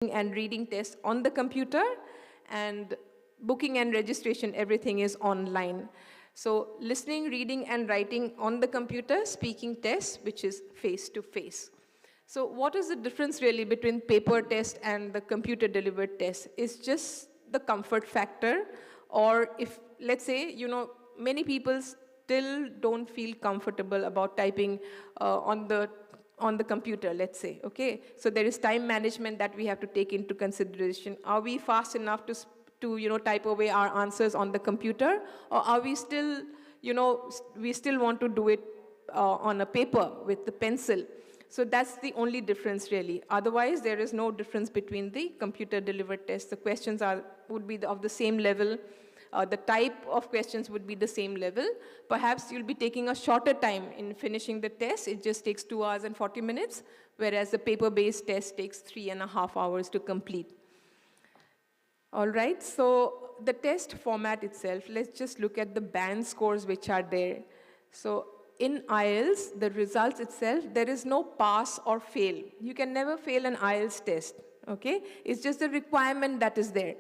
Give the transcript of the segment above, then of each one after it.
and reading tests on the computer, and booking and registration, everything is online. So listening, reading, and writing on the computer, speaking tests, which is face-to-face. So what is the difference really between paper test and the computer-delivered test? It's just the comfort factor, or if, let's say, many people still don't feel comfortable about typing on the computer, let's say, okay? So there is time management that we have to take into consideration. Are we fast enough to type away our answers on the computer, or are we still, we still want to do it on a paper with the pencil? So that's the only difference really. Otherwise, there is no difference between the computer-delivered tests. The questions would be of the same level. The type of questions would be the same level. Perhaps you'll be taking a shorter time in finishing the test. It just takes 2 hours and 40 minutes, whereas the paper-based test takes 3.5 hours to complete. All right, so the test format itself, let's just look at the band scores which are there. So in IELTS, the results itself, there is no pass or fail. You can never fail an IELTS test, okay? It's just the requirement that is there.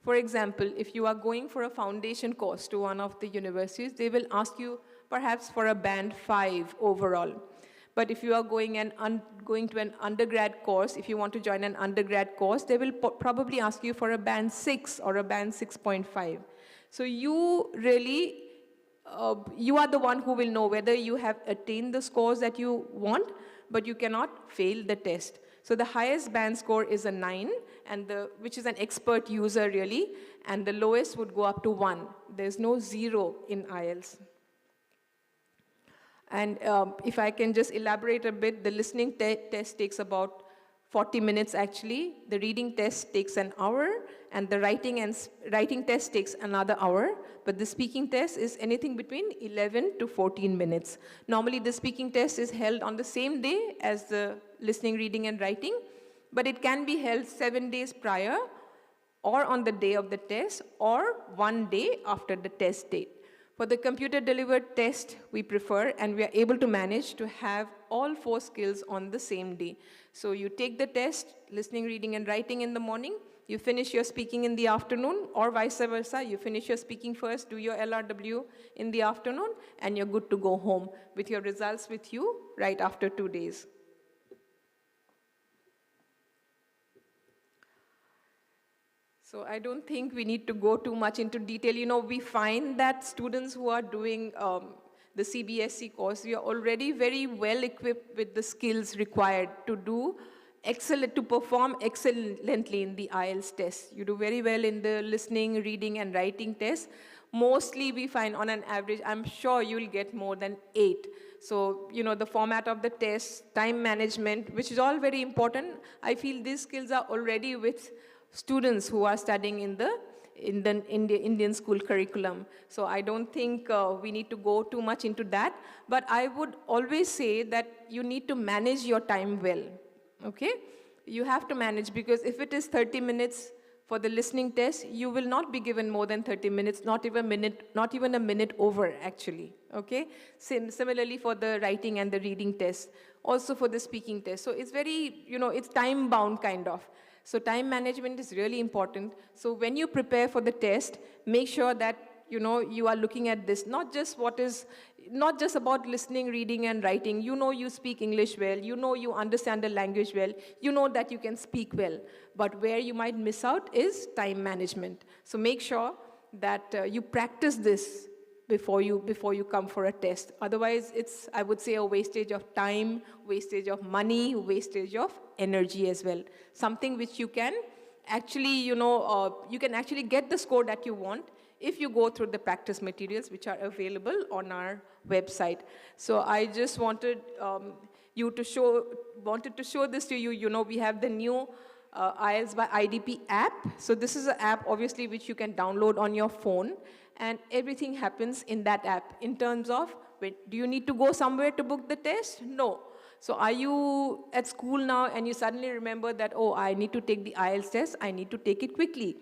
For example, if you are going for a foundation course to one of the universities, they will ask you perhaps for a band 5 overall. But if you are going to an undergrad course, if you want to join an undergrad course, they will probably ask you for a band 6 or a band 6.5. So you really, you are the one who will know whether you have attained the scores that you want, but you cannot fail the test. So the highest band score is a 9, which is an expert user really, and the lowest would go up to 1. There's no 0 in IELTS. And if I can just elaborate a bit, the listening test takes about 40 minutes actually, the reading test takes an hour, and the writing test takes another hour, but the speaking test is anything between 11 to 14 minutes. Normally the speaking test is held on the same day as the listening, reading, and writing, but it can be held 7 days prior, or on the day of the test, or 1 day after the test date. For the computer-delivered test, we prefer, and we are able to manage to have all 4 skills on the same day. So you take the test, listening, reading, and writing in the morning, you finish your speaking in the afternoon, or vice versa, you finish your speaking first, do your LRW in the afternoon, and you're good to go home with your results with you right after 2 days. So I don't think we need to go too much into detail. We find that students who are doing the CBSE course, we are already very well equipped with the skills required to perform excellently in the IELTS test. You do very well in the listening, reading, and writing test. Mostly we find on an average, I'm sure you'll get more than 8. So, the format of the test, time management, which is all very important. I feel these skills are already with students who are studying in the Indian school curriculum. So I don't think we need to go too much into that. But I would always say that you need to manage your time well, okay? You have to manage, because if it is 30 minutes for the listening test, you will not be given more than 30 minutes, not even a minute over actually, okay? Similarly for the writing and the reading test, also for the speaking test. So it's very, it's time bound kind of. So time management is really important. So when you prepare for the test, make sure that you are looking at this, not just about listening, reading, and writing. You speak English well, you understand the language well, that you can speak well. But where you might miss out is time management. So make sure that you practice this before you come for a test. Otherwise, it's, I would say, a wastage of time, wastage of money, wastage of energy as well. Something which you can actually, you can actually get the score that you want if you go through the practice materials which are available on our website. So I just wanted to show this to you. We have the new IELTS by IDP app. So this is an app, obviously, which you can download on your phone, and everything happens in that app in terms of, do you need to go somewhere to book the test? No. So are you at school now and you suddenly remember that, oh, I need to take the IELTS test, I need to take it quickly,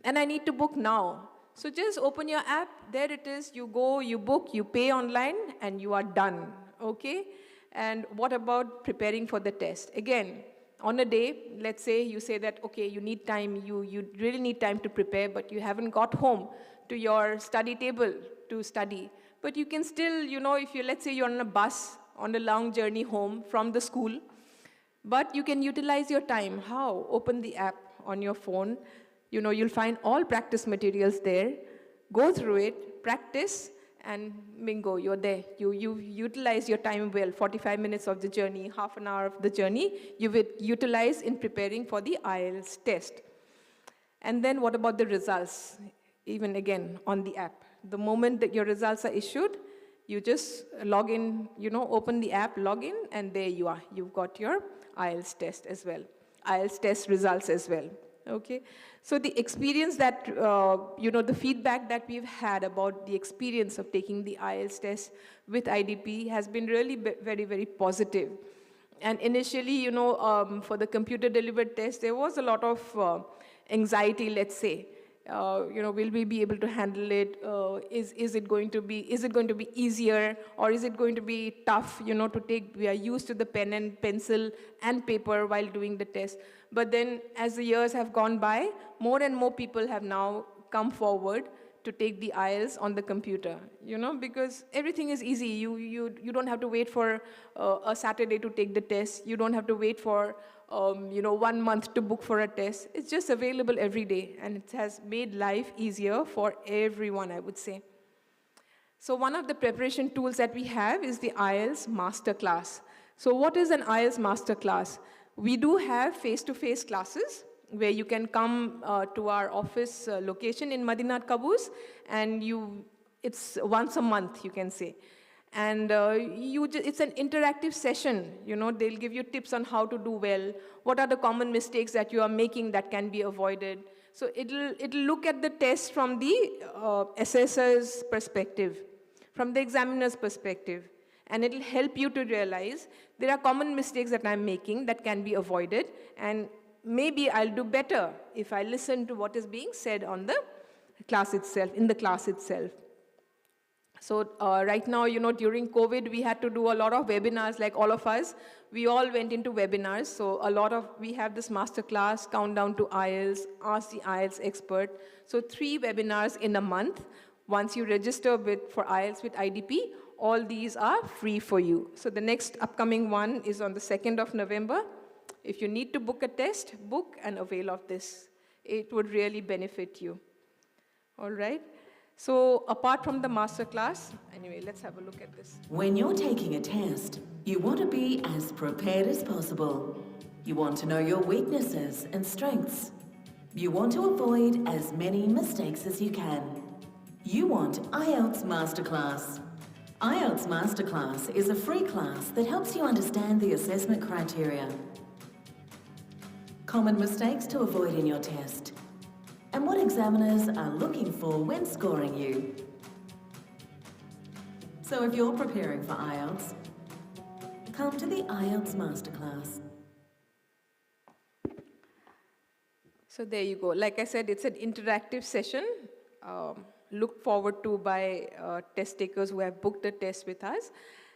and I need to book now. So just open your app, there it is, you go, you book, you pay online, and you are done, okay? And what about preparing for the test? Again, on a day, let's say you say that, okay, you need time, you really need time to prepare, but you haven't got home to your study table to study. But you can still, if you, let's say you're on a bus on a long journey home from the school, but you can utilize your time. How? Open the app on your phone. You'll find all practice materials there. Go through it, practice, and bingo, you're there. You utilize your time well. 45 minutes of the journey, half an hour of the journey, you will utilize in preparing for the IELTS test. And then what about the results? Even again, on the app. The moment that your results are issued, you just log in, open the app, log in, and there you are. You've got your IELTS test as well. IELTS test results as well. Okay, so the experience that, the feedback that we've had about the experience of taking the IELTS test with IDP has been really very, very positive. And initially, for the computer-delivered test, there was a lot of anxiety, let's say. Will we be able to handle it? Is it going to be easier, or is it going to be tough, to take? We are used to the pen and pencil and paper while doing the test. But then as the years have gone by, more and more people have now come forward to take the IELTS on the computer, because everything is easy. You don't have to wait for a Saturday to take the test. You don't have to wait for 1 month to book for a test. It's just available every day, and it has made life easier for everyone, I would say. So one of the preparation tools that we have is the IELTS Masterclass. So what is an IELTS Masterclass? We do have face-to-face classes where you can come to our office location in Madinat Caboose, and it's once a month, you can say. And it's an interactive session. They'll give you tips on how to do well, what are the common mistakes that you are making that can be avoided. So it'll look at the test from the assessor's perspective, from the examiner's perspective. And it'll help you to realize there are common mistakes that I'm making that can be avoided, and maybe I'll do better if I listen to what is being said on the class itself, in the class itself. So right now, during COVID, we had to do a lot of webinars, like all of us. We all went into webinars. So we have this masterclass, Countdown to IELTS, Ask the IELTS Expert. So 3 webinars in a month. Once you register for IELTS with IDP, all these are free for you. So the next upcoming one is on the 2nd of November. If you need to book a test, book and avail of this. It would really benefit you. All right? So apart from the masterclass, anyway, let's have a look at this. When you're taking a test, you want to be as prepared as possible. You want to know your weaknesses and strengths. You want to avoid as many mistakes as you can. You want IELTS Masterclass. IELTS Masterclass is a free class that helps you understand the assessment criteria, common mistakes to avoid in your test, and what examiners are looking for when scoring you. So if you're preparing for IELTS, come to the IELTS Masterclass. So there you go. Like I said, it's an interactive session. Looked forward to by test takers who have booked a test with us.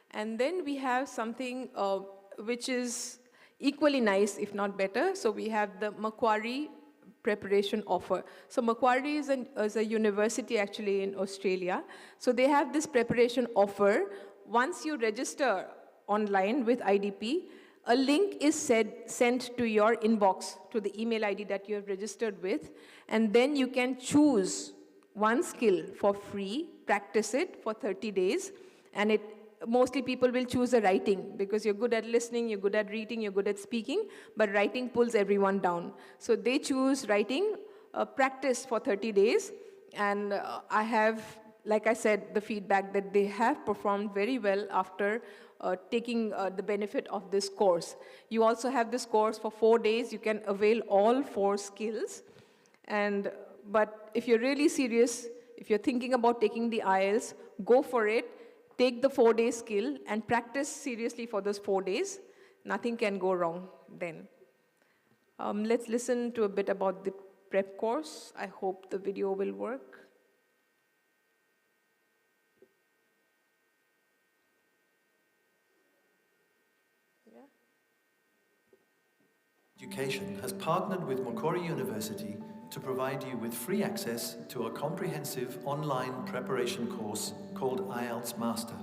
And then we have something which is equally nice, if not better. So we have the Macquarie preparation offer. So Macquarie is a university actually in Australia. So they have this preparation offer. Once you register online with IDP, a link is sent to your inbox, to the email ID that you have registered with, and then you can choose one skill for free, practice it for 30 days, and mostly people will choose the writing because you're good at listening, you're good at reading, you're good at speaking, but writing pulls everyone down. So they choose writing, practice for 30 days, and I have, like I said, the feedback that they have performed very well after taking the benefit of this course. You also have this course for 4 days. You can avail all 4 skills. But if you're really serious, if you're thinking about taking the IELTS, go for it. Take the 4-day skill and practice seriously for those 4 days. Nothing can go wrong then. Let's listen to a bit about the prep course. I hope the video will work. Education has partnered with Macquarie University to provide you with free access to a comprehensive online preparation course called IELTS Master.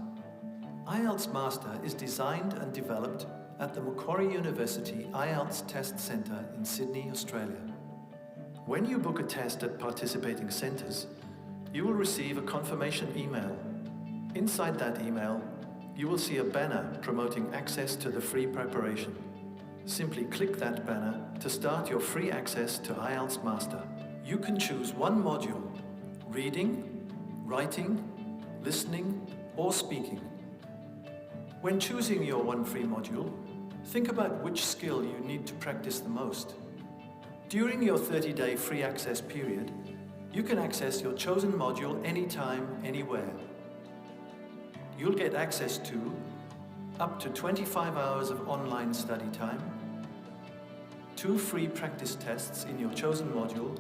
IELTS Master is designed and developed at the Macquarie University IELTS Test Centre in Sydney, Australia. When you book a test at participating centres, you will receive a confirmation email. Inside that email, you will see a banner promoting access to the free preparation. Simply click that banner to start your free access to IELTS Master. You can choose one module: reading, writing, listening, or speaking. When choosing your one free module, think about which skill you need to practice the most. During your 30-day free access period, you can access your chosen module anytime, anywhere. You'll get access to up to 25 hours of online study time, 2 free practice tests in your chosen module,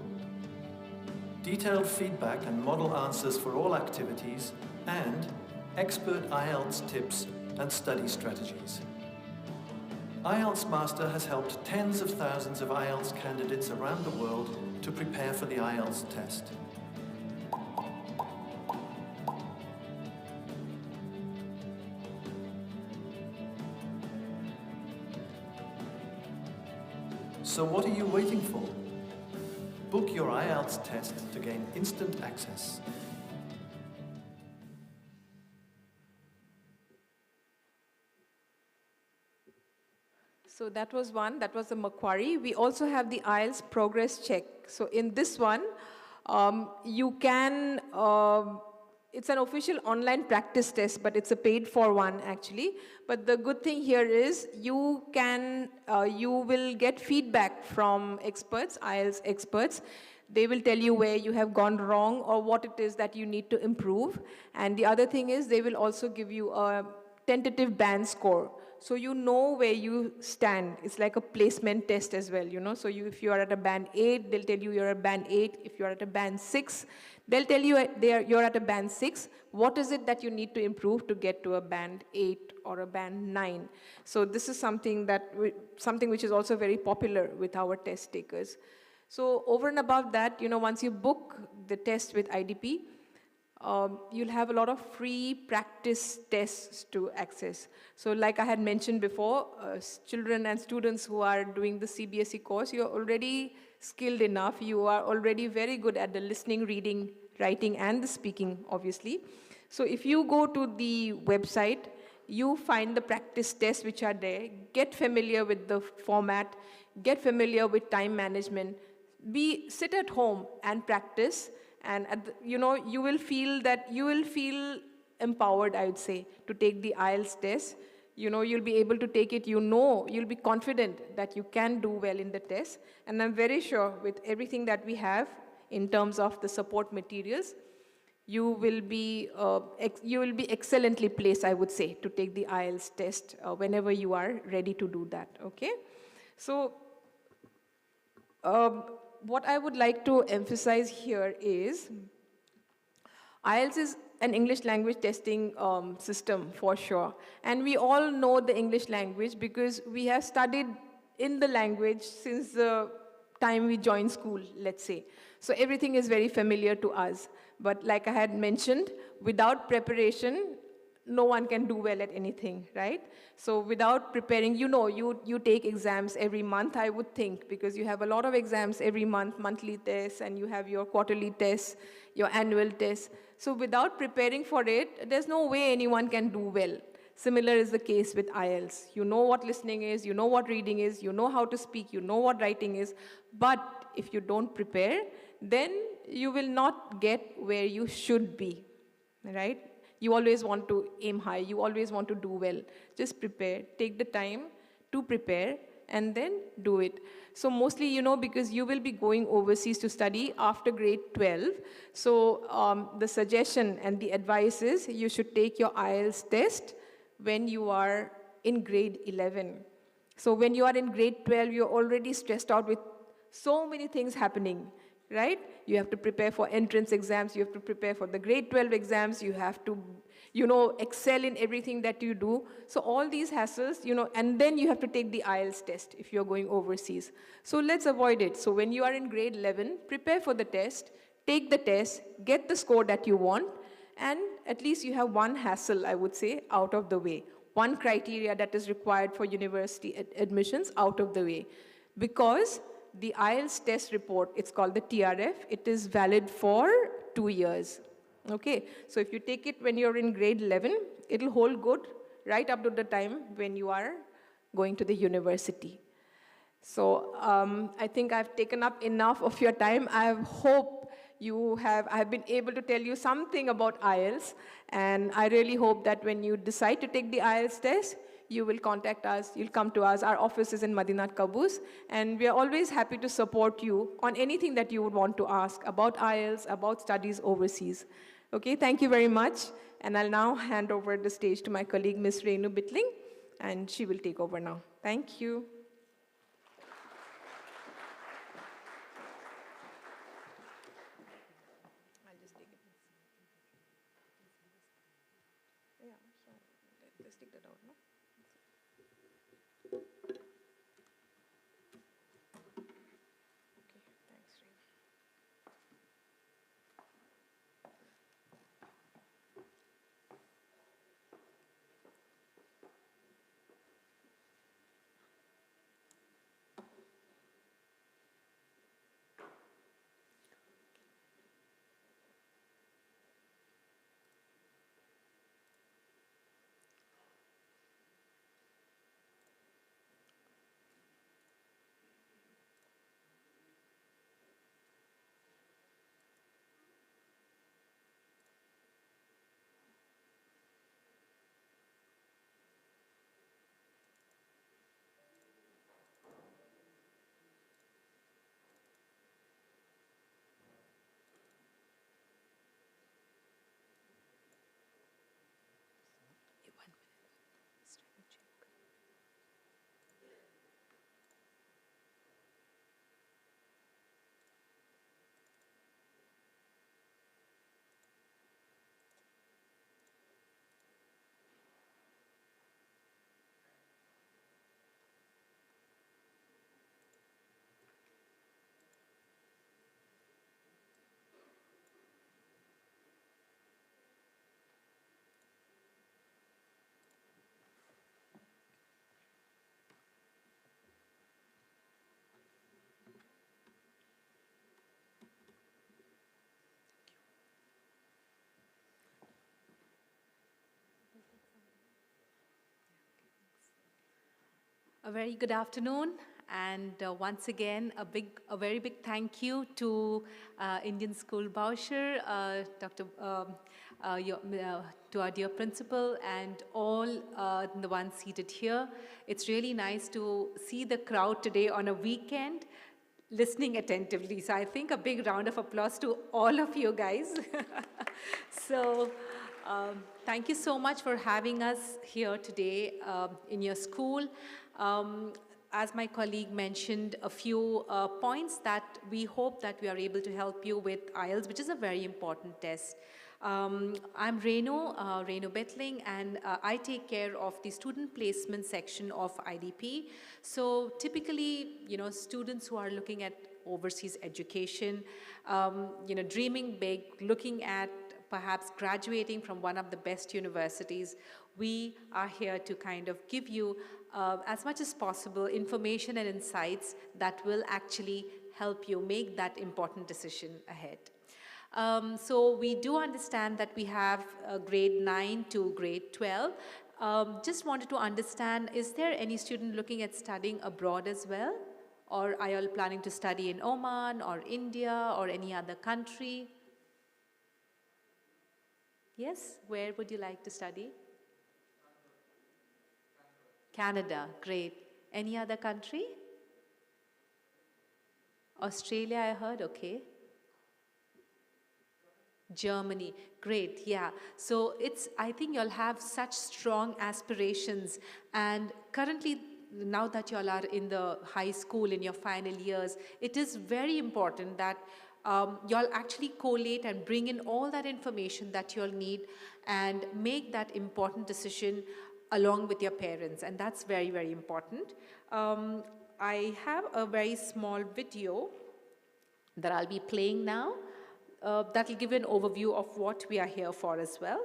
detailed feedback and model answers for all activities, and expert IELTS tips and study strategies. IELTS Master has helped tens of thousands of IELTS candidates around the world to prepare for the IELTS test. So what are you waiting for? Book your IELTS test to gain instant access. So that was one, that was the Macquarie. We also have the IELTS Progress Check. So in this one, you can, it's an official online practice test, but it's a paid for one actually. But the good thing here is you will get feedback from experts, IELTS experts. They will tell you where you have gone wrong or what it is that you need to improve. And the other thing is they will also give you a tentative band score. So you know where you stand. It's like a placement test as well, you know. So if you are at a band 8, they'll tell you you're a band 8. If you're at a band 6, they'll tell you you're at a band 6. What is it that you need to improve to get to a band 8 or a band 9? So this is something which is also very popular with our test takers. So over and above that, you know, once you book the test with IDP, you'll have a lot of free practice tests to access. So like I had mentioned before, children and students who are doing the CBSE course, you're already skilled enough. You are already very good at the listening, reading, writing, and the speaking, obviously. So if you go to the website, you find the practice tests which are there. Get familiar with the format. Get familiar with time management. Sit at home and practice. And you know, you will feel empowered, I would say, to take the IELTS test. You know, you'll be able to take it, you know, you'll be confident that you can do well in the test. And I'm very sure with everything that we have in terms of the support materials, you will be excellently placed, I would say, to take the IELTS test whenever you are ready to do that, okay? So, what I would like to emphasize here is IELTS is an English language testing system for sure. And we all know the English language because we have studied in the language since the time we joined school, let's say. So everything is very familiar to us. But like I had mentioned, without preparation, no one can do well at anything, right? So without preparing, you know, you take exams every month, I would think, because you have a lot of exams every month, monthly tests, and you have your quarterly tests, your annual tests. So without preparing for it, there's no way anyone can do well. Similar is the case with IELTS. You know what listening is, you know what reading is, you know how to speak, you know what writing is, but if you don't prepare, then you will not get where you should be, right? You always want to aim high. You always want to do well. Just prepare. Take the time to prepare and then do it. So mostly, you know, because you will be going overseas to study after grade 12. So the suggestion and the advice is you should take your IELTS test when you are in grade 11. So when you are in grade 12, you're already stressed out with so many things happening. right? You have to prepare for entrance exams, you have to prepare for the grade 12 exams, you have to, excel in everything that you do. So all these hassles, and then you have to take the IELTS test if you're going overseas. So let's avoid it. So when you are in grade 11, prepare for the test, take the test, get the score that you want, and at least you have one hassle, I would say, out of the way. One criteria that is required for university admissions out of the way. Because the IELTS test report, it's called the TRF, it is valid for 2 years. Okay, so if you take it when you're in grade 11, it'll hold good right up to the time when you are going to the university. So I think I've taken up enough of your time. I hope I've been able to tell you something about IELTS, and I really hope that when you decide to take the IELTS test, you will contact us, you'll come to us. Our office is in Madinat Caboose, and we are always happy to support you on anything that you would want to ask about IELTS, about studies overseas. Okay, thank you very much, and I'll now hand over the stage to my colleague, Ms. Renu Bitling, and she will take over now. Thank you. Let's take that out, no? Okay, thanks, Renu. A very good afternoon, and once again, a very big thank you to Indian School Boucher, to our dear principal, and all the ones seated here. It's really nice to see the crowd today on a weekend, listening attentively. So I think a big round of applause to all of you guys. So. Thank you so much for having us here today in your school. As my colleague mentioned, a few points that we hope that we are able to help you with IELTS, which is a very important test. I'm Renu Betling, and I take care of the student placement section of IDP. So typically, students who are looking at overseas education, dreaming big, looking at perhaps graduating from one of the best universities, we are here to kind of give you as much as possible information and insights that will actually help you make that important decision ahead. So we do understand that we have grade 9 to grade 12. Just wanted to understand, is there any student looking at studying abroad as well? Or are you all planning to study in Oman or India or any other country? Yes, where would you like to study? Canada, great. Any other country? Australia, I heard, okay. Germany, great, yeah. So I think you'll have such strong aspirations, and currently, now that y'all are in the high school in your final years, it is very important that You'll actually collate and bring in all that information that you'll need and make that important decision along with your parents, and that's very, very important. I have a very small video that I'll be playing now that will give you an overview of what we are here for as well.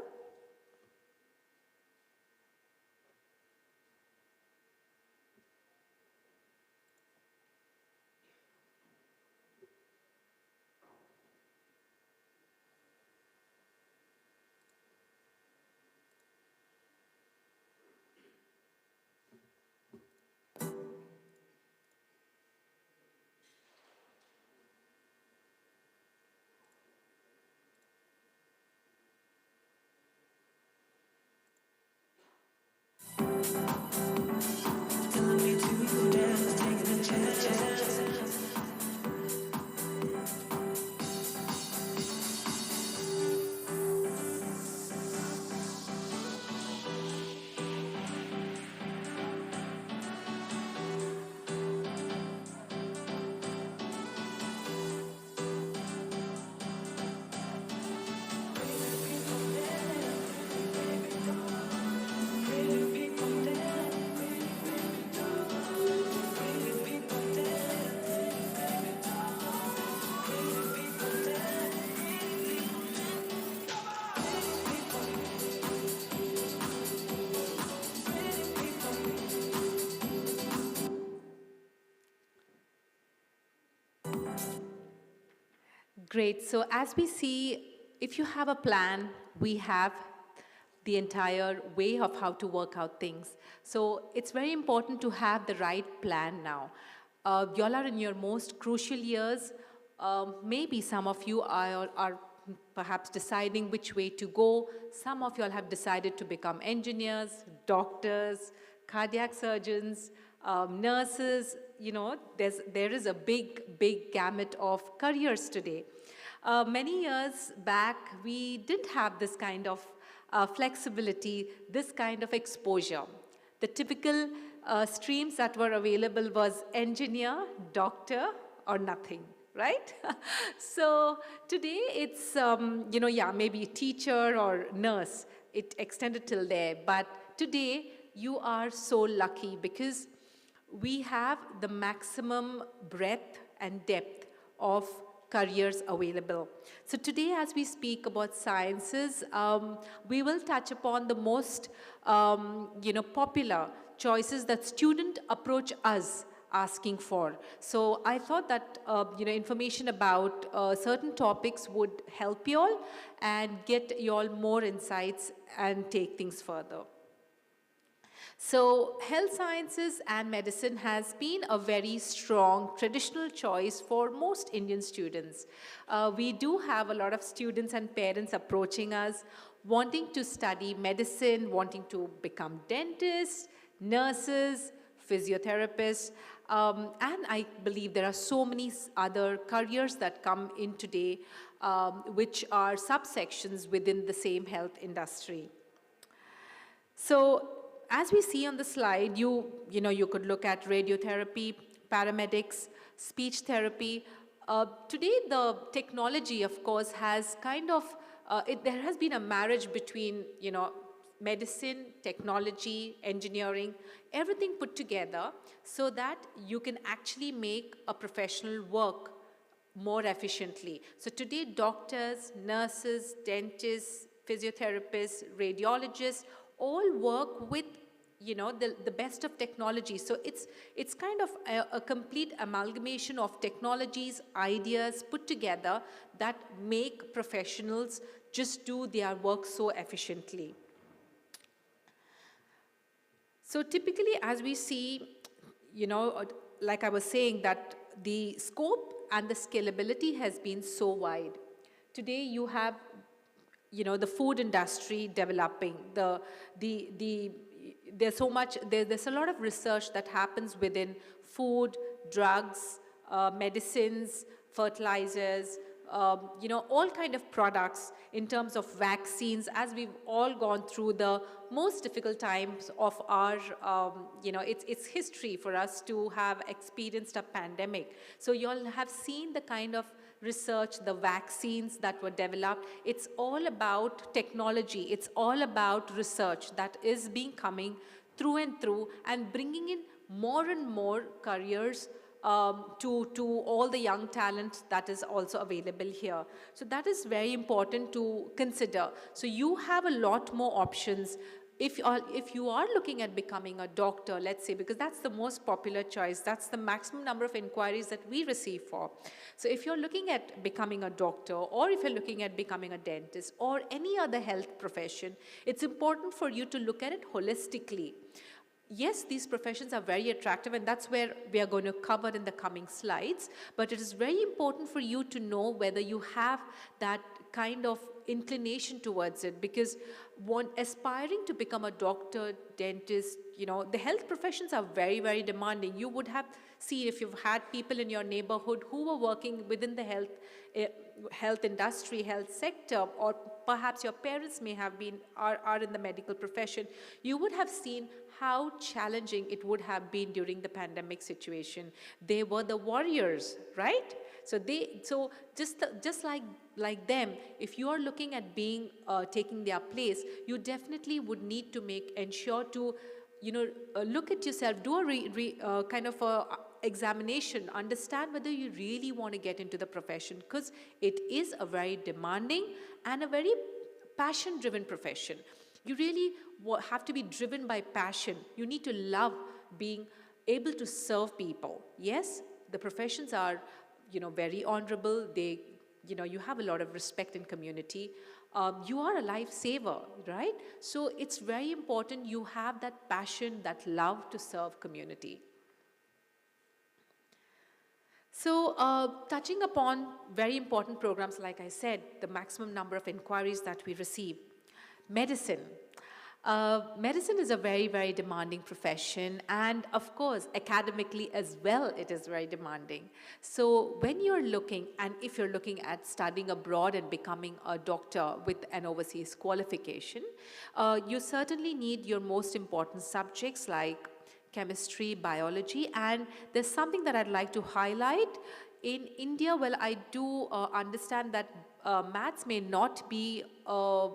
Great. So as we see, if you have a plan, we have the entire way of how to work out things. So it's very important to have the right plan now. Y'all are in your most crucial years. Maybe some of you are perhaps deciding which way to go. Some of y'all have decided to become engineers, doctors, cardiac surgeons, nurses. You know, there is a big gamut of careers today. Many years back, we didn't have this kind of flexibility, this kind of exposure. The typical streams that were available was engineer, doctor, or nothing, right? So today it's, maybe teacher or nurse. It extended till there. But today you are so lucky because we have the maximum breadth and depth of careers available. So today, as we speak about sciences, we will touch upon the most, popular choices that students approach us asking for. So I thought that, information about certain topics would help you all and get you all more insights and take things further. So health sciences and medicine has been a very strong traditional choice for most Indian students. We do have a lot of students and parents approaching us, wanting to study medicine, wanting to become dentists, nurses, physiotherapists, and I believe there are so many other careers that come in today, which are subsections within the same health industry. So as we see on the slide, you could look at radiotherapy, paramedics, speech therapy. Today, the technology, of course, has kind of, there has been a marriage between, medicine, technology, engineering, everything put together so that you can actually make a professional work more efficiently. So today, doctors, nurses, dentists, physiotherapists, radiologists, all work with the best of technology. So it's kind of a complete amalgamation of technologies, ideas put together that make professionals just do their work so efficiently. So typically, as we see, like I was saying, that the scope and the scalability has been so wide. Today you have the food industry developing, there's so much, there's a lot of research that happens within food, drugs, medicines, fertilizers, all kind of products in terms of vaccines, as we've all gone through the most difficult times of our, it's history for us to have experienced a pandemic. So you all have seen the kind of research, the vaccines that were developed. It's all about technology. It's all about research that is being coming through and through and bringing in more and more careers to all the young talent that is also available here. So that is very important to consider. So you have a lot more options. If you are looking at becoming a doctor, let's say, because that's the most popular choice, that's the maximum number of inquiries that we receive for. So if you're looking at becoming a doctor, or if you're looking at becoming a dentist, or any other health profession, it's important for you to look at it holistically. Yes, these professions are very attractive, and that's where we are going to cover in the coming slides, but it is very important for you to know whether you have that kind of inclination towards it, because one aspiring to become a doctor, dentist, the health professions are very, very demanding. You would have seen, if you've had people in your neighborhood who were working within the health industry, health sector, or perhaps your parents may have been, are in the medical profession, you would have seen how challenging it would have been during the pandemic situation. They were the warriors, right? So just like them, if you are looking at taking their place, you definitely would need to ensure to, look at yourself, do a kind of a examination, understand whether you really want to get into the profession, because it is a very demanding and a very passion-driven profession. You really have to be driven by passion. You need to love being able to serve people. Yes, the professions are, very honorable. You have a lot of respect in community. You are a lifesaver, right? So it's very important you have that passion, that love to serve community. So touching upon very important programs, like I said, the maximum number of inquiries that we receive. Medicine. Medicine is a very, very demanding profession, and of course, academically as well, it is very demanding. So when you're looking, and if you're looking at studying abroad and becoming a doctor with an overseas qualification, you certainly need your most important subjects like chemistry, biology, and there's something that I'd like to highlight. In India, well, I do understand that maths may not be a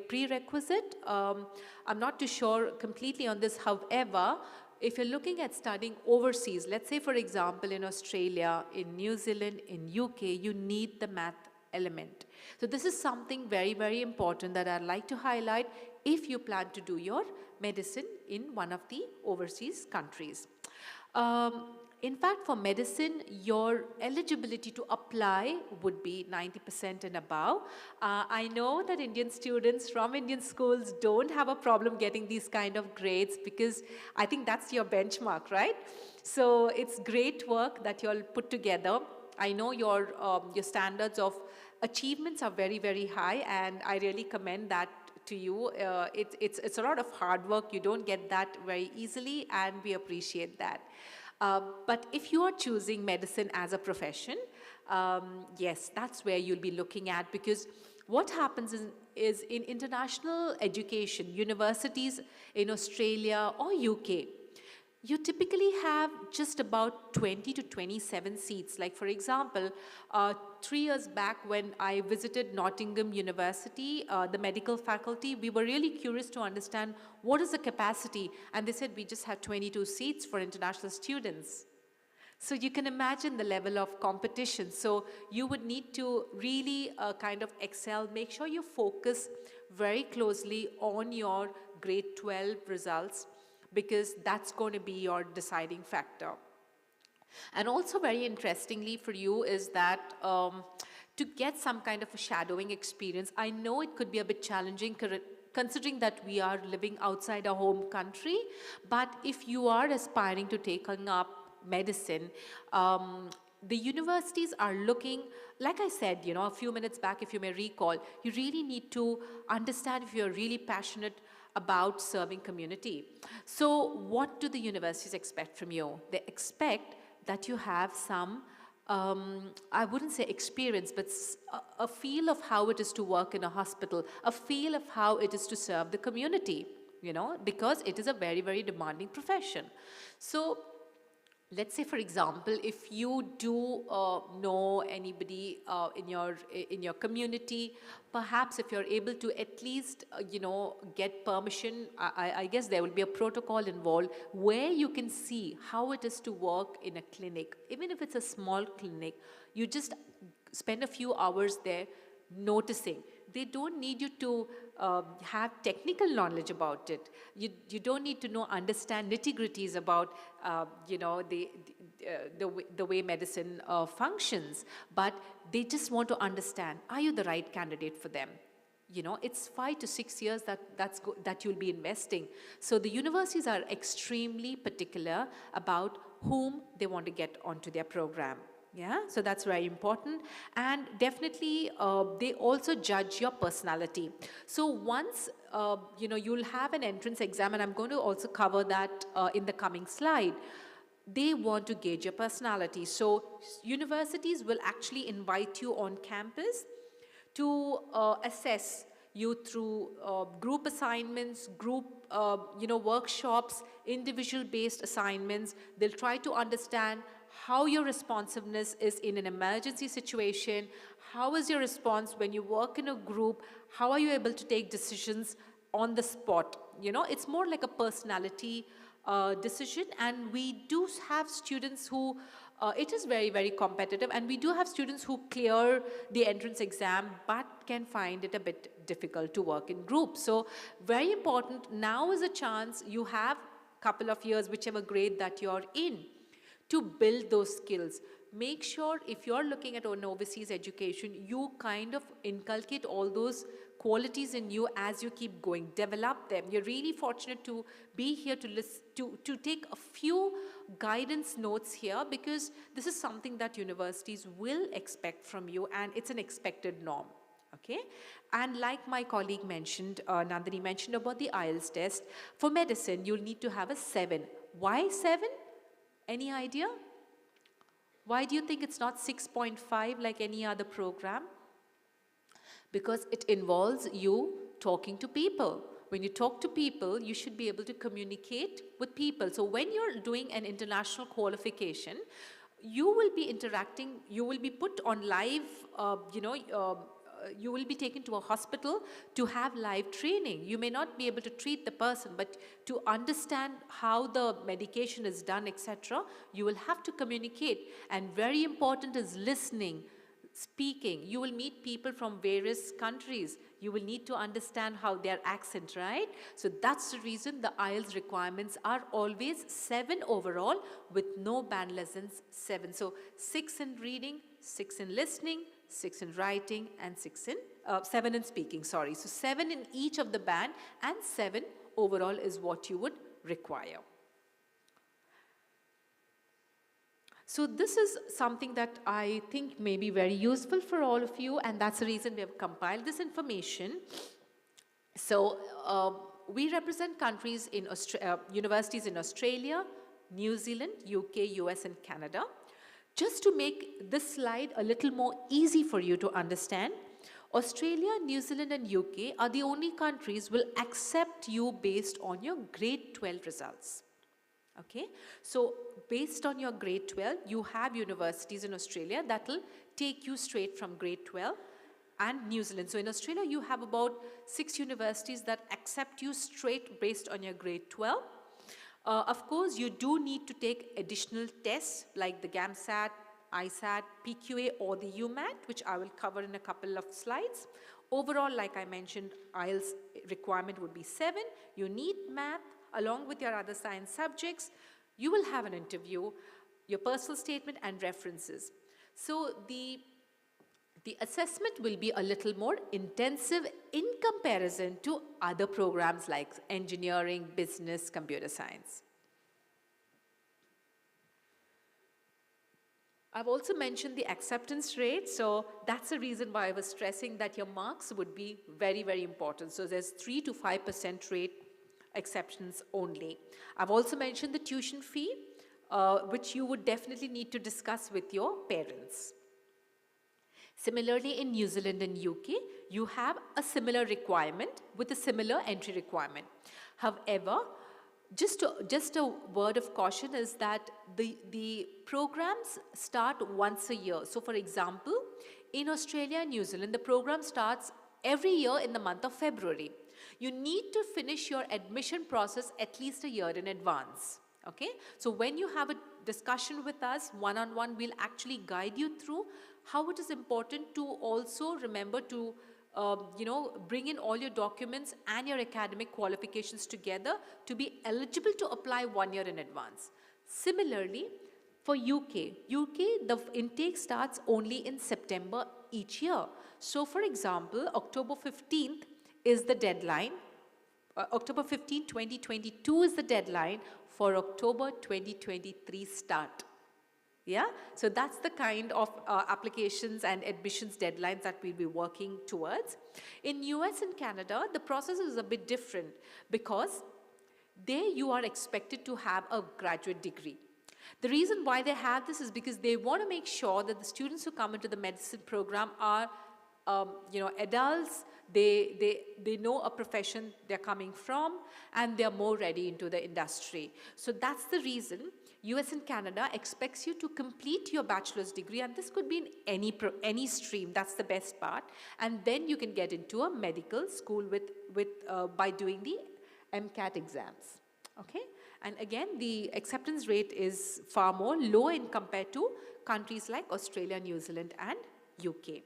prerequisite. I'm not too sure completely on this. However, if you're looking at studying overseas, let's say, for example, in Australia, in New Zealand, in UK, you need the math element. So this is something very, very important that I'd like to highlight if you plan to do your medicine in one of the overseas countries. In fact, for medicine, your eligibility to apply would be 90% and above. I know that Indian students from Indian schools don't have a problem getting these kind of grades, because I think that's your benchmark, right? So it's great work that you all put together. I know your standards of achievements are very, very high, and I really commend that to you. It's a lot of hard work. You don't get that very easily, and we appreciate that. But if you are choosing medicine as a profession, yes, that's where you'll be looking at, because what happens is in international education, universities in Australia or UK, you typically have just about 20 to 27 seats. Like, for example, 3 years back when I visited Nottingham University, the medical faculty, we were really curious to understand what is the capacity. And they said we just had 22 seats for international students. So you can imagine the level of competition. So you would need to really kind of excel. Make sure you focus very closely on your grade 12 results, because that's going to be your deciding factor. And also very interestingly for you is that to get some kind of a shadowing experience, I know it could be a bit challenging considering that we are living outside our home country, but if you are aspiring to taking up medicine, the universities are looking, like I said, a few minutes back, if you may recall, you really need to understand if you're really passionate about serving community. So what do the universities expect from you? They expect that you have some, I wouldn't say experience, but a feel of how it is to work in a hospital, a feel of how it is to serve the community, because it is a very, very demanding profession. So let's say, for example, if you do know anybody in your community, perhaps if you're able to at least get permission, I guess there will be a protocol involved where you can see how it is to work in a clinic. Even if it's a small clinic, you just spend a few hours there noticing. They don't need you to have technical knowledge about it. You don't need to understand nitty-gritties about the way medicine functions, but they just want to understand, are you the right candidate for them? It's 5 to 6 years that you'll be investing. So the universities are extremely particular about whom they want to get onto their program. Yeah, so that's very important. And definitely they also judge your personality. So once you'll have an entrance exam, and I'm going to also cover that in the coming slide. They want to gauge your personality. So universities will actually invite you on campus to assess you through group assignments, group workshops, individual based assignments. They'll try to understand how your responsiveness is in an emergency situation, how is your response when you work in a group, how are you able to take decisions on the spot. It's more like a personality decision, and we do have students who, it is very, very competitive, and we do have students who clear the entrance exam but can find it a bit difficult to work in groups. So very important, now is a chance, you have a couple of years, whichever grade that you're in, to build those skills. Make sure if you're looking at an overseas education, you kind of inculcate all those qualities in you as you keep going. Develop them. You're really fortunate to be here to listen, to take a few guidance notes here, because this is something that universities will expect from you, and it's an expected norm. Okay, and like my colleague mentioned, Nandini mentioned about the IELTS test, for medicine you'll need to have a 7. Why 7? Any idea? Why do you think it's not 6.5 like any other program? Because it involves you talking to people. When you talk to people, you should be able to communicate with people. So when you're doing an international qualification, you will be interacting, you will be put on live, you will be taken to a hospital to have live training. You may not be able to treat the person, but to understand how the medication is done, etc., you will have to communicate. And very important is listening, speaking. You will meet people from various countries. You will need to understand how their accent, right? So that's the reason the IELTS requirements are always 7 overall with no band lessons 7. So 6 in reading, 6 in listening, 6 in writing, and 7 in speaking, sorry. So 7 in each of the band, and 7 overall is what you would require. So this is something that I think may be very useful for all of you, and that's the reason we have compiled this information. So we represent countries in universities in Australia, New Zealand, UK, US, and Canada. Just to make this slide a little more easy for you to understand, Australia, New Zealand, and UK are the only countries will accept you based on your grade 12 results. Okay, so based on your grade 12, you have universities in Australia that will take you straight from grade 12, and New Zealand. So in Australia, you have about 6 universities that accept you straight based on your grade 12. Of course, you do need to take additional tests like the GAMSAT, ISAT, PQA, or the UMAT, which I will cover in a couple of slides. Overall, like I mentioned, IELTS requirement would be 7. You need math along with your other science subjects. You will have an interview, your personal statement, and references. So the assessment will be a little more intensive in comparison to other programs like engineering, business, computer science. I've also mentioned the acceptance rate, so that's the reason why I was stressing that your marks would be very, very important. So there's 3 to 5% rate exceptions only. I've also mentioned the tuition fee, which you would definitely need to discuss with your parents. Similarly, in New Zealand and UK, you have a similar requirement with a similar entry requirement. However, Just a word of caution is that the programs start once a year. So for example, in Australia and New Zealand, the program starts every year in the month of February. You need to finish your admission process at least a year in advance. Okay? So when you have a discussion with us one-on-one, we'll actually guide you through how it is important to also remember to bring in all your documents and your academic qualifications together to be eligible to apply 1 year in advance. Similarly, for UK, the intake starts only in September each year. So for example, October 15th is the deadline. October 15, 2022 is the deadline for October 2023 start. Yeah, so that's the kind of applications and admissions deadlines that we'll be working towards. In US and Canada, the process is a bit different because there you are expected to have a graduate degree. The reason why they have this is because they want to make sure that the students who come into the medicine program are adults, they know a profession they're coming from, and they're more ready into the industry. So that's the reason US and Canada expects you to complete your bachelor's degree, and this could be in any stream. That's the best part. And then you can get into a medical school by doing the MCAT exams. Okay? And again, the acceptance rate is far more low in compared to countries like Australia, New Zealand, and UK.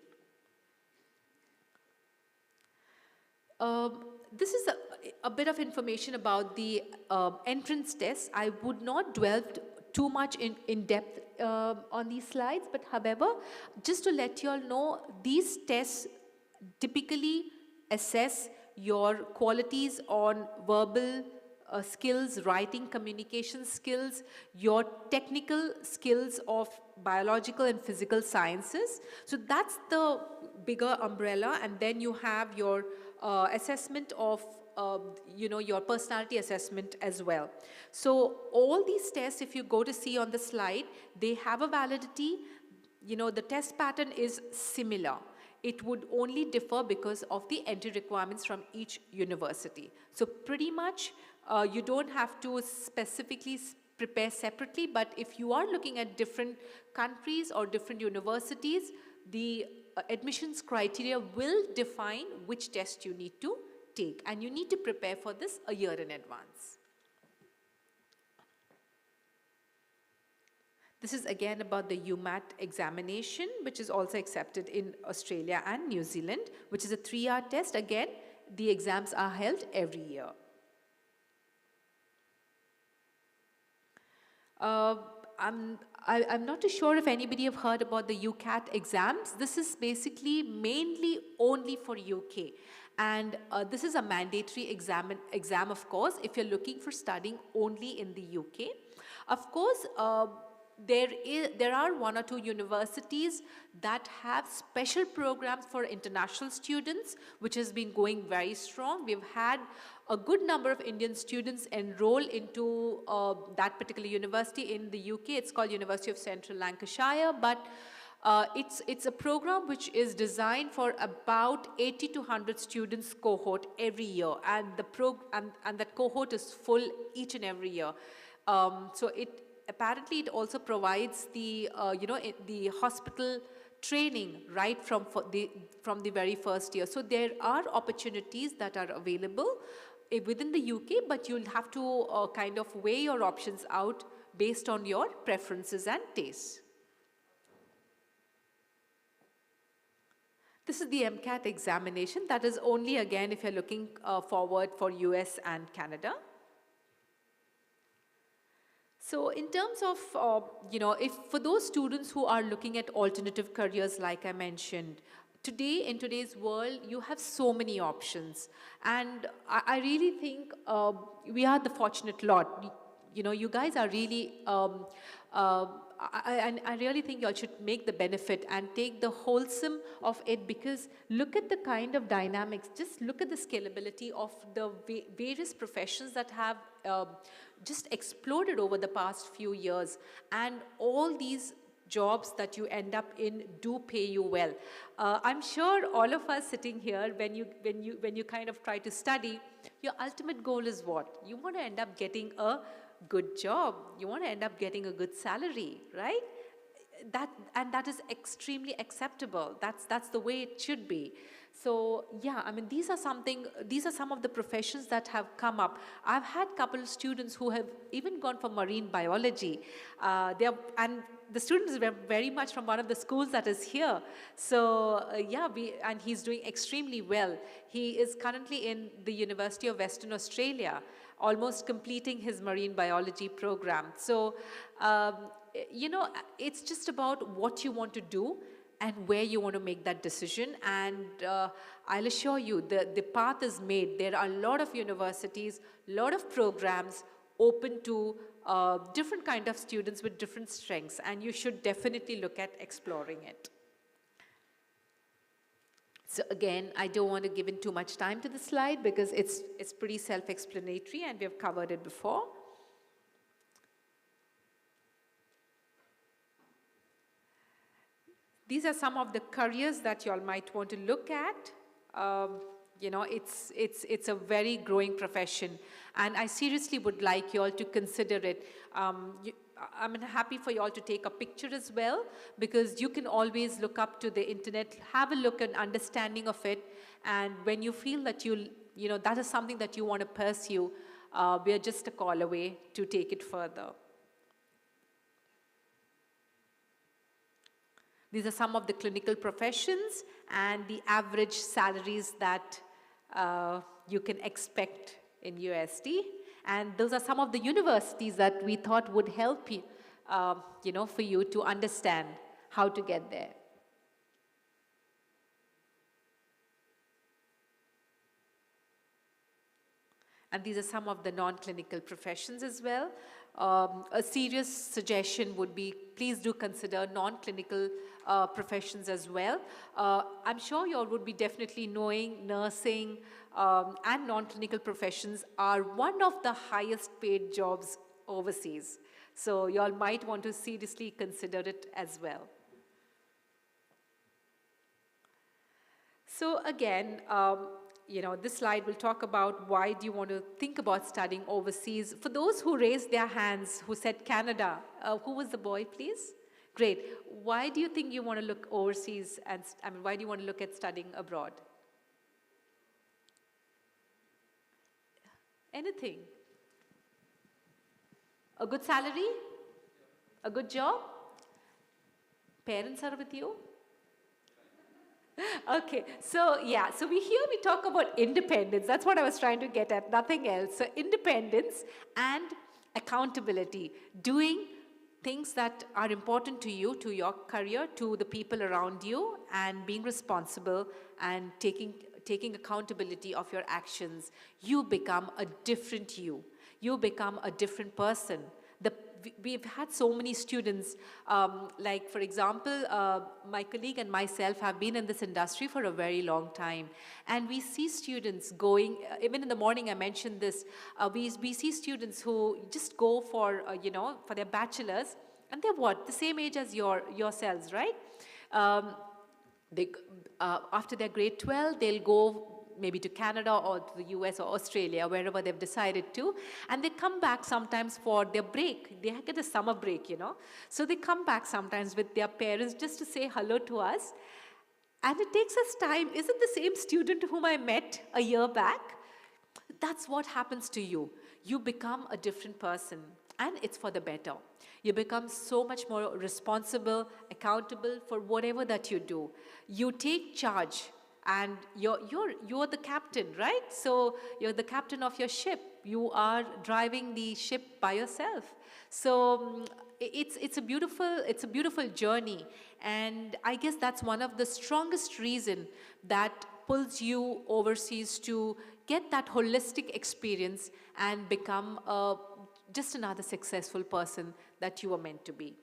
This is a bit of information about the entrance test. I would not dwell too much in depth on these slides, but however, just to let you all know, these tests typically assess your qualities on verbal skills, writing, communication skills, your technical skills of biological and physical sciences. So that's the bigger umbrella, and then you have your assessment of your personality assessment as well. So all these tests, if you go to see on the slide, they have a validity. The test pattern is similar. It would only differ because of the entry requirements from each university. So pretty much you don't have to specifically prepare separately, but if you are looking at different countries or different universities, the admissions criteria will define which test you need to take, and you need to prepare for this a year in advance. This is again about the UMAT examination, which is also accepted in Australia and New Zealand, which is a 3-hour test. Again, the exams are held every year. I'm not too sure if anybody have heard about the UCAT exams. This is basically mainly only for UK. And this is a mandatory exam, of course, if you're looking for studying only in the UK. Of course, there are 1 or 2 universities that have special programs for international students, which has been going very strong. We've had a good number of Indian students enroll into that particular university in the UK. It's called University of Central Lancashire, but it's a program which is designed for about 80 to 100 students cohort every year, and and that cohort is full each and every year. So apparently it also provides the the hospital training right from the very first year. So there are opportunities that are available within the UK, but you'll have to kind of weigh your options out based on your preferences and tastes. This is the MCAT examination. That is only, again, if you're looking forward for US and Canada. So in terms of, if for those students who are looking at alternative careers, like I mentioned, in today's world, you have so many options. And I really think we are the fortunate lot. You guys are really, I really think you all should make the benefit and take the wholesome of it, because look at the kind of dynamics, just look at the scalability of the various professions that have just exploded over the past few years, and all these jobs that you end up in do pay you well. I'm sure all of us sitting here, when you kind of try to study, your ultimate goal is what? You want to end up getting a good job. You want to end up getting a good salary, right? That is extremely acceptable. That's the way it should be. So yeah, I mean, these are some of the professions that have come up. I've had a couple of students who have even gone for marine biology. And the students were very much from one of the schools that is here. So yeah, and he's doing extremely well. He is currently in the University of Western Australia, almost completing his marine biology program. So you know, it's just about what you want to do and where you want to make that decision. And I'll assure you, the path is made. There are a lot of universities, a lot of programs open to different kind of students with different strengths, and you should definitely look at exploring it. So again, I don't want to give in too much time to the slide because it's pretty self-explanatory and we have covered it before. These are some of the careers that you all might want to look at. You know, it's a very growing profession, and I seriously would like you all to consider it. I'm happy for you all to take a picture as well, because you can always look up to the internet, have a look and understanding of it, and when you feel that you know that is something that you want to pursue, we are just a call away to take it further. These are some of the clinical professions and the average salaries that you can expect in USD. And those are some of the universities that we thought would help you, you know, for you to understand how to get there. And these are some of the non-clinical professions as well. A serious suggestion would be, please do consider non-clinical professions as well. I'm sure you all would be definitely knowing nursing and non-clinical professions are one of the highest paid jobs overseas. So you all might want to seriously consider it as well. So again, you know, this slide will talk about why do you want to think about studying overseas. For those who raised their hands, who said Canada, who was the boy, please? Great. Why do you think you want to look overseas, and I mean, why do you want to look at studying abroad? Anything? A good salary? A good job? Parents are with you? Okay, so yeah, so we talk about independence. That's what I was trying to get at, nothing else. So independence and accountability, doing things that are important to you, to your career, to the people around you, and being responsible and taking accountability of your actions. You become a different you. You become a different person. We've had so many students, like for example, my colleague and myself have been in this industry for a very long time. And we see students going, even in the morning I mentioned this, we see students who just go for, you know, for their bachelor's, and they're what? The same age as yourselves, right? After their grade 12, they'll go maybe to Canada or to the US or Australia, wherever they've decided to, and they come back sometimes for their break. They get a summer break, you know. So they come back sometimes with their parents just to say hello to us. And it takes us time. Is it the same student whom I met a year back? That's what happens to you. You become a different person, and it's for the better. You become so much more responsible, accountable for whatever that you do. You take charge. And you're the captain, right? So you're the captain of your ship. You are driving the ship by yourself. So it's a beautiful journey, and I guess that's one of the strongest reason that pulls you overseas to get that holistic experience and become just another successful person that you were meant to be.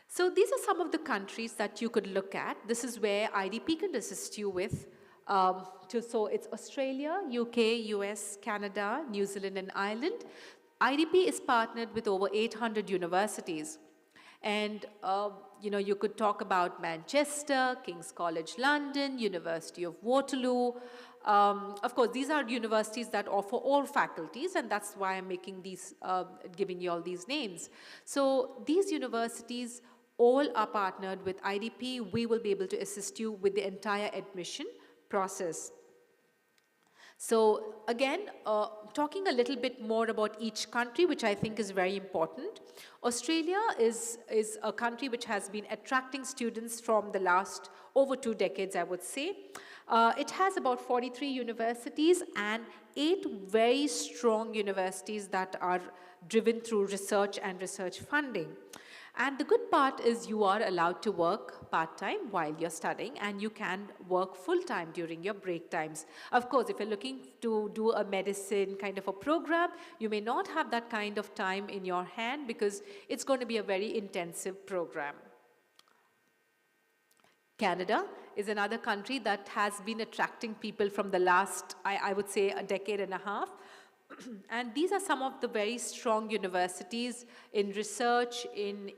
So these are some of the countries that you could look at. This is where IDP can assist you with. So it's Australia, UK, US, Canada, New Zealand, and Ireland. IDP is partnered with over 800 universities. And, you could talk about Manchester, King's College London, University of Waterloo. Of course, these are universities that offer all faculties, and that's why I'm making these, giving you all these names. So these universities all are partnered with IDP. We will be able to assist you with the entire admission process. So again, talking a little bit more about each country, which I think is very important. Australia is a country which has been attracting students from the last over 2 decades, I would say. It has about 43 universities and 8 very strong universities that are driven through research and research funding. And the good part is you are allowed to work part-time while you're studying, and you can work full-time during your break times. Of course, if you're looking to do a medicine kind of a program, you may not have that kind of time in your hand because it's going to be a very intensive program. Canada is another country that has been attracting people from the last, I would say, a decade and a half. And these are some of the very strong universities in research, in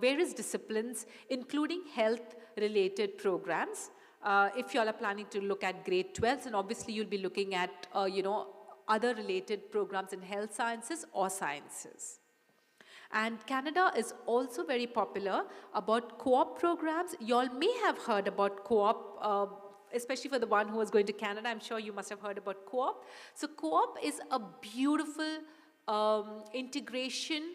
various disciplines, including health-related programs. If you all are planning to look at grade 12s, and obviously you'll be looking at, other related programs in health sciences or sciences. And Canada is also very popular about co-op programs. You all may have heard about co-op, especially for the one who was going to Canada. I'm sure you must have heard about co-op. So co-op is a beautiful integration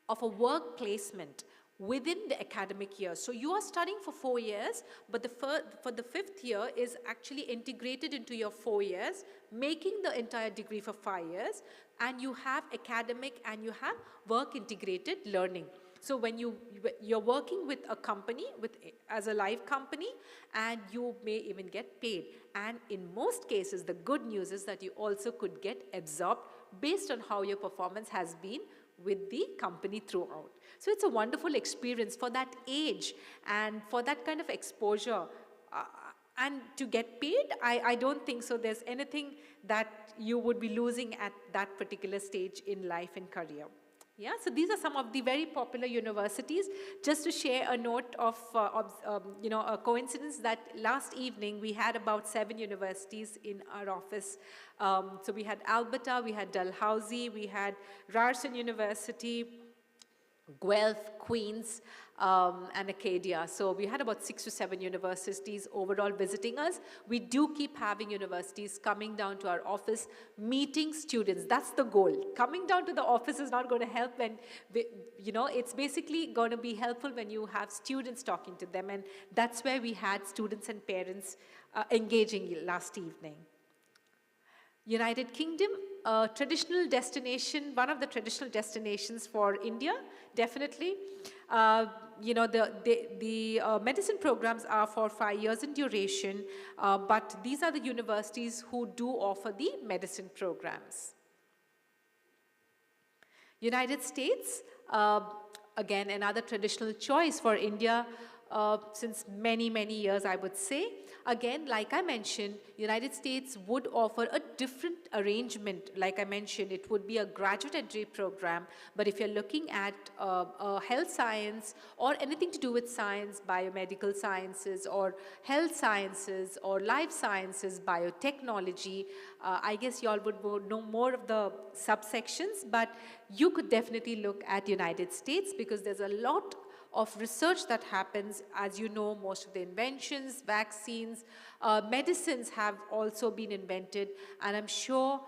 of a work placement within the academic year. So you are studying for 4 years, but for the 5th year is actually integrated into your 4 years, making the entire degree for 5 years, and you have academic and you have work integrated learning. So when you're working with a company, as a live company, and you may even get paid. And in most cases, the good news is that you also could get absorbed based on how your performance has been with the company throughout. So it's a wonderful experience for that age and for that kind of exposure. And to get paid, I don't think so there's anything that you would be losing at that particular stage in life and career. Yeah, so these are some of the very popular universities. Just to share a note of, a coincidence that last evening we had about 7 universities in our office. So we had Alberta, we had Dalhousie, we had Ryerson University, Guelph, Queen's, and Acadia. So we had about 6 to 7 universities overall visiting us. We do keep having universities coming down to our office, meeting students. That's the goal. Coming down to the office is not going to help when, it's basically going to be helpful when you have students talking to them. And that's where we had students and parents engaging last evening. United Kingdom, traditional destination, one of the traditional destinations for India, definitely. The medicine programs are for 5 years in duration, but these are the universities who do offer the medicine programs. United States, again, another traditional choice for India since many, many years, I would say. Again, like I mentioned, United States would offer a different arrangement. Like I mentioned, it would be a graduate entry program, but if you're looking at health science or anything to do with science, biomedical sciences or health sciences or life sciences, biotechnology, I guess you all would know more of the subsections, but you could definitely look at United States because there's a lot of research that happens. As you know, most of the inventions, vaccines, medicines have also been invented, and I'm sure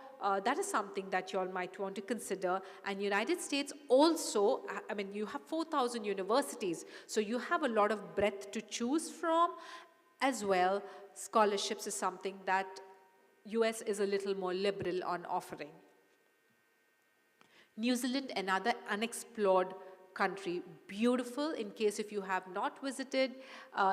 that is something that you all might want to consider. And United States also, you have 4,000 universities, so you have a lot of breadth to choose from. As well, scholarships is something that US is a little more liberal on offering. New Zealand, another unexplored country, beautiful. In case if you have not visited,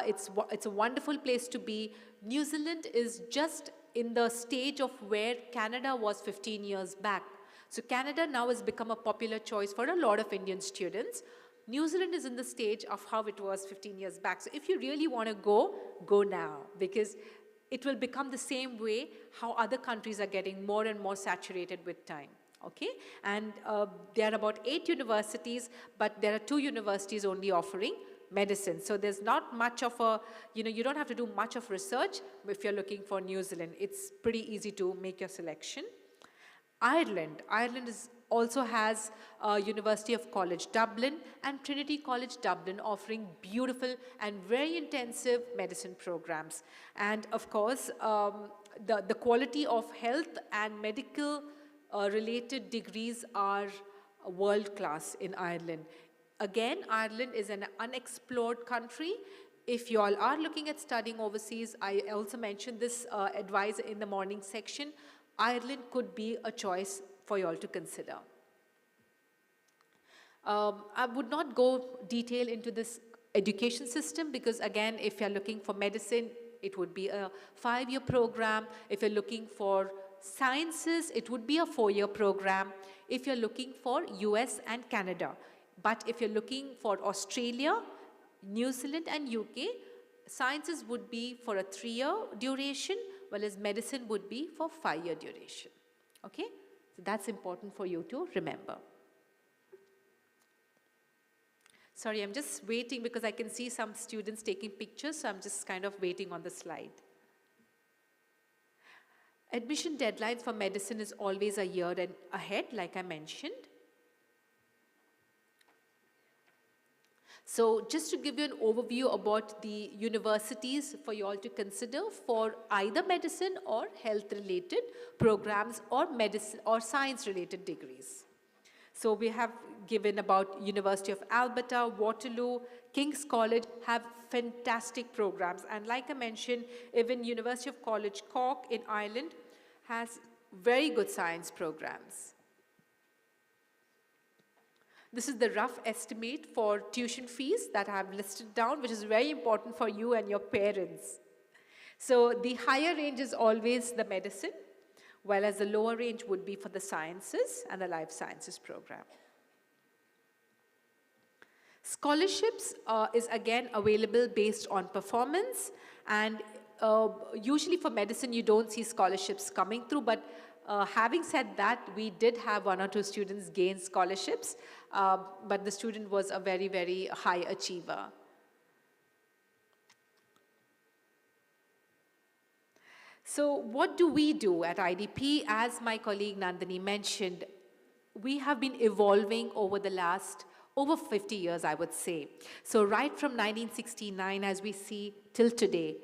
it's a wonderful place to be. New Zealand is just in the stage of where Canada was 15 years back. So Canada now has become a popular choice for a lot of Indian students. New Zealand is in the stage of how it was 15 years back. So if you really want to go now, because it will become the same way how other countries are getting more and more saturated with time. Okay, and there are about 8 universities, but there are 2 universities only offering medicine. So there's not much of a, you don't have to do much of research if you're looking for New Zealand. It's pretty easy to make your selection. Ireland also has University of College Dublin and Trinity College Dublin offering beautiful and very intensive medicine programs. And of course, the quality of health and medical related degrees are world class in Ireland. Again, Ireland is an unexplored country. If you all are looking at studying overseas, I also mentioned this advice in the morning section, Ireland could be a choice for you all to consider. I would not go detail into this education system because again, if you're looking for medicine, it would be a 5-year program. If you're looking for sciences, it would be a 4-year program. If you're looking for US and Canada. But if you're looking for Australia, New Zealand and UK, sciences would be for a 3-year duration, whereas medicine would be for 5-year duration. Okay? So that's important for you to remember. Sorry, I'm just waiting because I can see some students taking pictures, so I'm just kind of waiting on the slide. Admission deadline for medicine is always a year ahead, like I mentioned. So just to give you an overview about the universities for you all to consider for either medicine or health related programs or medicine or science related degrees. So we have given about University of Alberta, Waterloo, King's College have fantastic programs. And like I mentioned, even University of College Cork in Ireland has very good science programs. This is the rough estimate for tuition fees that I have listed down, which is very important for you and your parents. So the higher range is always the medicine, whereas the lower range would be for the sciences and the life sciences program. Scholarships is again available based on performance, and usually for medicine you don't see scholarships coming through, but having said that, we did have 1 or 2 students gain scholarships, but the student was a very, very high achiever. So what do we do at IDP? As my colleague Nandini mentioned, we have been evolving over the last over 50 years, I would say. So right from 1969, as we see till today,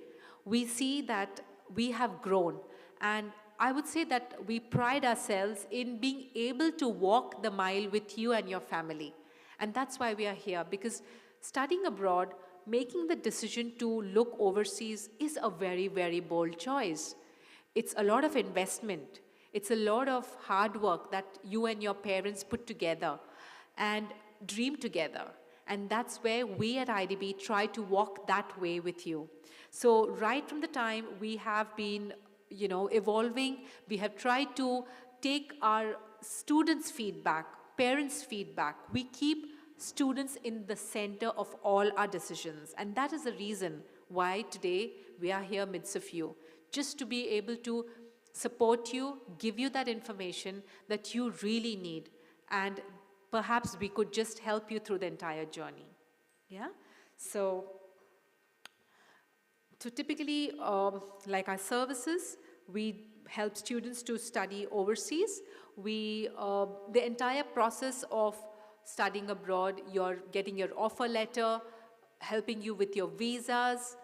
we see that we have grown. And I would say that we pride ourselves in being able to walk the mile with you and your family. And that's why we are here, because studying abroad, making the decision to look overseas is a very, very bold choice. It's a lot of investment. It's a lot of hard work that you and your parents put together and dream together. And that's where we at IDB try to walk that way with you. So right from the time we have been, evolving, we have tried to take our students' feedback, parents' feedback. We keep students in the center of all our decisions. And that is the reason why today we are here midst of you, just to be able to support you, give you that information that you really need. And perhaps we could just help you through the entire journey. Yeah? So typically, like our services, we help students to study overseas. The entire process of studying abroad, you're getting your offer letter, helping you with your visas,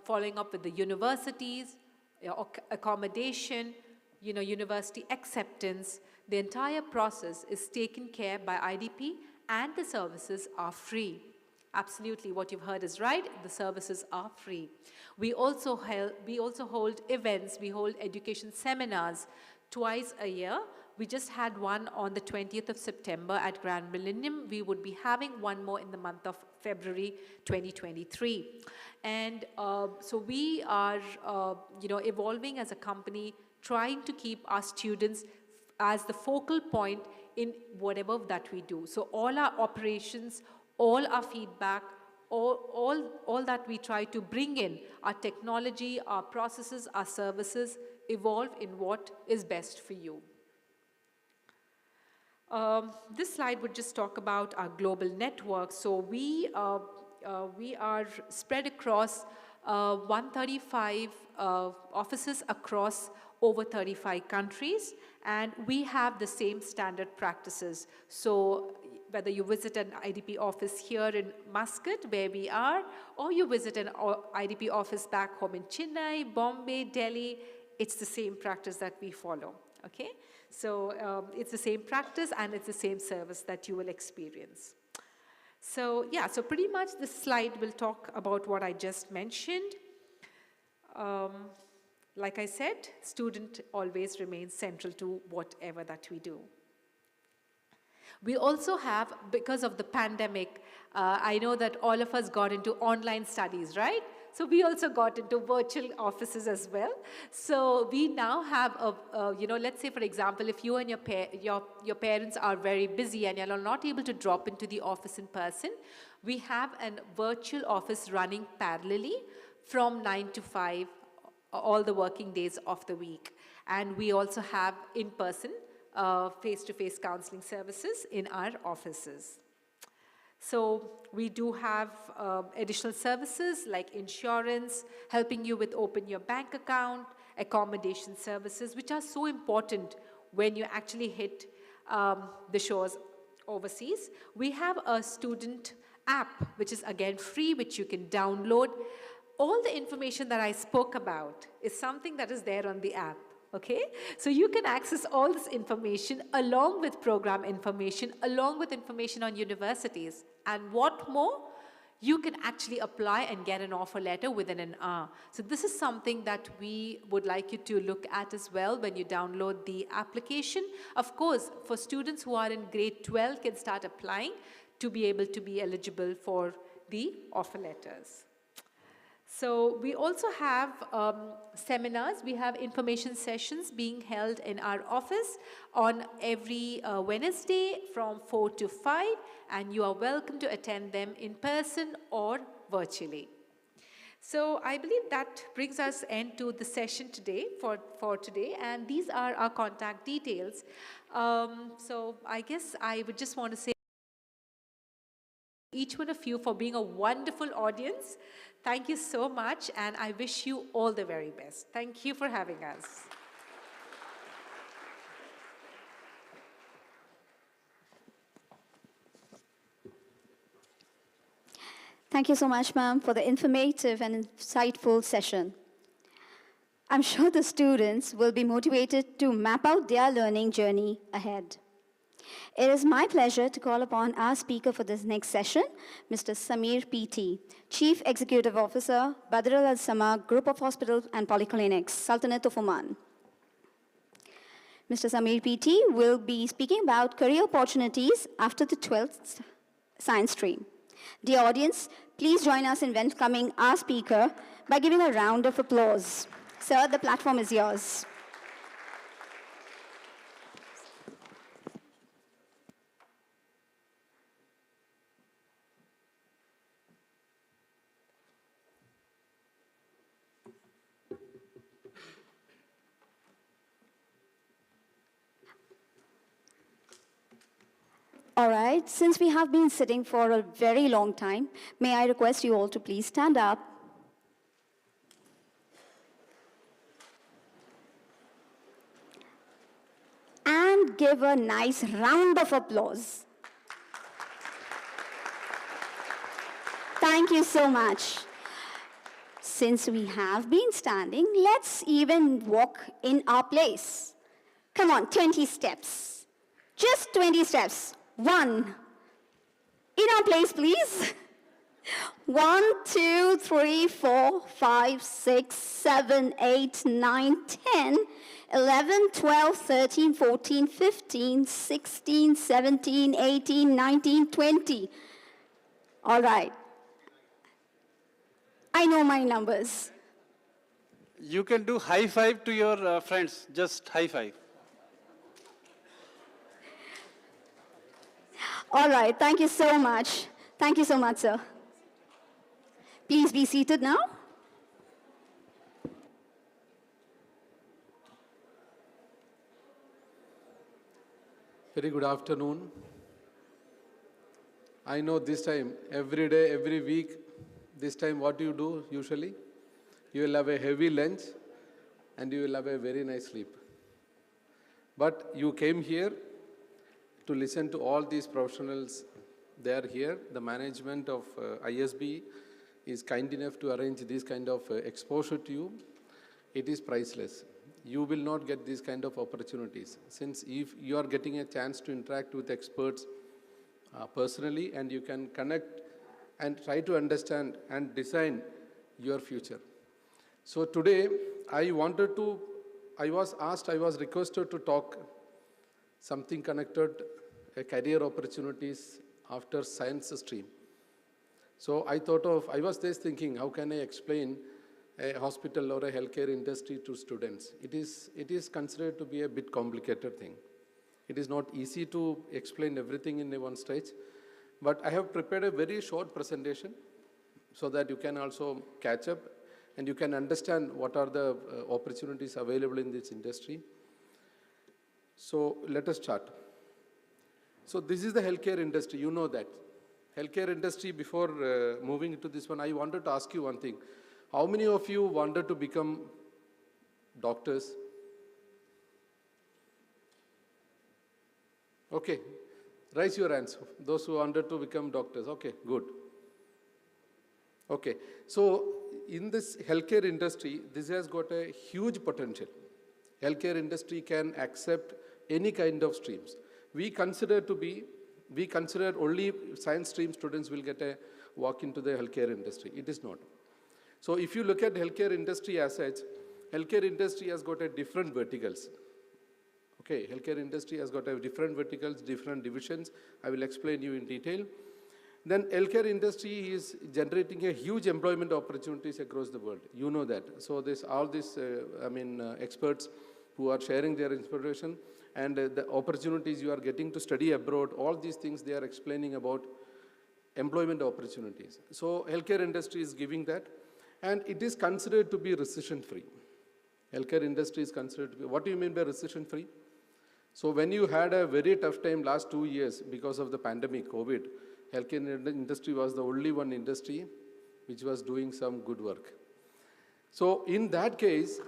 following up with the universities, your accommodation, university acceptance. The entire process is taken care by IDP and the services are free. Absolutely, what you've heard is right, the services are free. We also hold events, we hold education seminars twice a year. We just had one on the 20th of September at Grand Millennium. We would be having one more in the month of February 2023. And so we are, evolving as a company, trying to keep our students as the focal point in whatever that we do. So all our operations, all our feedback, all that we try to bring in, our technology, our processes, our services, evolve in what is best for you. This slide would just talk about our global network. So we are spread across 135 offices across over 35 countries, and we have the same standard practices. So whether you visit an IDP office here in Muscat, where we are, or you visit an IDP office back home in Chennai, Bombay, Delhi, it's the same practice that we follow, okay? So it's the same practice and it's the same service that you will experience. So yeah, so pretty much this slide will talk about what I just mentioned. Like I said, student always remains central to whatever that we do. We also have, because of the pandemic, I know that all of us got into online studies, right? So we also got into virtual offices as well. So we now have let's say for example, if you and your parents are very busy and you're not able to drop into the office in person, we have a virtual office running parallelly from 9 to 5, all the working days of the week. And we also have in-person, face-to-face counseling services in our offices. So we do have additional services like insurance, helping you with open your bank account, accommodation services, which are so important when you actually hit the shores overseas. We have a student app, which is again free, which you can download. All the information that I spoke about is something that is there on the app. Okay, so you can access all this information along with program information, along with information on universities. And what more? You can actually apply and get an offer letter within an hour. So this is something that we would like you to look at as well when you download the application. Of course, for students who are in grade 12 can start applying to be able to be eligible for the offer letters. So we also have seminars. We have information sessions being held in our office on every Wednesday from 4 to 5, and you are welcome to attend them in person or virtually. So I believe that brings us end to the session today for today, and these are our contact details. So I guess I would just want to say each one of you for being a wonderful audience. Thank you so much, and I wish you all the very best. Thank you for having us. Thank you so much, ma'am, for the informative and insightful session. I'm sure the students will be motivated to map out their learning journey ahead. It is my pleasure to call upon our speaker for this next session, Mr. Sameer PT, Chief Executive Officer, BADR Al SAMAA Group of Hospitals and Polyclinics, Sultanate of Oman. Mr. Sameer PT will be speaking about career opportunities after the 12th science stream. Dear audience, please join us in welcoming our speaker by giving a round of applause. Sir, the platform is yours. All right, since we have been sitting for a very long time, may I request you all to please stand up. And give a nice round of applause. Thank you so much. Since we have been standing, let's even walk in our place. Come on, 20 steps. Just 20 steps. 1. In our place, please. 1, 2, 3, 4, 5, 6, 7, 8, 9, 10, 11, 12, 13, 14, 15, 16, 17, 18, 19, 20. All right. I know my numbers. You can do high five to your friends, just high five. All right, thank you so much. Thank you so much, sir. Please be seated now. Very good afternoon. I know this time, every day, every week, this time what you do usually? You will have a heavy lunch and you will have a very nice sleep. But you came here to listen to all these professionals. They are here. The management of ISB is kind enough to arrange this kind of exposure to you. It is priceless. You will not get these kind of opportunities, since if you are getting a chance to interact with experts personally, and you can connect and try to understand and design your future. So today, I was requested to talk something connected, career opportunities after science stream. So I was just thinking, how can I explain a hospital or a healthcare industry to students? It is considered to be a bit complicated thing. It is not easy to explain everything in one stage, but I have prepared a very short presentation so that you can also catch up and you can understand what are the opportunities available in this industry. So let us start. So this is the healthcare industry, you know that. Healthcare industry, before moving into this one, I wanted to ask you one thing. How many of you wanted to become doctors? Okay, raise your hands, those who wanted to become doctors. Okay, good. Okay, so in this healthcare industry, this has got a huge potential. Healthcare industry can accept any kind of streams. We consider only science stream students will get a walk into the healthcare industry. It is not. So if you look at healthcare industry as such, healthcare industry has got a different verticals. Okay, healthcare industry has got a different verticals, different divisions. I will explain you in detail. Then healthcare industry is generating a huge employment opportunities across the world. You know that. So all these experts who are sharing their inspiration and the opportunities you are getting to study abroad, all these things they are explaining about employment opportunities. So healthcare industry is giving that, and it is considered to be recession-free. Healthcare industry is considered to be, what do you mean by recession-free? So when you had a very tough time last 2 years because of the pandemic, COVID, healthcare industry was the only one industry which was doing some good work. So in that case,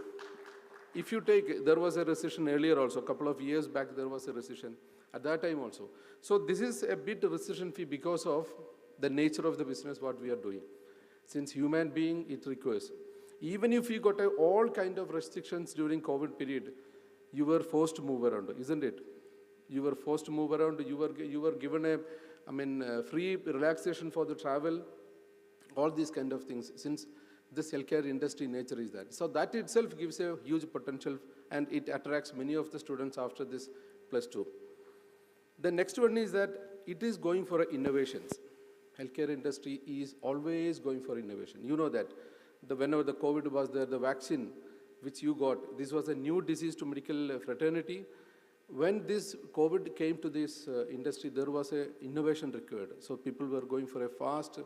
if you take, there was a recession earlier also, a couple of years back there was a recession, at that time also. So this is a bit recession-free because of the nature of the business what we are doing. Since human being, it requires. Even if you got all kind of restrictions during COVID period, you were forced to move around, isn't it? You were forced to move around, you were given a free relaxation for the travel, all these kind of things, since this healthcare industry nature is that. So that itself gives a huge potential, and it attracts many of the students after this +2. The next one is that it is going for innovations. Healthcare industry is always going for innovation. You know that. Whenever the COVID was there, the vaccine which you got, this was a new disease to medical fraternity. When this COVID came to this industry, there was an innovation required. So people were going for a fast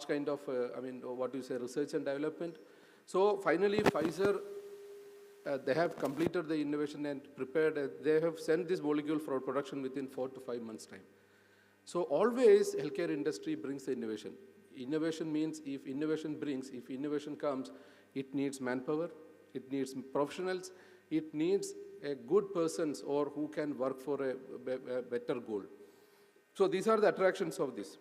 kind of, research and development. So finally, Pfizer, they have completed the innovation and prepared, they have sent this molecule for production within 4 to 5 months' time. So always healthcare industry brings the innovation. Innovation means if innovation comes, it needs manpower, it needs professionals, it needs a good persons or who can work for a better goal. So these are the attractions of this.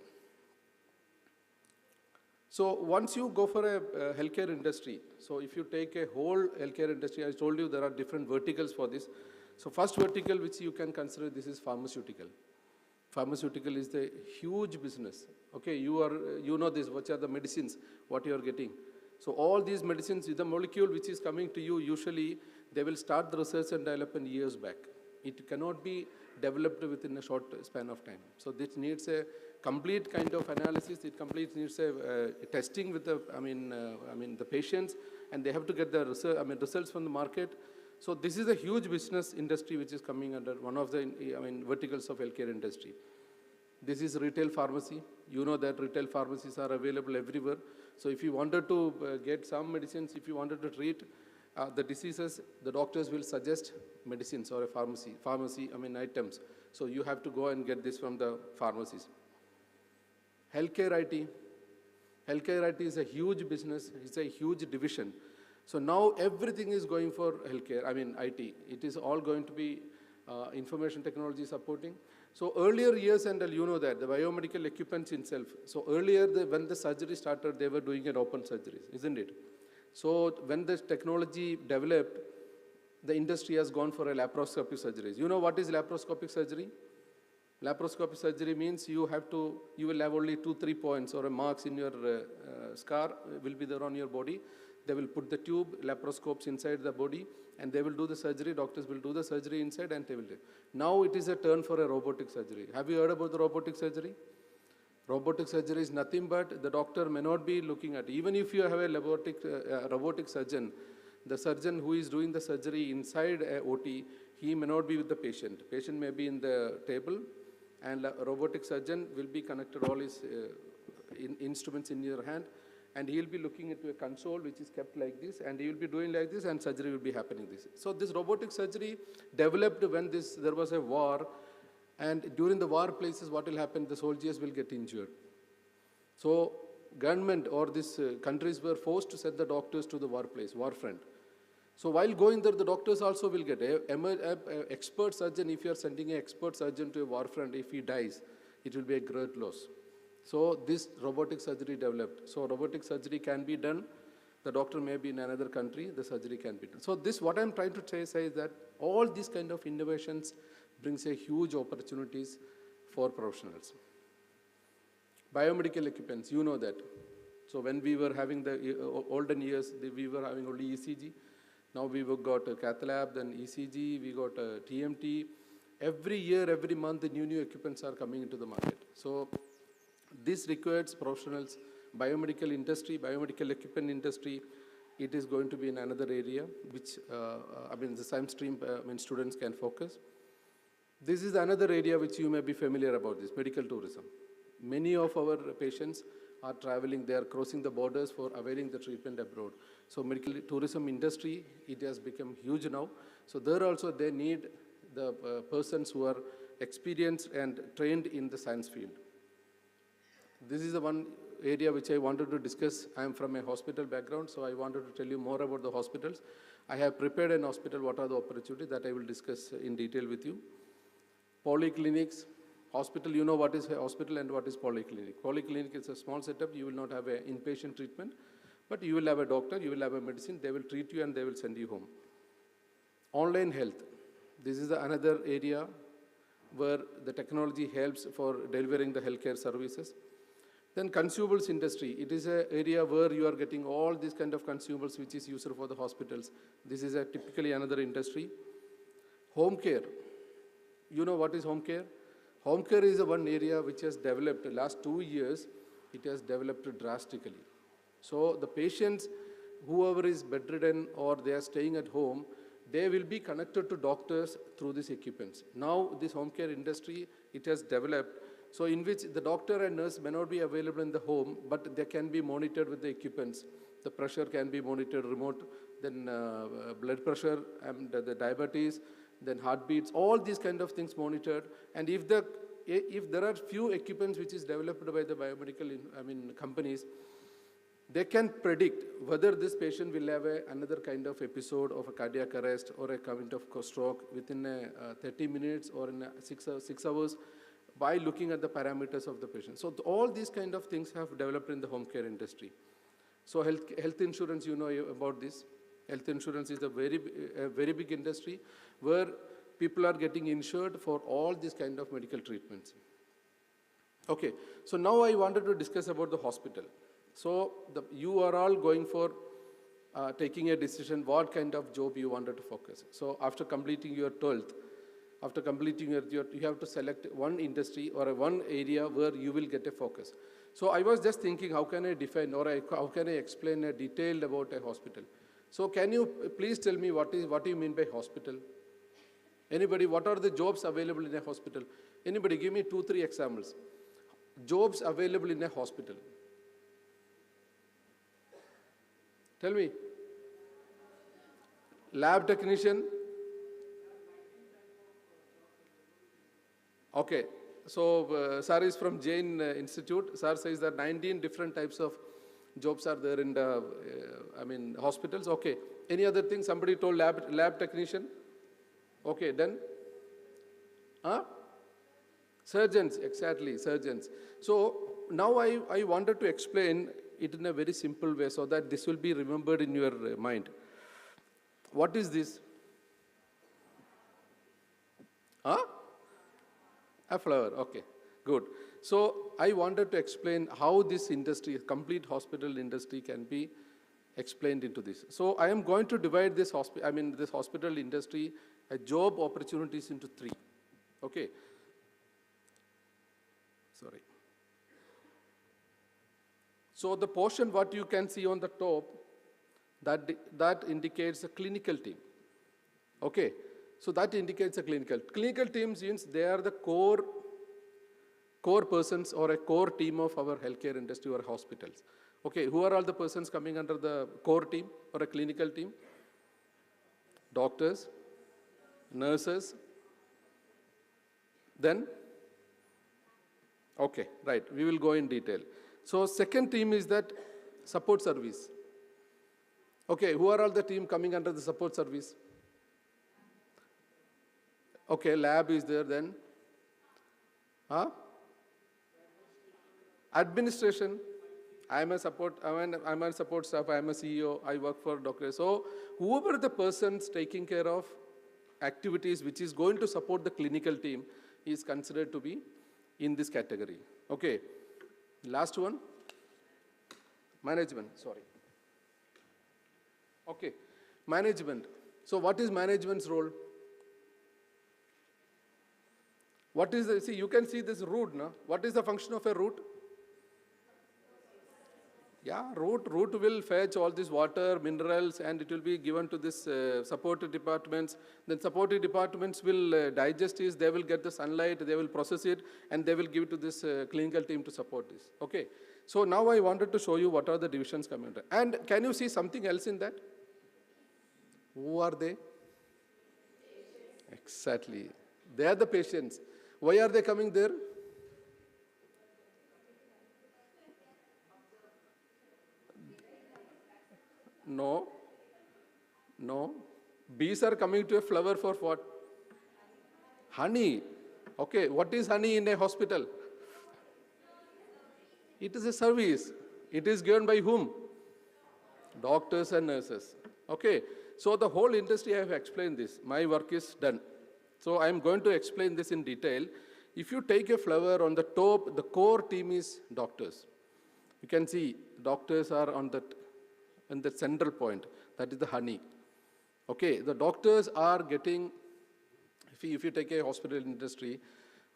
So once you go for a healthcare industry, so if you take a whole healthcare industry, I told you there are different verticals for this. So first vertical which you can consider, this is pharmaceutical. Pharmaceutical is the huge business. Okay, you know this, what are the medicines, what you are getting. So all these medicines, the molecule which is coming to you, usually they will start the research and development years back. It cannot be developed within a short span of time. So this needs a complete kind of analysis. It needs a testing with the patients, and they have to get the results from the market. So this is a huge business industry which is coming under one of the verticals of healthcare industry. This is retail pharmacy. You know that retail pharmacies are available everywhere. So if you wanted to get some medicines, if you wanted to treat, the diseases, the doctors will suggest medicines or a pharmacy, items. So you have to go and get this from the pharmacies. Healthcare IT. Healthcare IT is a huge business, it's a huge division. So now everything is going for healthcare, IT. It is all going to be information technology supporting. So earlier years, and you know that, the biomedical equipment itself. So earlier, when the surgery started, they were doing an open surgery, isn't it? So when this technology developed, the industry has gone for a laparoscopic surgeries. You know what is laparoscopic surgery? Laparoscopic surgery means you will have only 2-3 points or a marks in your scar will be there on your body. They will put the tube, laparoscopes inside the body, and they will do the surgery. Doctors will do the surgery inside, and they will do. Now it is a turn for a robotic surgery. Have you heard about the robotic surgery? Robotic surgery is nothing but the doctor may not be looking at. Even if you have a robotic surgeon, the surgeon who is doing the surgery inside a OT, he may not be with the patient. Patient may be in the table, and a robotic surgeon will be connected all his instruments in your hand, and he will be looking into a console which is kept like this, and he will be doing like this, and surgery will be happening this. So this robotic surgery developed when there was a war, and during the war places, what will happen? The soldiers will get injured. So government or these countries were forced to send the doctors to the war place, war front. So while going there, the doctors also will get an expert surgeon. If you are sending an expert surgeon to a war front, if he dies, it will be a great loss. So this robotic surgery developed. So robotic surgery can be done. The doctor may be in another country, the surgery can be done. So this, what I'm trying to say is that all these kind of innovations brings a huge opportunities for professionals. Biomedical equipments, you know that. So when we were having the olden years, we were having only ECG. Now we've got a cath lab, then ECG, we got a TMT. Every year, every month, the new equipments are coming into the market. So this requires professionals, biomedical industry, biomedical equipment industry. It is going to be in another area, which the science stream students can focus. This is another area which you may be familiar about this, medical tourism. Many of our patients are traveling, they are crossing the borders for availing the treatment abroad. So medical tourism industry, it has become huge now. So there also they need the persons who are experienced and trained in the science field. This is the one area which I wanted to discuss. I am from a hospital background, so I wanted to tell you more about the hospitals. I have prepared an hospital, what are the opportunities that I will discuss in detail with you. Polyclinics, hospital, you know what is a hospital and what is polyclinic. Polyclinic is a small setup, you will not have an inpatient treatment, but you will have a doctor, you will have a medicine, they will treat you and they will send you home. Online health, this is another area where the technology helps for delivering the healthcare services. Then consumables industry, it is an area where you are getting all these kind of consumables which is used for the hospitals. This is typically another industry. Home care, you know what is home care? Home care is one area which has developed, the last 2 years, it has developed drastically. So the patients, whoever is bedridden or they are staying at home, they will be connected to doctors through these equipments. Now this home care industry, it has developed, so in which the doctor and nurse may not be available in the home, but they can be monitored with the equipments. The pressure can be monitored remote, then blood pressure and the diabetes, then heartbeats, all these kind of things monitored. And if there are few equipments which is developed by the biomedical companies, they can predict whether this patient will have another kind of episode of a cardiac arrest or a kind of stroke within 30 minutes or in 6 hours by looking at the parameters of the patient. So all these kind of things have developed in the home care industry. So health insurance, you know about this. Health insurance is a very big industry where people are getting insured for all these kind of medical treatments. Okay, so now I wanted to discuss about the hospital. So you are all going for taking a decision what kind of job you wanted to focus. So after completing your 12th, after completing you have to select one industry or one area where you will get a focus. So I was just thinking, how can I define or how can I explain a detail about a hospital? So can you please tell me what do you mean by hospital? Anybody, what are the jobs available in a hospital? Anybody, give me 2-3 examples. Jobs available in a hospital. Tell me. Lab technician. Okay, so sir is from Jain Institute. Sir says that 19 different types of jobs are there in the, hospitals. Okay, any other thing? Somebody told lab technician. Okay, then? Huh? Surgeons, exactly, surgeons. So now I wanted to explain it in a very simple way so that this will be remembered in your mind. What is this? Huh? A flower, okay, good. So I wanted to explain how this industry, complete hospital industry can be explained into this. So I am going to divide this hospital industry, job opportunities into 3, okay. Sorry. So the portion what you can see on the top, that indicates a clinical team, okay. So that indicates a clinical teams means they are the core persons or a core team of our healthcare industry or hospitals. Okay, who are all the persons coming under the core team or a clinical team? Doctors, nurses, then? Okay, right, we will go in detail. So second team is that support service. Okay, who are all the team coming under the support service? Okay, lab is there then. Huh? Administration. I'm a support staff, I'm a CEO, I work for doctors. So whoever the person's taking care of activities which is going to support the clinical team is considered to be in this category. Okay, last one, management, sorry. Okay, management. So what is management's role? What is the, see, you can see this root, no? What is the function of a root? Yeah, root will fetch all this water, minerals, and it will be given to this supported departments. Then supported departments will digest this, they will get the sunlight, they will process it, and they will give it to this clinical team to support this. Okay, so now I wanted to show you what are the divisions coming under. And can you see something else in that? Who are they? Exactly, they are the patients. Why are they coming there? No. Bees are coming to a flower for what? Honey. Okay, what is honey in a hospital? It is a service. It is given by whom? Doctors and nurses. Okay, so the whole industry I have explained this. My work is done. So I am going to explain this in detail. If you take a flower on the top, the core team is doctors. You can see doctors are on that, in the central point, that is the honey. Okay, the doctors are getting, if you take a hospital industry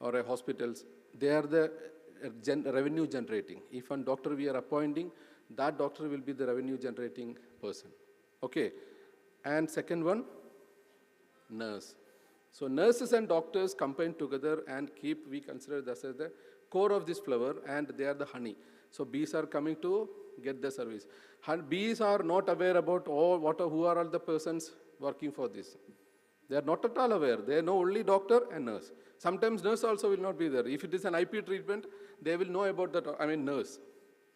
or a hospitals, they are the revenue generating. If a doctor we are appointing, that doctor will be the revenue generating person. Okay, and second one, nurse. So nurses and doctors combine together and we consider this as the core of this flower, and they are the honey. So bees are coming to get the service. Bees are not aware about who are all the persons working for this. They are not at all aware. They know only doctor and nurse. Sometimes nurse also will not be there. If it is an IP treatment, they will know about that, nurse.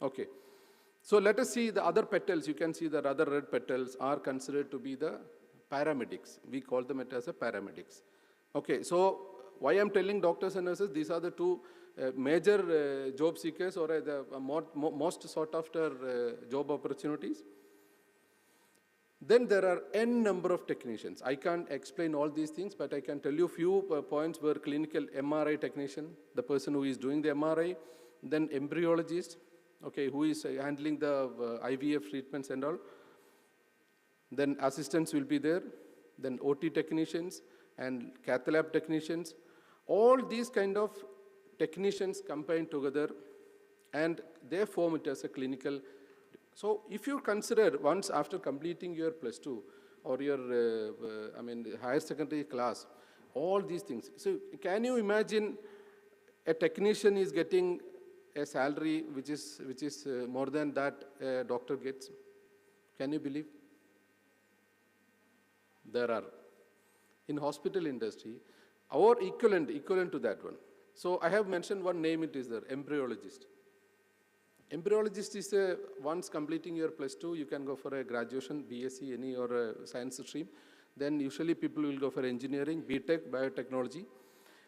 Okay. So let us see the other petals. You can see the other red petals are considered to be the paramedics. We call them as a paramedics. Okay, so why I'm telling doctors and nurses, these are the two major job seekers or the most sought after job opportunities. Then there are n number of technicians. I can't explain all these things, but I can tell you few points where clinical MRI technician, the person who is doing the MRI, then embryologist, okay, who is handling the IVF treatments and all. Then assistants will be there, then OT technicians and cath lab technicians. All these kind of technicians combine together and they form it as a clinical. So if you consider once after completing your +2 or your higher secondary class, all these things. So can you imagine a technician is getting a salary which is more than that a doctor gets? Can you believe? There are. In hospital industry, our equivalent to that one. So I have mentioned one name, it is there, embryologist. Embryologist is once completing your +2, you can go for a graduation, BSc, any or a science stream. Then usually people will go for engineering, BTech, biotechnology.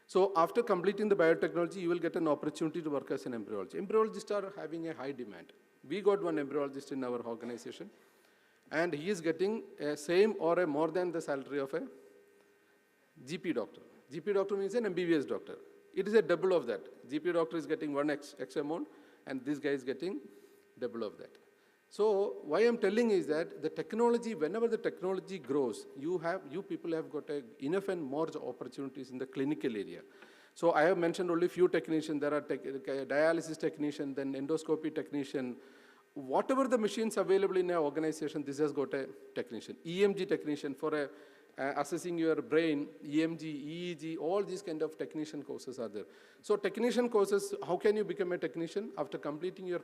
So after completing the biotechnology, you will get an opportunity to work as an embryologist. Embryologists are having a high demand. We got one embryologist in our organization, and he is getting a same or a more than the salary of a GP doctor. GP doctor means an MBBS doctor. It is a double of that. GP doctor is getting 1x amount, and this guy is getting double of that. So why I'm telling is that the technology, whenever the technology grows, you people have got enough and more opportunities in the clinical area. So I have mentioned only few technicians. There are dialysis technician, then endoscopy technician. Whatever the machines available in our organization, this has got a technician. EMG technician for assessing your brain, EMG, EEG, all these kind of technician courses are there. So technician courses, how can you become a technician? After completing your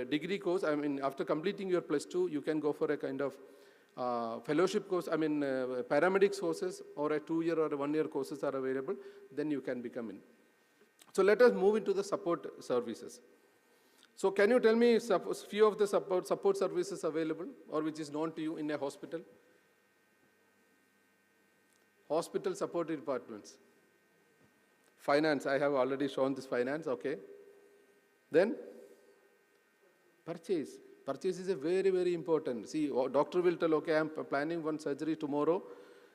degree course, after completing your +2, you can go for a kind of fellowship course, paramedics courses, or a 2-year or a 1-year courses are available, then you can become in. So let us move into the support services. So can you tell me few of the support services available or which is known to you in a hospital? Hospital support departments. Finance, I have already shown this finance, okay. Then purchase. Purchase is a very, very important. See, doctor will tell, okay, I'm planning one surgery tomorrow,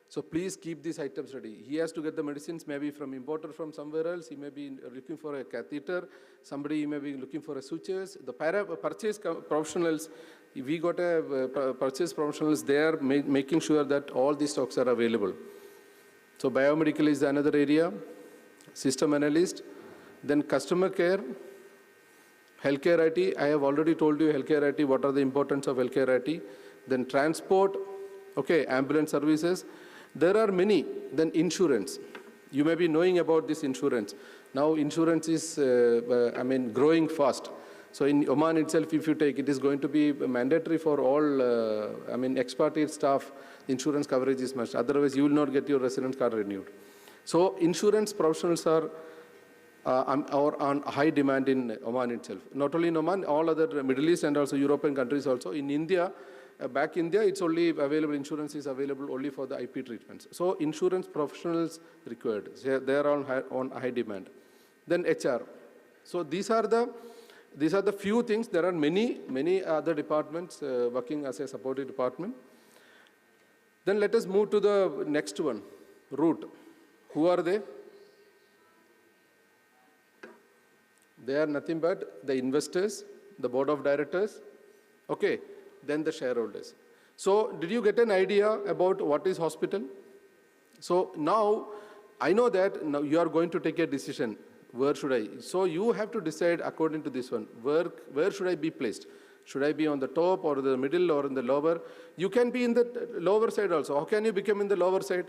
so please keep these items ready. He has to get the medicines maybe from importer from somewhere else. He may be looking for a catheter. Somebody may be looking for a sutures. The purchase professionals, we got a purchase professionals there making sure that all these stocks are available. So biomedical is another area. System analyst. Then customer care. Healthcare IT, I have already told you healthcare IT, what are the importance of healthcare IT. Then transport, okay, ambulance services. There are many. Then insurance. You may be knowing about this insurance. Now insurance is, growing fast. So in Oman itself, if you take, it is going to be mandatory for all, expatriate staff, insurance coverage is must. Otherwise, you will not get your residence card renewed. So insurance professionals are on high demand in Oman itself. Not only in Oman, all other Middle East and also European countries also. In India, back India, it's only available, insurance is available only for the IP treatments. So insurance professionals required. They are on high demand. Then HR. So these are the few things. There are many other departments working as a supporting department. Then let us move to the next one, root. Who are they? They are nothing but the investors, the board of directors, okay, then the shareholders. So did you get an idea about what is hospital? So now, I know that now you are going to take a decision, where should I? So you have to decide according to this one, where should I be placed? Should I be on the top or the middle or in the lower? You can be in the lower side also. How can you become in the lower side?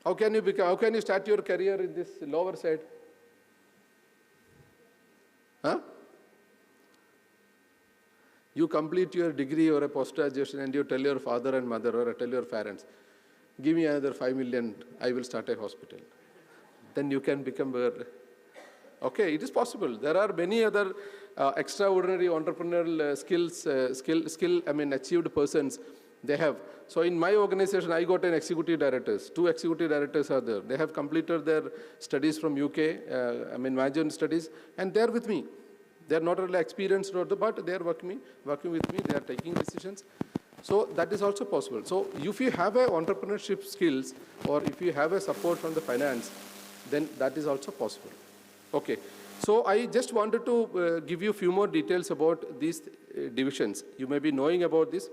How can you start your career in this lower side? Huh? You complete your degree or a post-graduation and you tell your father and mother or tell your parents, give me another 5 million, I will start a hospital. Then you can become okay, it is possible. There are many other extraordinary entrepreneurial achieved persons they have. So in my organization, I got an executive directors. 2 executive directors are there. They have completed their studies from UK, major studies, and they are with me. They are not really experienced, but they are working with me. They are taking decisions. So that is also possible. So if you have a entrepreneurship skills or if you have a support from the finance, then that is also possible. Okay. So I just wanted to give you a few more details about these divisions. You may be knowing about this.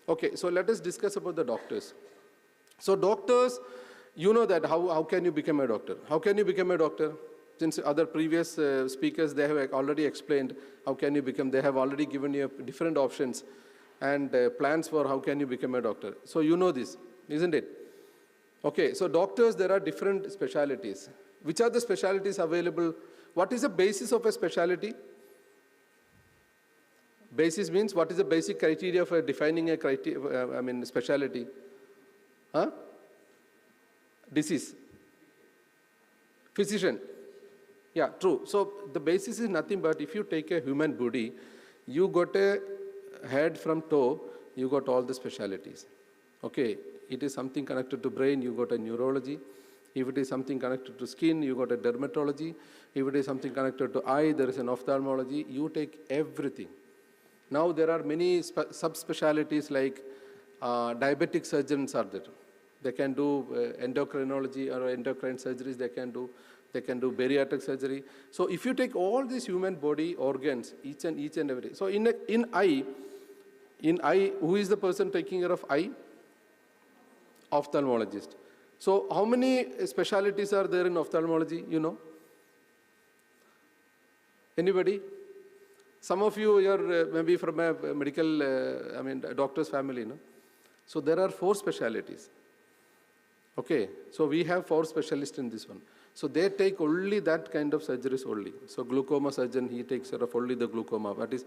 Okay, so let us discuss about the doctors. So doctors, you know that how can you become a doctor? How can you become a doctor? Since other previous speakers, they have already explained how can you become, they have already given you different options and plans for how can you become a doctor. So you know this, isn't it? Okay, so doctors, there are different specialities. Which are the specialities available? What is the basis of a specialty? Basis means what is the basic criteria for defining a specialty? Huh? Disease. Physician. Yeah, true. So the basis is nothing but if you take a human body, you got a head from toe, you got all the specialties. Okay, it is something connected to brain, you got a neurology. If it is something connected to skin, you got a dermatology. If it is something connected to eye, there is an ophthalmology. You take everything. Now there are many subspecialties like diabetic surgeons are there. They can do endocrinology or endocrine surgeries, they can do bariatric surgery. So if you take all these human body organs, each and every, so in eye, who is the person taking care of eye? Ophthalmologist. So how many specialties are there in ophthalmology, you know? Anybody? Some of you are maybe from a medical, doctor's family, no? So there are 4 specialties. Okay, so we have 4 specialists in this one. So they take only that kind of surgeries only. So glaucoma surgeon, he takes care of only the glaucoma, what is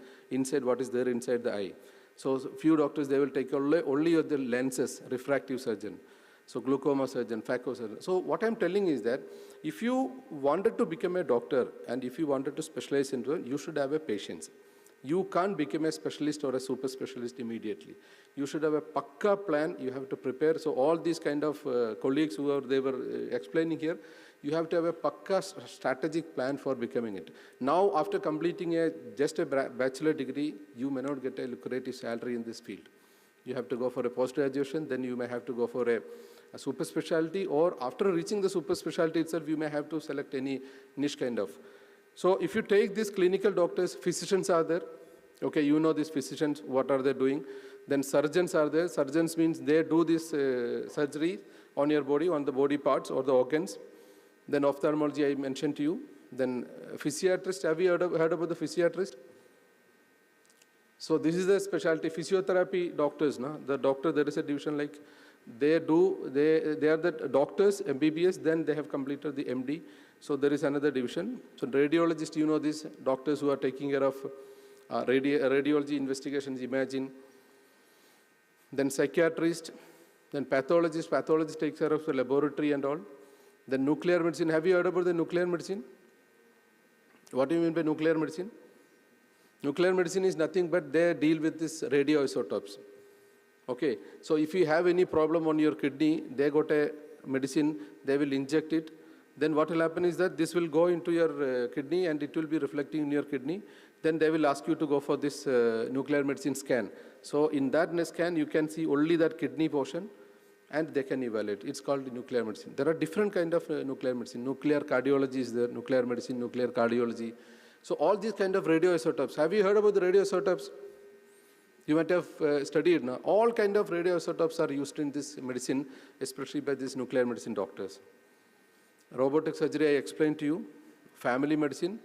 there inside the eye. So few doctors, they will take only the lenses, refractive surgeon. So glaucoma surgeon, phaco surgeon. So what I'm telling is that if you wanted to become a doctor and if you wanted to specialize into it, you should have a patience. You can't become a specialist or a super specialist immediately. You should have a pakka plan, you have to prepare. So all these kind of colleagues they were explaining here, you have to have a pakka strategic plan for becoming it. Now, after completing just a bachelor degree, you may not get a lucrative salary in this field. You have to go for a post-graduation, then you may have to go for a super specialty, or after reaching the super specialty itself, you may have to select any niche kind of. So if you take these clinical doctors, physicians are there. Okay, you know these physicians, what are they doing? Then surgeons are there. Surgeons means they do this surgery on your body, on the body parts or the organs. Then ophthalmology I mentioned to you. Then physiatrist, have you heard about the physiatrist? So this is the specialty, physiotherapy doctors. No? The doctor, there is a division like they are the doctors, MBBS, then they have completed the MD. So there is another division. So radiologist, you know these doctors who are taking care of radiology investigations, imaging. Then psychiatrist, then pathologist takes care of the laboratory and all. Then nuclear medicine, have you heard about the nuclear medicine? What do you mean by nuclear medicine? Nuclear medicine is nothing but they deal with this radioisotopes. Okay, so if you have any problem on your kidney, they got a medicine, they will inject it. Then what will happen is that this will go into your kidney and it will be reflecting in your kidney. Then they will ask you to go for this nuclear medicine scan. So in that scan, you can see only that kidney portion and they can evaluate. It's called nuclear medicine. There are different kind of nuclear medicine. Nuclear cardiology is there, nuclear medicine, nuclear cardiology. So all these kind of radioisotopes. Have you heard about the radioisotopes? You might have studied now. All kind of radioisotopes are used in this medicine, especially by these nuclear medicine doctors. Robotic surgery, I explained to you. Family medicine.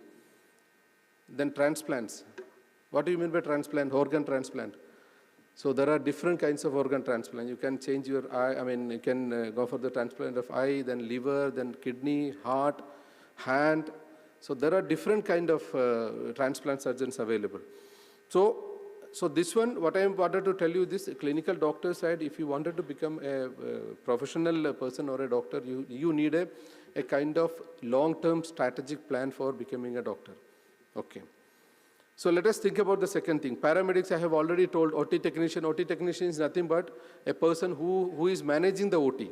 Then transplants. What do you mean by transplant? Organ transplant. So there are different kinds of organ transplant. You can change your eye, you can go for the transplant of eye, then liver, then kidney, heart, hand. So there are different kind of transplant surgeons available. So this one, what I wanted to tell you, this clinical doctor side, if you wanted to become a professional person or a doctor, you need a kind of long-term strategic plan for becoming a doctor. Okay. So let us think about the second thing. Paramedics, I have already told. OT technician. OT technician is nothing but a person who is managing the OT.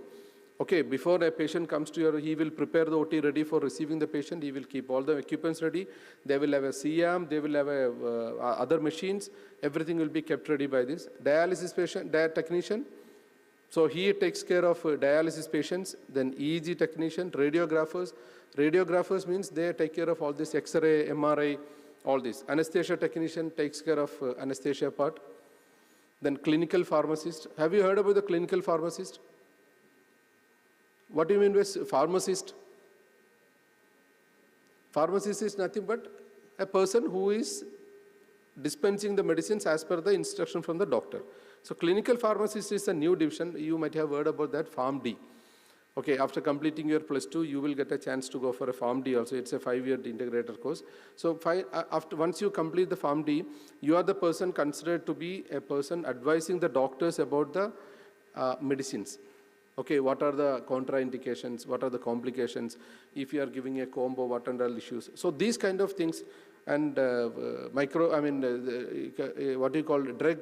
Okay, before a patient comes to he will prepare the OT ready for receiving the patient. He will keep all the equipments ready. They will have a CM. They will have other machines. Everything will be kept ready by this. Dialysis patient, technician. So he takes care of dialysis patients. Then EEG technician, radiographers. Radiographers means they take care of all this X-ray, MRI, all this. Anesthesia technician takes care of anesthesia part. Then clinical pharmacist. Have you heard about the clinical pharmacist? What do you mean by pharmacist? Pharmacist is nothing but a person who is dispensing the medicines as per the instruction from the doctor. So clinical pharmacist is a new division. You might have heard about that, PharmD. Okay, after completing your +2, you will get a chance to go for a Pharm D also. It's a 5-year integrated course. So once you complete the Pharm D, you are the person considered to be a person advising the doctors about the medicines. Okay, what are the contraindications? What are the complications? If you are giving a combo, what are the issues? So these kind of things, and what you call drug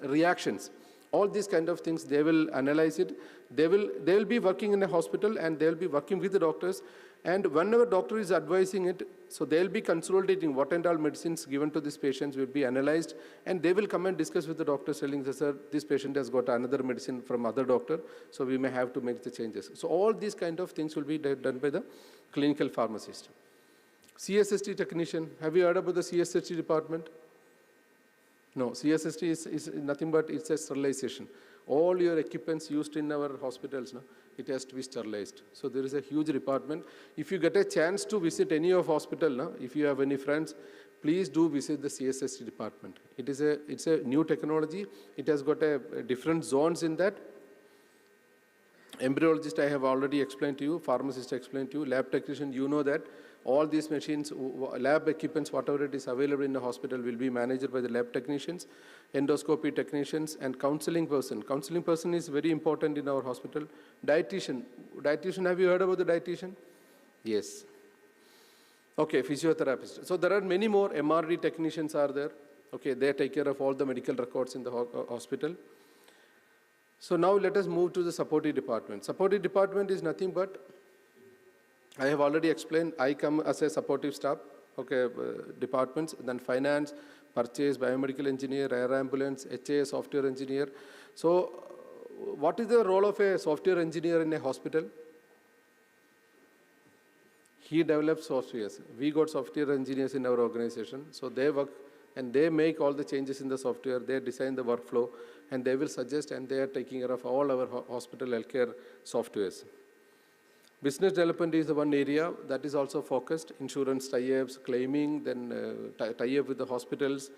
reactions. All these kind of things, they will analyze it. They will be working in a hospital and they will be working with the doctors. And whenever doctor is advising it, so they'll be consolidating what and all medicines given to these patients will be analyzed, and they will come and discuss with the doctor, telling, sir, this patient has got another medicine from other doctor, so we may have to make the changes. So all these kind of things will be done by the clinical pharmacist. CSST technician, have you heard about the CSST department? No, CSST is nothing but it's a sterilization. All your equipments used in our hospitals, it has to be sterilized. So there is a huge department. If you get a chance to visit any of hospital, if you have any friends, please do visit the CSST department. It's a new technology. It has got different zones in that. Embryologist, I have already explained to you. Pharmacist, explained to you. Lab technician, you know that. All these machines, lab equipments, whatever it is available in the hospital will be managed by the lab technicians, endoscopy technicians, and counseling person. Counseling person is very important in our hospital. Dietitian. Dietitian, have you heard about the dietitian? Yes. Okay, physiotherapist. So there are many more MRD technicians are there. Okay, they take care of all the medical records in the hospital. So now let us move to the supportive department. Supportive department is nothing but, I have already explained, I come as a supportive staff, okay, departments, then finance, purchase, biomedical engineer, air ambulance, HA, software engineer. So what is the role of a software engineer in a hospital? He develops softwares. We got software engineers in our organization, so they work and they make all the changes in the software, they design the workflow, and they will suggest, and they are taking care of all our hospital healthcare softwares. Business development is the one area that is also focused. Insurance tie-ups, claiming, then tie-up with the hospitals,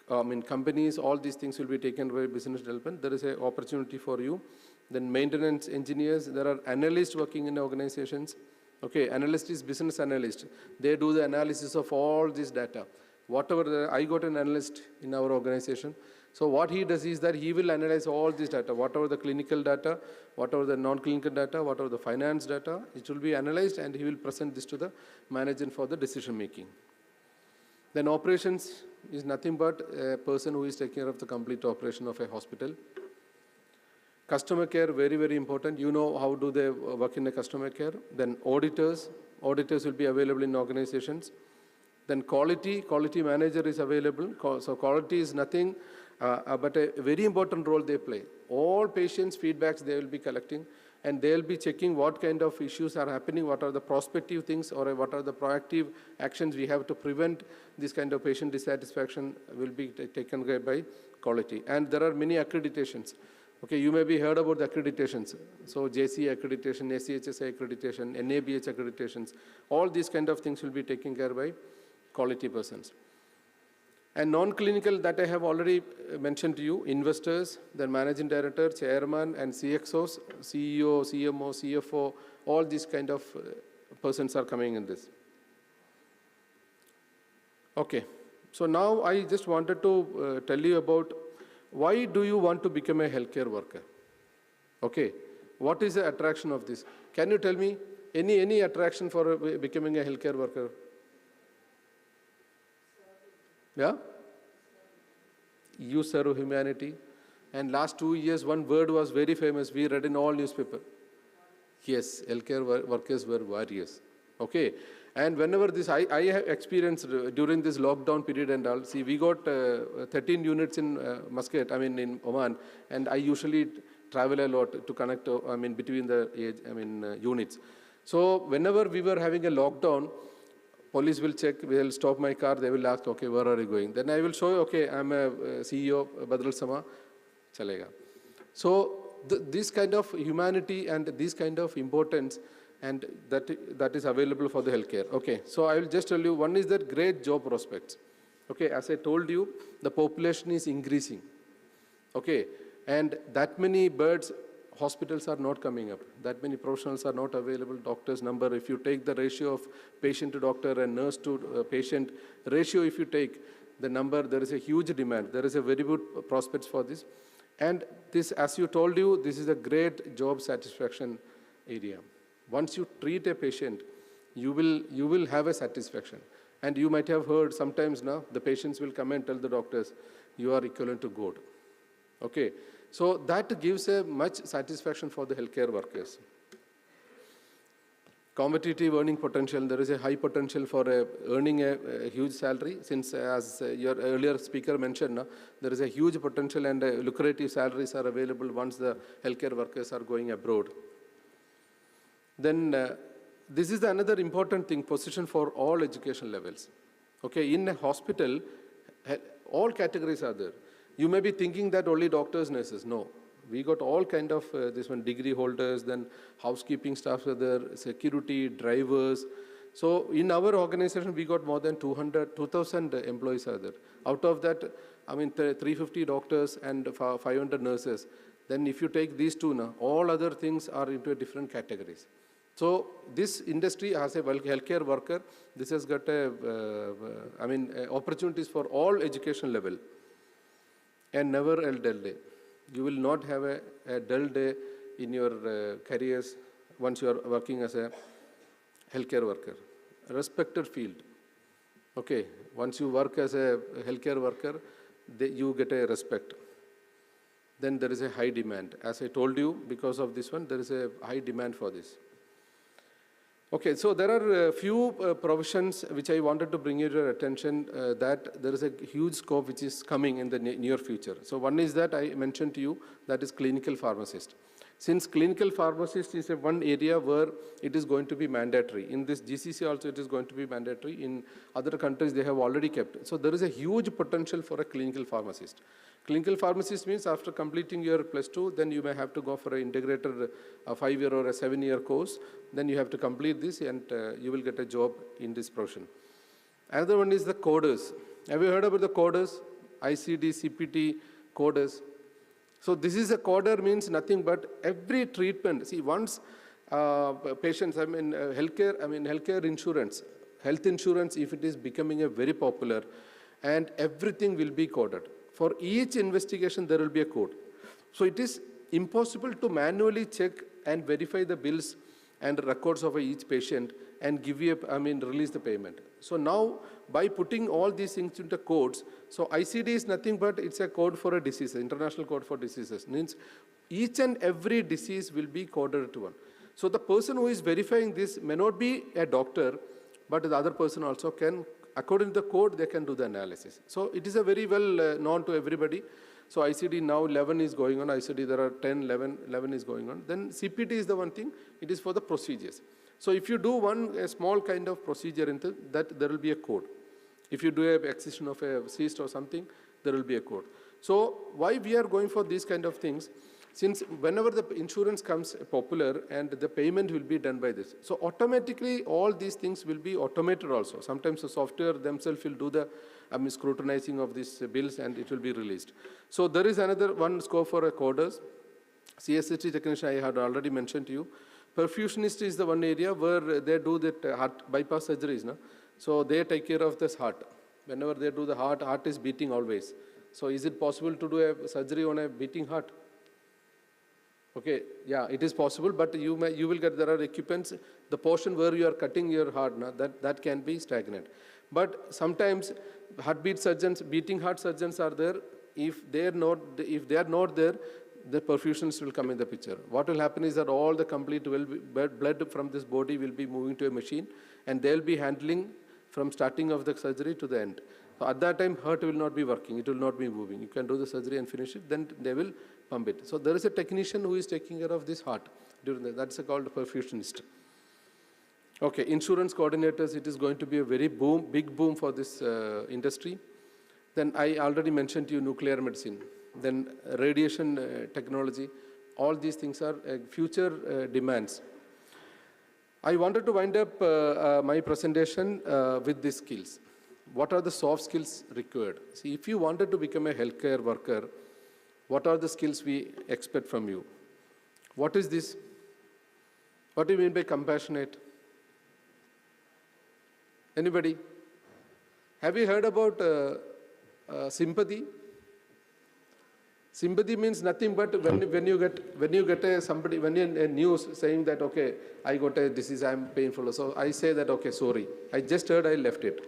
companies, all these things will be taken by business development. There is an opportunity for you. Then maintenance engineers, there are analysts working in organizations. Okay, analyst is business analyst. They do the analysis of all this data. Whatever, I got an analyst in our organization. So what he does is that he will analyze all this data, whatever the clinical data, whatever the non-clinical data, whatever the finance data, it will be analyzed and he will present this to the manager for the decision making. Then operations is nothing but a person who is taking care of the complete operation of a hospital. Customer care, very, very important. You know how do they work in the customer care. Then auditors will be available in organizations. Then quality manager is available. So quality is nothing but a very important role they play. All patients' feedbacks they will be collecting, and they will be checking what kind of issues are happening, what are the prospective things, or what are the proactive actions we have to prevent this kind of patient dissatisfaction will be taken by quality. And there are many accreditations. Okay, you may be heard about the accreditations. So JC accreditation, ACHSA accreditation, NABH accreditations, all these kind of things will be taken care by quality persons. And non-clinical that I have already mentioned to you, investors, then managing director, chairman, and CXOs, CEO, CMO, CFO, all these kind of persons are coming in this. Okay, so now I just wanted to tell you about why do you want to become a healthcare worker? Okay, what is the attraction of this? Can you tell me any attraction for becoming a healthcare worker? Yeah? You serve humanity. And last 2 years, one word was very famous. We read in all newspaper. Yes, healthcare workers were warriors. Okay. And whenever this, I have experienced during this lockdown period and all. See, we got 13 units in Muscat, in Oman. And I usually travel a lot to connect, between the units. So whenever we were having a lockdown, police will check, they'll stop my car, they will ask, okay, where are you going? Then I will show you, okay, I'm a CEO, BADR SAMAA, chalega. So this kind of humanity and this kind of importance, and that is available for the healthcare. Okay, so I will just tell you, one is that great job prospects. Okay, as I told you, the population is increasing. Okay, and that many birds hospitals are not coming up. That many professionals are not available. Doctors' number, if you take the ratio of patient to doctor and nurse to patient ratio, if you take the number, there is a huge demand. There is a very good prospects for this. And this, as you told you, this is a great job satisfaction area. Once you treat a patient, you will have a satisfaction. And you might have heard sometimes now, the patients will come and tell the doctors, you are equivalent to God. Okay, so that gives a much satisfaction for the healthcare workers. Competitive earning potential, there is a high potential for earning a huge salary, since as your earlier speaker mentioned, there is a huge potential and lucrative salaries are available once the healthcare workers are going abroad. Then this is another important thing, position for all education levels. Okay, in a hospital, all categories are there. You may be thinking that only doctors, nurses. No. We got all kind of this one degree holders, then housekeeping staff are there, security, drivers. So in our organization, we got more than 2,000 employees are there. Out of that, I mean, 350 doctors and 500 nurses. Then if you take these two now, all other things are into different categories. So this industry as a healthcare worker, this has got opportunities for all education level, and never a dull day. You will not have a dull day in your careers once you are working as a healthcare worker. A respected field. Okay, once you work as a healthcare worker, you get a respect. Then there is a high demand. As I told you, because of this one, there is a high demand for this. Okay, so there are a few provisions which I wanted to bring your attention that there is a huge scope which is coming in the near future. So one is that I mentioned to you, that is clinical pharmacist. Since clinical pharmacist is one area where it is going to be mandatory. In this GCC also it is going to be mandatory. In other countries they have already kept. So there is a huge potential for a clinical pharmacist. Clinical pharmacist means after completing your +2, then you may have to go for an integrated 5-year or a 7-year course. Then you have to complete this and you will get a job in this profession. Another one is the coders. Have you heard about the coders? ICD, CPT, coders. So this is a coder means nothing but every treatment. See, once patients, healthcare insurance, health insurance, if it is becoming a very popular, and everything will be coded. For each investigation, there will be a code. So it is impossible to manually check and verify the bills and records of each patient and give you release the payment. So now, by putting all these things into codes, so ICD is nothing but it's a code for a disease, international code for diseases. Means each and every disease will be coded to one. So the person who is verifying this may not be a doctor, but the other person also can, according to the code, they can do the analysis. So it is a very well known to everybody. So ICD now 11 is going on. ICD there are 10, 11 is going on. Then CPT is the one thing. It is for the procedures. So if you do a small kind of procedure into that, there will be a code. If you do a excision of a cyst or something, there will be a code. So why we are going for these kind of things? Since whenever the insurance comes popular and the payment will be done by this. So automatically all these things will be automated also. Sometimes the software themselves will do the scrutinizing of these bills and it will be released. So there is another one scope for coders. CSHT technician I had already mentioned to you. Perfusionist is the one area where they do that heart bypass surgeries. No? So they take care of this heart. Whenever they do the heart is beating always. So is it possible to do a surgery on a beating heart? Okay, yeah, it is possible, but you will get, there are equipments, the portion where you are cutting your heart, that can be stagnant. But sometimes heartbeat surgeons, beating heart surgeons are there. If they are not there, the perfusionists will come in the picture. What will happen is that all the complete blood from this body will be moving to a machine, and they'll be handling from starting of the surgery to the end. So at that time, heart will not be working, it will not be moving. You can do the surgery and finish it, then they will pump it. So there is a technician who is taking care of this heart during that. That's called a perfusionist. Okay, insurance coordinators, it is going to be a very big boom for this industry. Then I already mentioned to you nuclear medicine. Then radiation technology. All these things are future demands. I wanted to wind up my presentation with these skills. What are the soft skills required? See, if you wanted to become a healthcare worker, what are the skills we expect from you? What is this? What do you mean by compassionate? Anybody? Have you heard about sympathy? Sympathy means nothing but when you get a news saying that, okay, I got a disease, I'm painful, so I say that, okay, sorry, I just heard, I left it.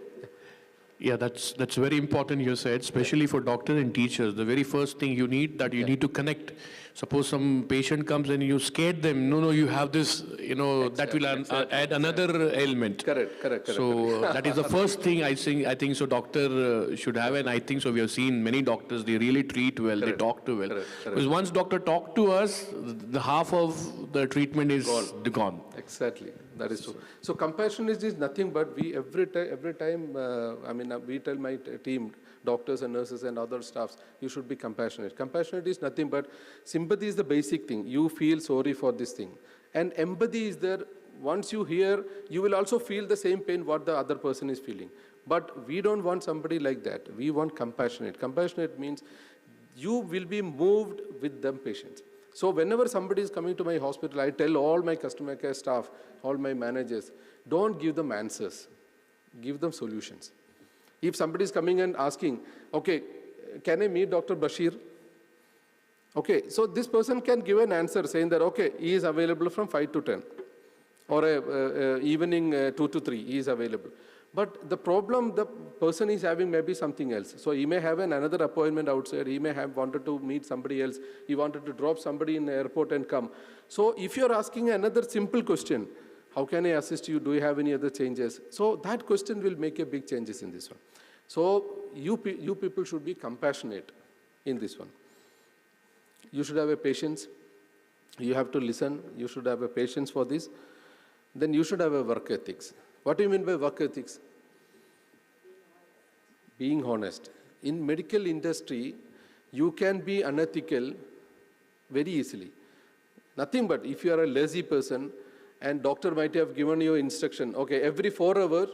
Yeah, that's very important you said, especially for doctors and teachers. The very first thing you need, that you need to connect. Suppose some patient comes and you scared them. No, you have this, that will add another ailment. Correct. So that is the first thing I think so doctor should have, and I think so we have seen many doctors, they really treat well, they talk to well. Because once doctor talk to us, the half of the treatment is gone. Exactly, that is true. So compassion is nothing but we every time we tell my team, doctors and nurses and other staffs, you should be compassionate. Compassionate is nothing but sympathy is the basic thing. You feel sorry for this thing. And empathy is there. Once you hear, you will also feel the same pain what the other person is feeling. But we don't want somebody like that. We want compassionate. Compassionate means you will be moved with them patients. So whenever somebody is coming to my hospital, I tell all my customer care staff, all my managers, don't give them answers. Give them solutions. If somebody is coming and asking, okay, can I meet Dr. Bashir? Okay, so this person can give an answer saying that, okay, he is available from 5 to 10. Or evening 2 to 3, he is available. But the problem the person is having may be something else. So he may have another appointment outside. He may have wanted to meet somebody else. He wanted to drop somebody in the airport and come. So if you're asking another simple question, how can I assist you? Do you have any other changes? So that question will make a big changes in this one. So you people should be compassionate in this one. You should have a patience. You have to listen. You should have a patience for this. Then you should have a work ethics. What do you mean by work ethics? Being honest. In medical industry, you can be unethical very easily. Nothing but if you are a lazy person and doctor might have given you instruction, okay, every 4 hours,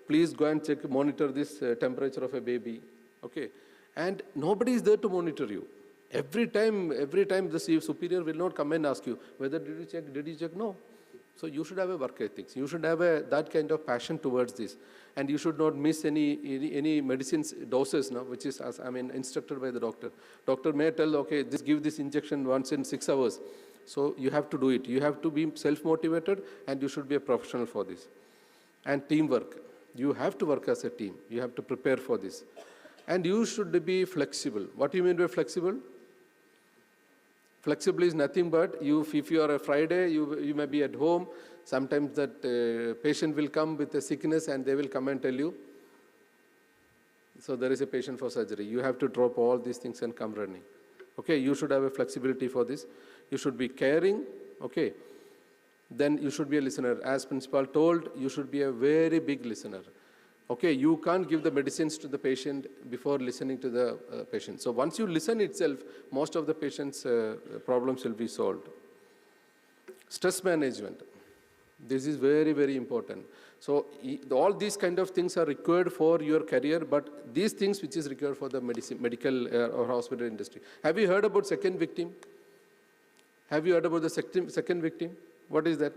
please go and monitor this temperature of a baby, okay? And nobody is there to monitor you. Every time the superior will not come and ask you, whether did you check? No. So you should have a work ethics. You should have that kind of passion towards this. And you should not miss any medicines doses, no, which is, instructed by the doctor. Doctor may tell, okay, give this injection once in 6 hours. So you have to do it. You have to be self-motivated and you should be a professional for this. And teamwork. You have to work as a team. You have to prepare for this. And you should be flexible. What do you mean by flexible? Flexible is nothing but if you are a Friday, you may be at home. Sometimes that patient will come with a sickness and they will come and tell you, so there is a patient for surgery. You have to drop all these things and come running. Okay, you should have a flexibility for this. You should be caring, okay. Then you should be a listener. As principal told, you should be a very big listener. Okay, you can't give the medicines to the patient before listening to the patient. So once you listen itself, most of the patient's problems will be solved. Stress management. This is very, very important. So all these kind of things are required for your career, but these things which is required for the medical or hospital industry. Have you heard about second victim? Have you heard about the second victim? What is that?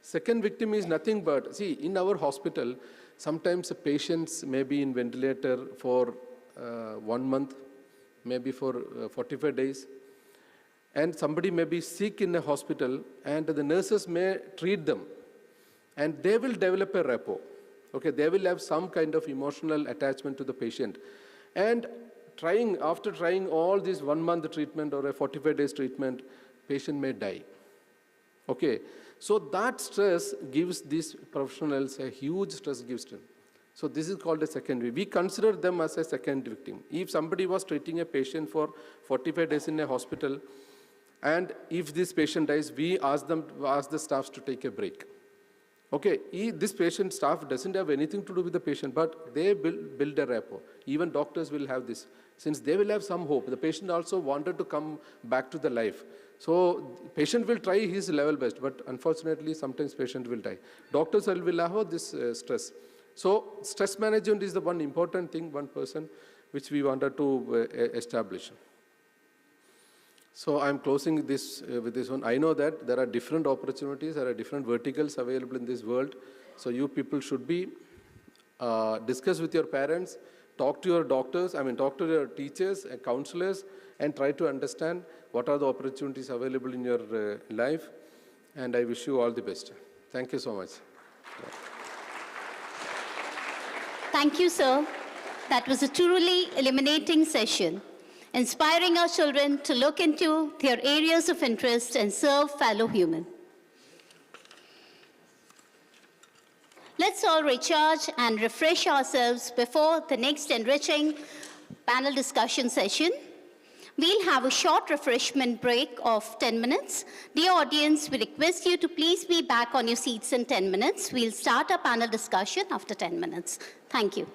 Second victim is nothing but, see, in our hospital, sometimes patients may be in ventilator for 1 month, maybe for 45 days. And somebody may be sick in a hospital and the nurses may treat them. And they will develop a rapport. Okay, they will have some kind of emotional attachment to the patient. And after trying all this 1 month treatment or a 45 days treatment, patient may die. Okay, so that stress gives these professionals a huge stress gives them. So this is called a secondary. We consider them as a second victim. If somebody was treating a patient for 45 days in a hospital, and if this patient dies, we ask the staffs to take a break. Okay, this patient staff doesn't have anything to do with the patient, but they build a rapport. Even doctors will have this. Since they will have some hope, the patient also wanted to come back to the life. So patient will try his level best, but unfortunately, sometimes patient will die. Doctors will have this stress. So stress management is the one important thing, one person, which we wanted to establish. So I'm closing this with this one. I know that there are different opportunities, there are different verticals available in this world. So you people should be discuss with your parents, talk to your doctors, talk to your teachers and counselors, and try to understand what are the opportunities available in your life. And I wish you all the best. Thank you so much. Thank you, sir. That was a truly illuminating session, inspiring our children to look into their areas of interest and serve fellow human. Let's all recharge and refresh ourselves before the next enriching panel discussion session. We'll have a short refreshment break of 10 minutes. Dear audience, we request you to please be back on your seats in 10 minutes. We'll start our panel discussion after 10 minutes. Thank you.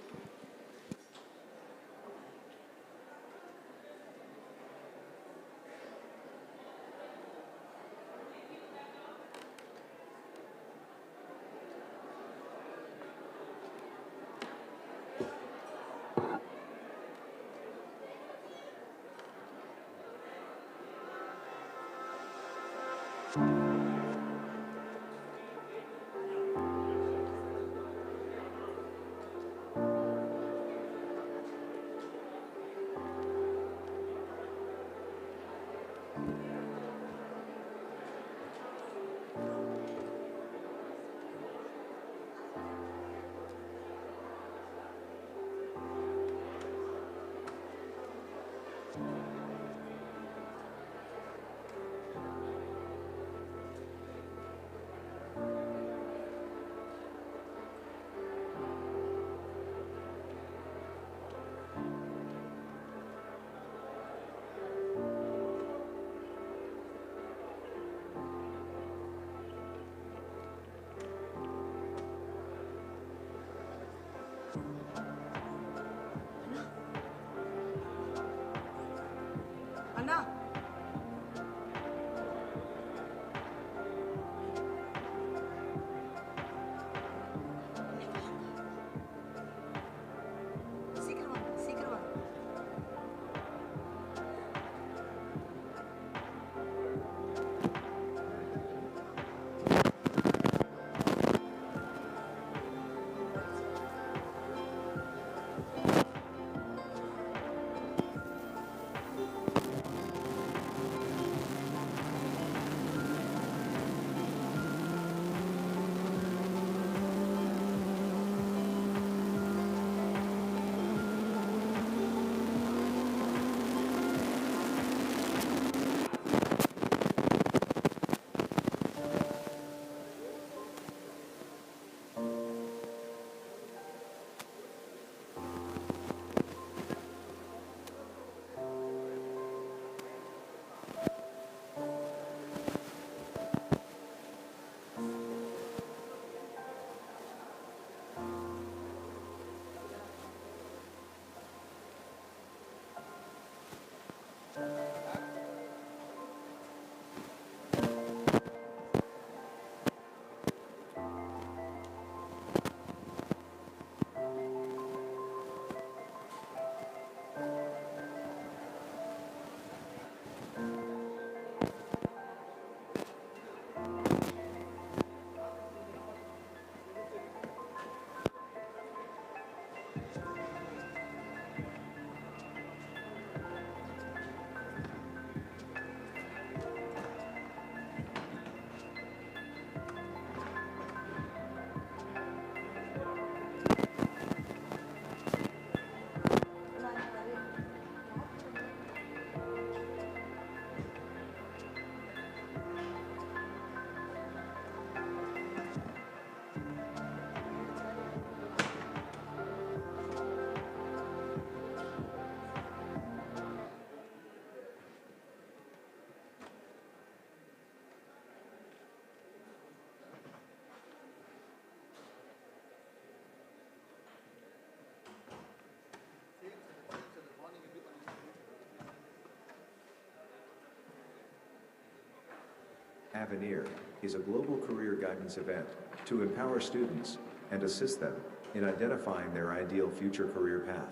Avenir is a global career guidance event to empower students and assist them in identifying their ideal future career path.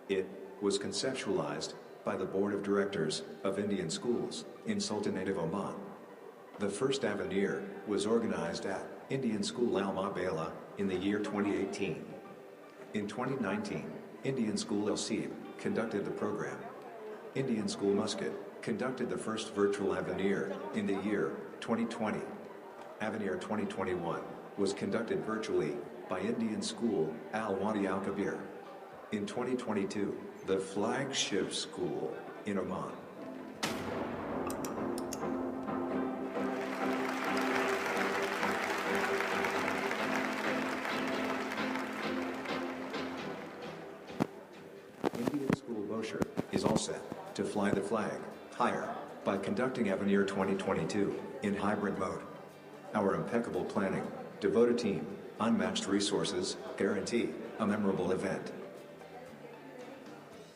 It was conceptualized by the Board of Directors of Indian Schools in Sultanate of Oman. The first Avenir was organized at Indian School Al Mabala in the year 2018. In 2019, Indian School El Sib conducted the program. Indian School Muscat conducted the first virtual Avenir in the year 2020. Avenir 2021 was conducted virtually by Indian School Al Wadi Al Kabir. In 2022, the flagship school in Oman. Indian School Bosher is all set to fly the flag higher by conducting Avenir 2022 in hybrid mode. Our impeccable planning, devoted team, unmatched resources guarantee a memorable event.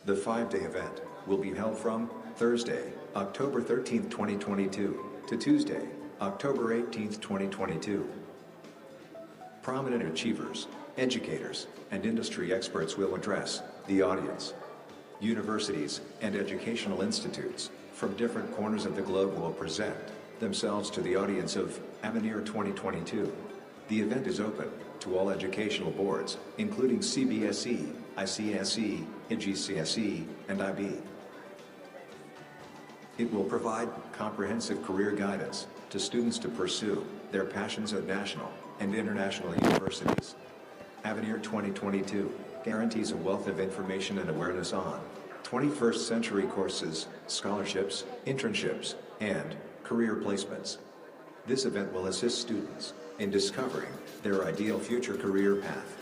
The 5-day event will be held from Thursday, October 13, 2022 to Tuesday, October 18, 2022. Prominent achievers, educators, and industry experts will address the audience. Universities and educational institutes from different corners of the globe will present themselves to the audience of Avenir 2022. The event is open to all educational boards, including CBSE, ICSE, IGCSE, and IB. It will provide comprehensive career guidance to students to pursue their passions at national and international universities. Avenir 2022 guarantees a wealth of information and awareness on 21st century courses, scholarships, internships, and career placements. This event will assist students in discovering their ideal future career path.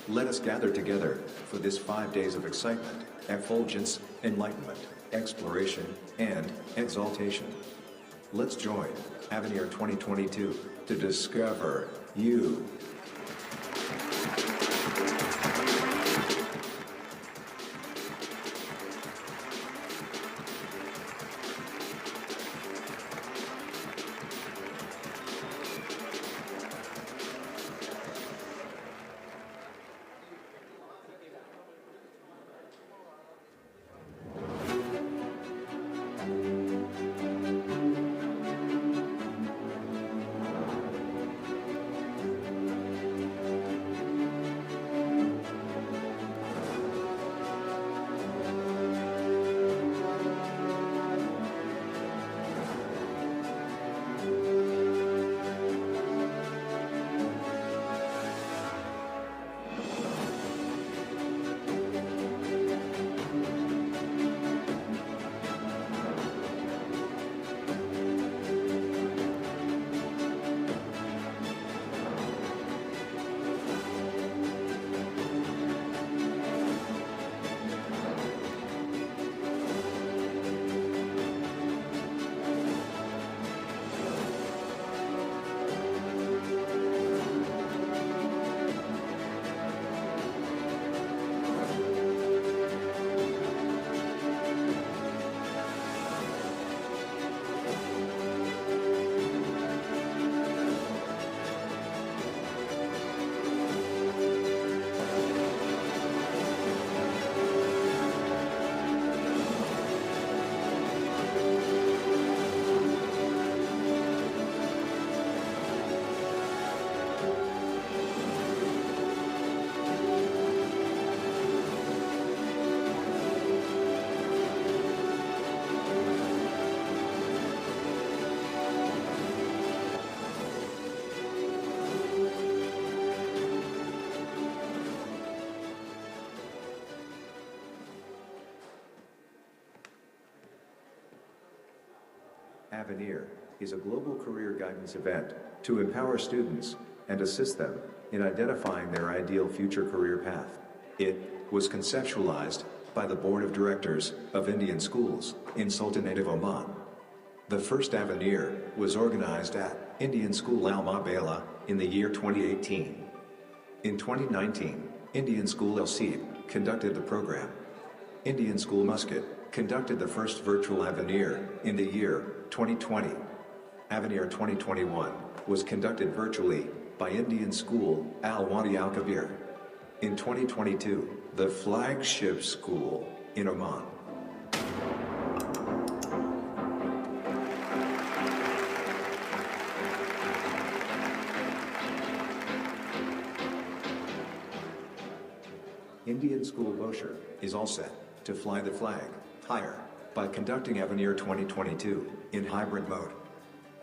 Let us gather together for this 5 days of excitement, effulgence, enlightenment, exploration, and exaltation. Let's join Avenir 2022 to discover you. Avenir is a global career guidance event to empower students and assist them in identifying their ideal future career path. It was conceptualized by the Board of Directors of Indian Schools in Sultanate of Oman. The first Avenir was organized at Indian School Al Mabala in the year 2018. In 2019, Indian School El Sib conducted the program. Indian School Muscat conducted the first virtual Avenir in the year 2020. Avenir 2021 was conducted virtually by Indian School Al Wadi Al Kabir. In 2022, the flagship school in Oman. Indian school brochure, is all set to fly the flag higher by conducting Avenir 2022 in hybrid mode.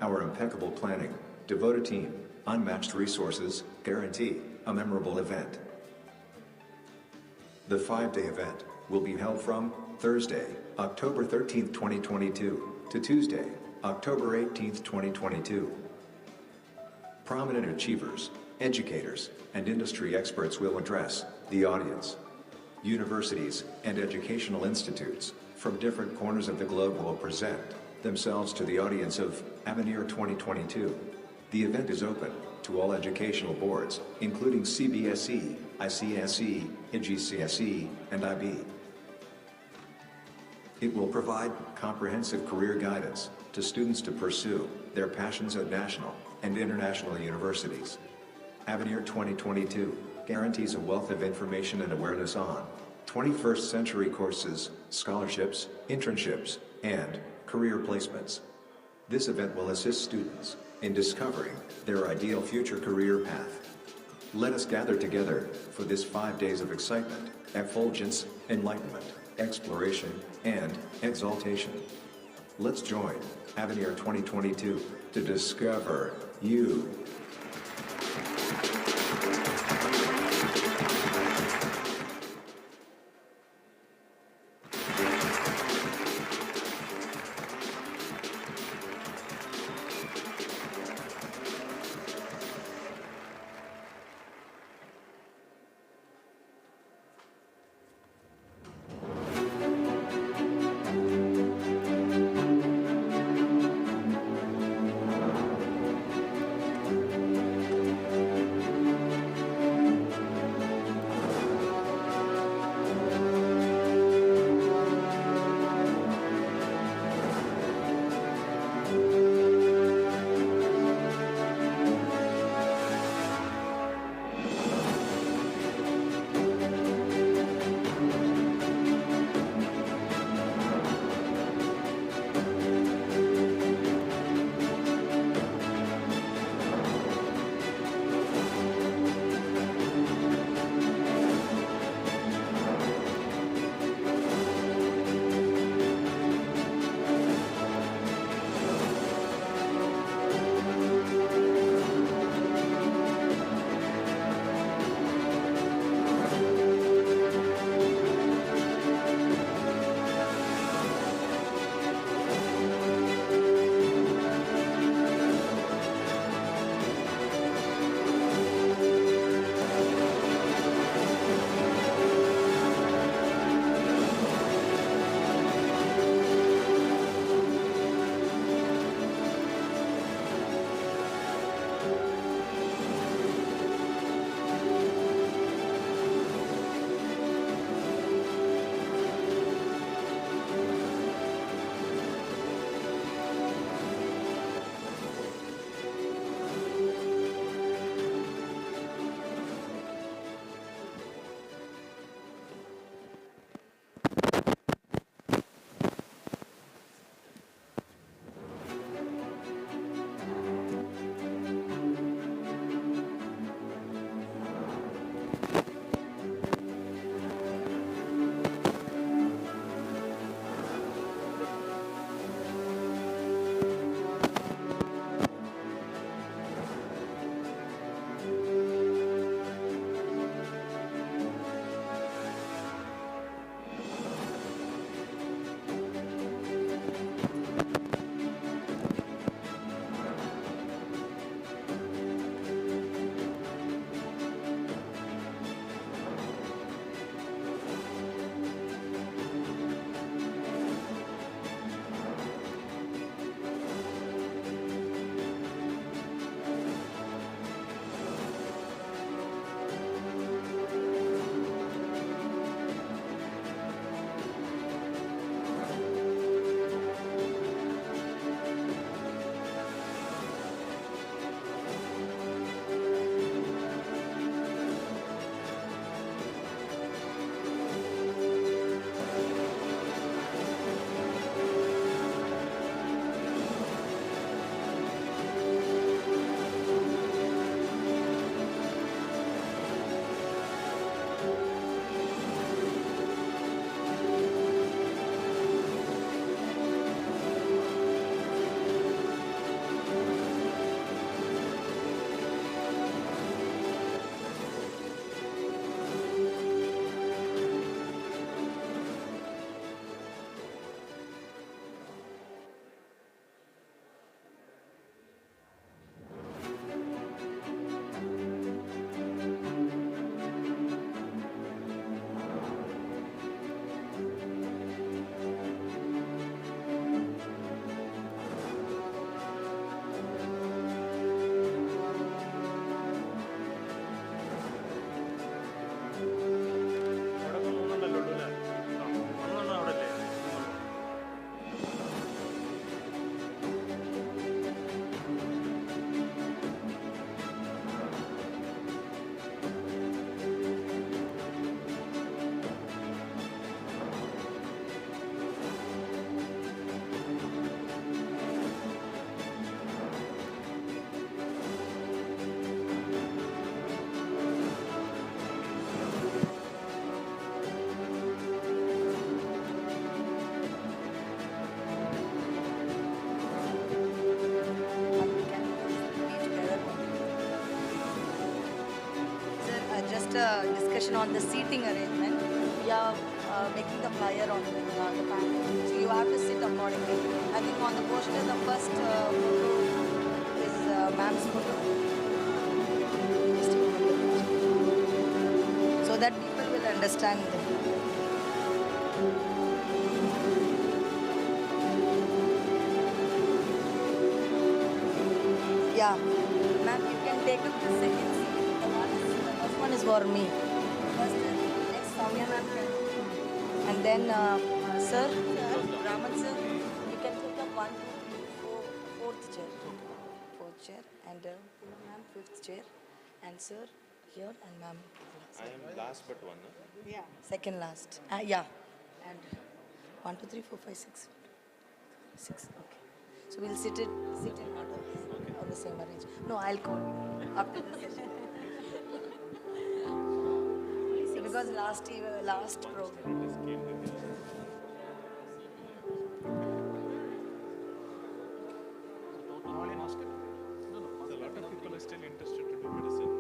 Our impeccable planning, devoted team, unmatched resources guarantee a memorable event. The 5-day event will be held from Thursday, October 13th, 2022 to Tuesday, October 18th, 2022. Prominent achievers, educators, and industry experts will address the audience. Universities and educational institutes from different corners of the globe will present themselves to the audience of Avenir 2022. The event is open to all educational boards, including CBSE, ICSE, GCSE, and IB. It will provide comprehensive career guidance to students to pursue their passions at national and international universities. Avenir 2022 guarantees a wealth of information and awareness on 21st century courses, scholarships, internships, and career placements. This event will assist students in discovering their ideal future career path. Let us gather together for this 5 days of excitement, effulgence, enlightenment, exploration, and exaltation. Let's join Avenir 2022 to discover you. just discussion on the seating arrangement. We are making the flyer on the panel. So you have to sit accordingly. I think on the poster, the first photo is ma'am's photo. So that people will understand. Yeah. Ma'am, you can take up the second seat. The first one is for me. First, next, Soumya ma'am. And then, sir, Raman sir, you can take up 1, 2, 3, 4, fourth chair. Fourth chair. And ma'am, fifth chair. And sir, here, and ma'am. I am last but one, no? Yeah. Second last. Yeah. And 1, 2, 3, 4, 5, 6. 6, okay. So we'll sit in order. On the same arrange. No, I'll call you after the session. Because last program. A lot of people are still interested to do medicine.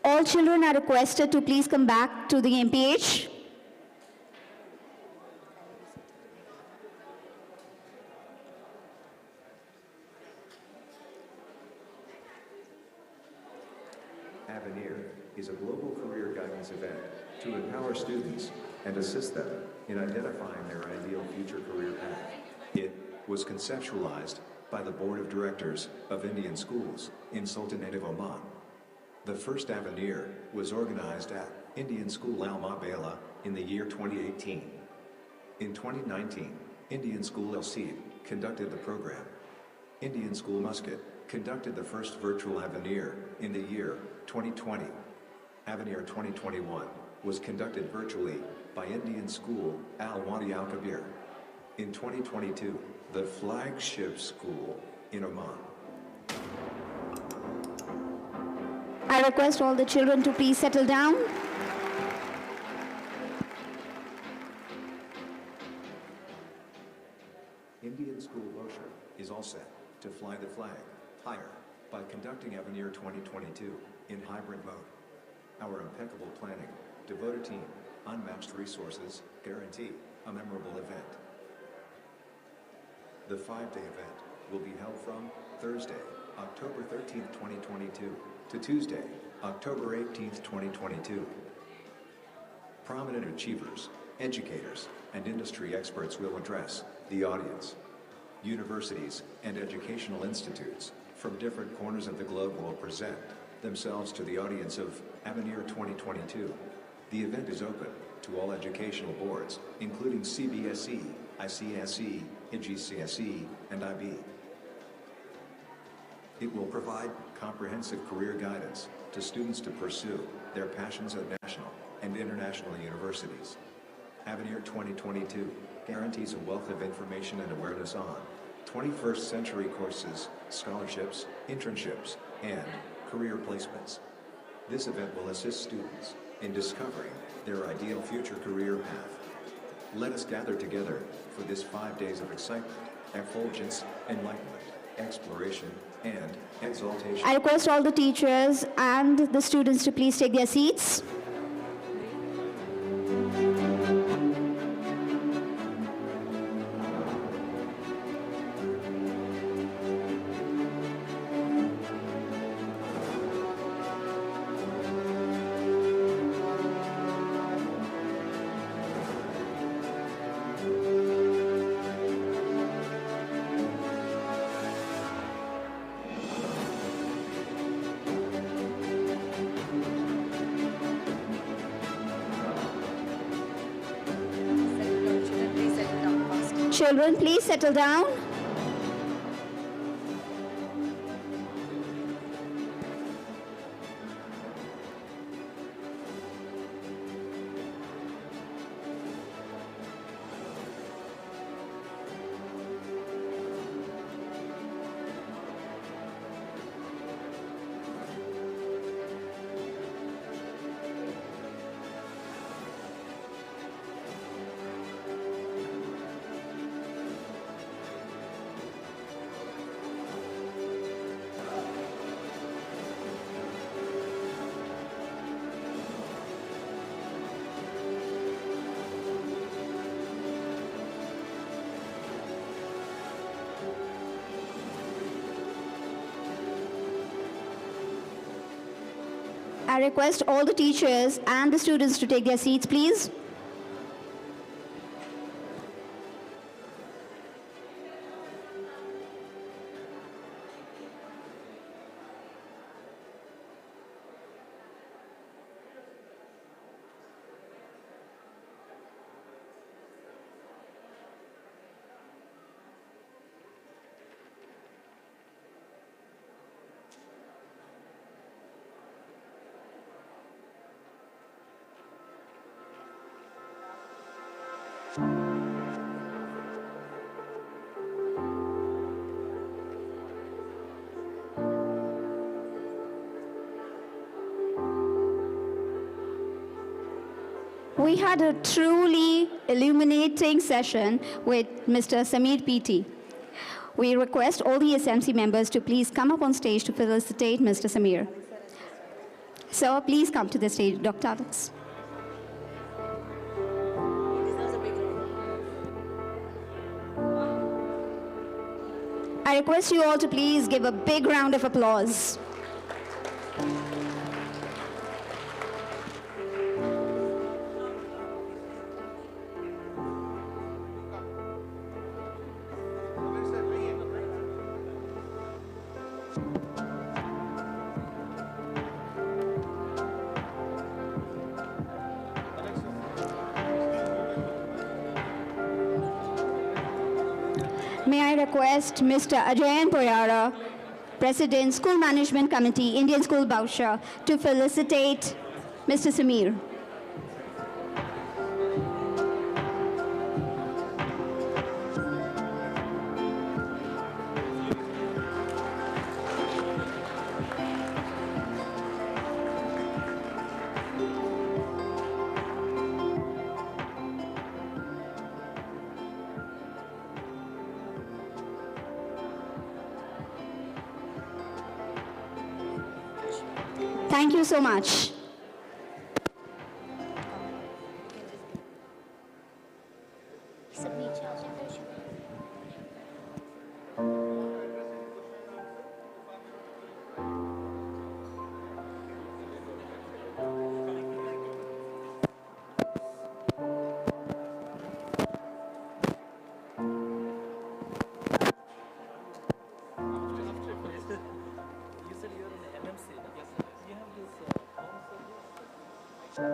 All children are requested to please come back to the MPH. Avenir is a global career guidance event to empower students and assist them in identifying their ideal future career path. It was conceptualized by the Board of Directors of Indian Schools in Sultanate of Oman. The first Avenir was organized at Indian School Al Mabala in the year 2018. In 2019, Indian School El Seed conducted the program. Indian School Muscat conducted the first virtual Avenir in the year 2020. Avenir 2021 was conducted virtually by Indian School Al Wadi Al Kabir. In 2022, the flagship school in Oman. I request all the children to please settle down. Indian School Losher is all set to fly the flag higher by conducting Avenir 2022 in hybrid mode. Our impeccable planning, devoted team, unmatched resources guarantee a memorable event. The 5-day event will be held from Thursday, October 13th, 2022 to Tuesday, October 18th, 2022. Prominent achievers, educators, and industry experts will address the audience. Universities and educational institutes from different corners of the globe will present themselves to the audience of Avenir 2022. The event is open to all educational boards, including CBSE, ICSE, IGCSE, and IB. It will provide comprehensive career guidance to students to pursue their passions at national and international universities. Avenir 2022 guarantees a wealth of information and awareness on 21st century courses, scholarships, internships, and career placements. This event will assist students in discovering their ideal future career path. Let us gather together for this 5 days of excitement, effulgence, enlightenment, exploration, and exaltation. I request all the teachers and the students to please take their seats. Children, please settle down. I request all the teachers and the students to take their seats, please. We had a truly illuminating session with Mr. Sameer PT. We request all the SMC members to please come up on stage to felicitate Mr. Sameer. So please come to the stage, Dr. Alex. I request you all to please give a big round of applause. May I request Mr. Ajayan Poyara, President, School Management Committee, Indian School Bausha, to felicitate Mr. Sameer. Thank you so much. Aim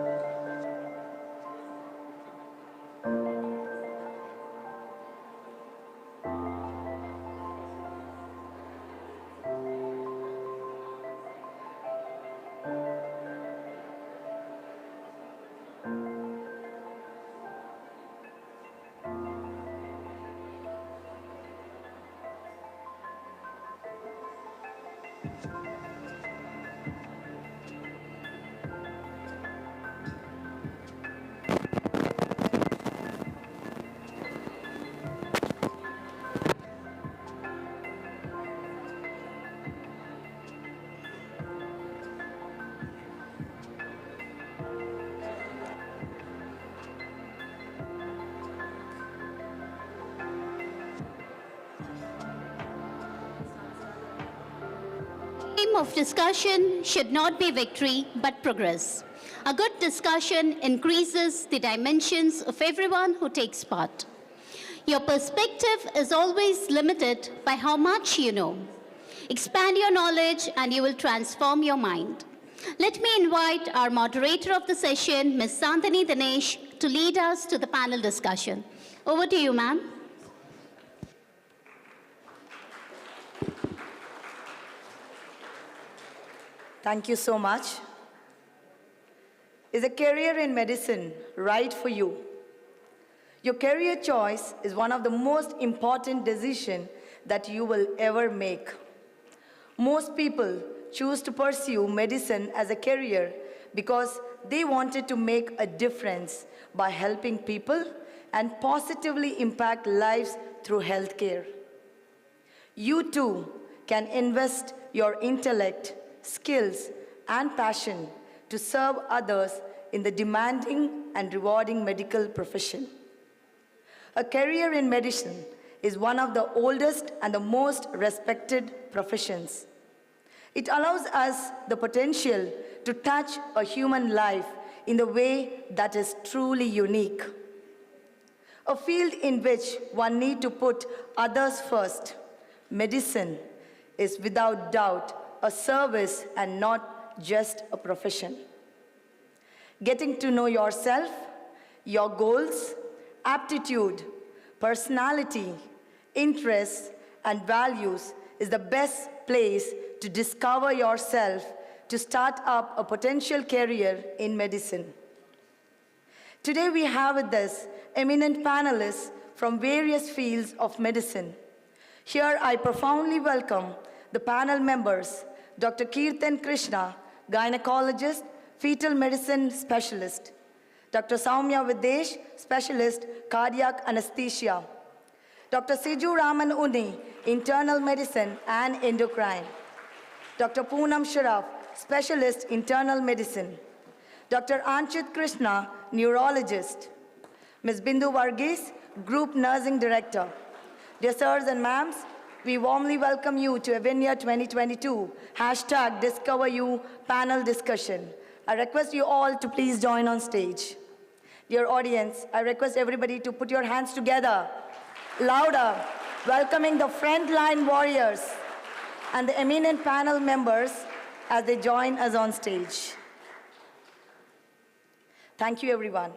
of discussion should not be victory, but progress. A good discussion increases the dimensions of everyone who takes part. Your perspective is always limited by how much you know. Expand your knowledge and you will transform your mind. Let me invite our moderator of the session, Ms. NANDINI Dinesh, to lead us to the panel discussion. Over to you, ma'am. Thank you so much. Is a career in medicine right for you? Your career choice is one of the most important decisions that you will ever make. Most people choose to pursue medicine as a career because they wanted to make a difference by helping people and positively impact lives through healthcare. You too can invest your intellect, skills, and passion to serve others in the demanding and rewarding medical profession. A career in medicine is one of the oldest and the most respected professions. It allows us the potential to touch a human life in the way that is truly unique. A field in which one needs to put others first, medicine is without doubt a service and not just a profession. Getting to know yourself, your goals, aptitude, personality, interests, and values is the best place to discover yourself to start up a potential career in medicine. Today we have with us eminent panelists from various fields of medicine. Here I profoundly welcome the panel members, Dr. Kirtan Krishna, gynecologist, fetal medicine specialist, Dr. Soumya Videsh, specialist, cardiac anesthesia, Dr. Siju Raman Uni, internal medicine and endocrine, Dr. Poonam Sharaf, specialist, internal medicine, Dr. Anchit Krishna, neurologist, Ms. Bindu Varghese, group nursing director. Dear sirs and ma'ams, we warmly welcome you to Avinia 2022 #DiscoverYou panel discussion. I request you all to please join on stage. Dear audience, I request everybody to put your hands together, louder, welcoming the frontline warriors and the eminent panel members as they join us on stage. Thank you, everyone.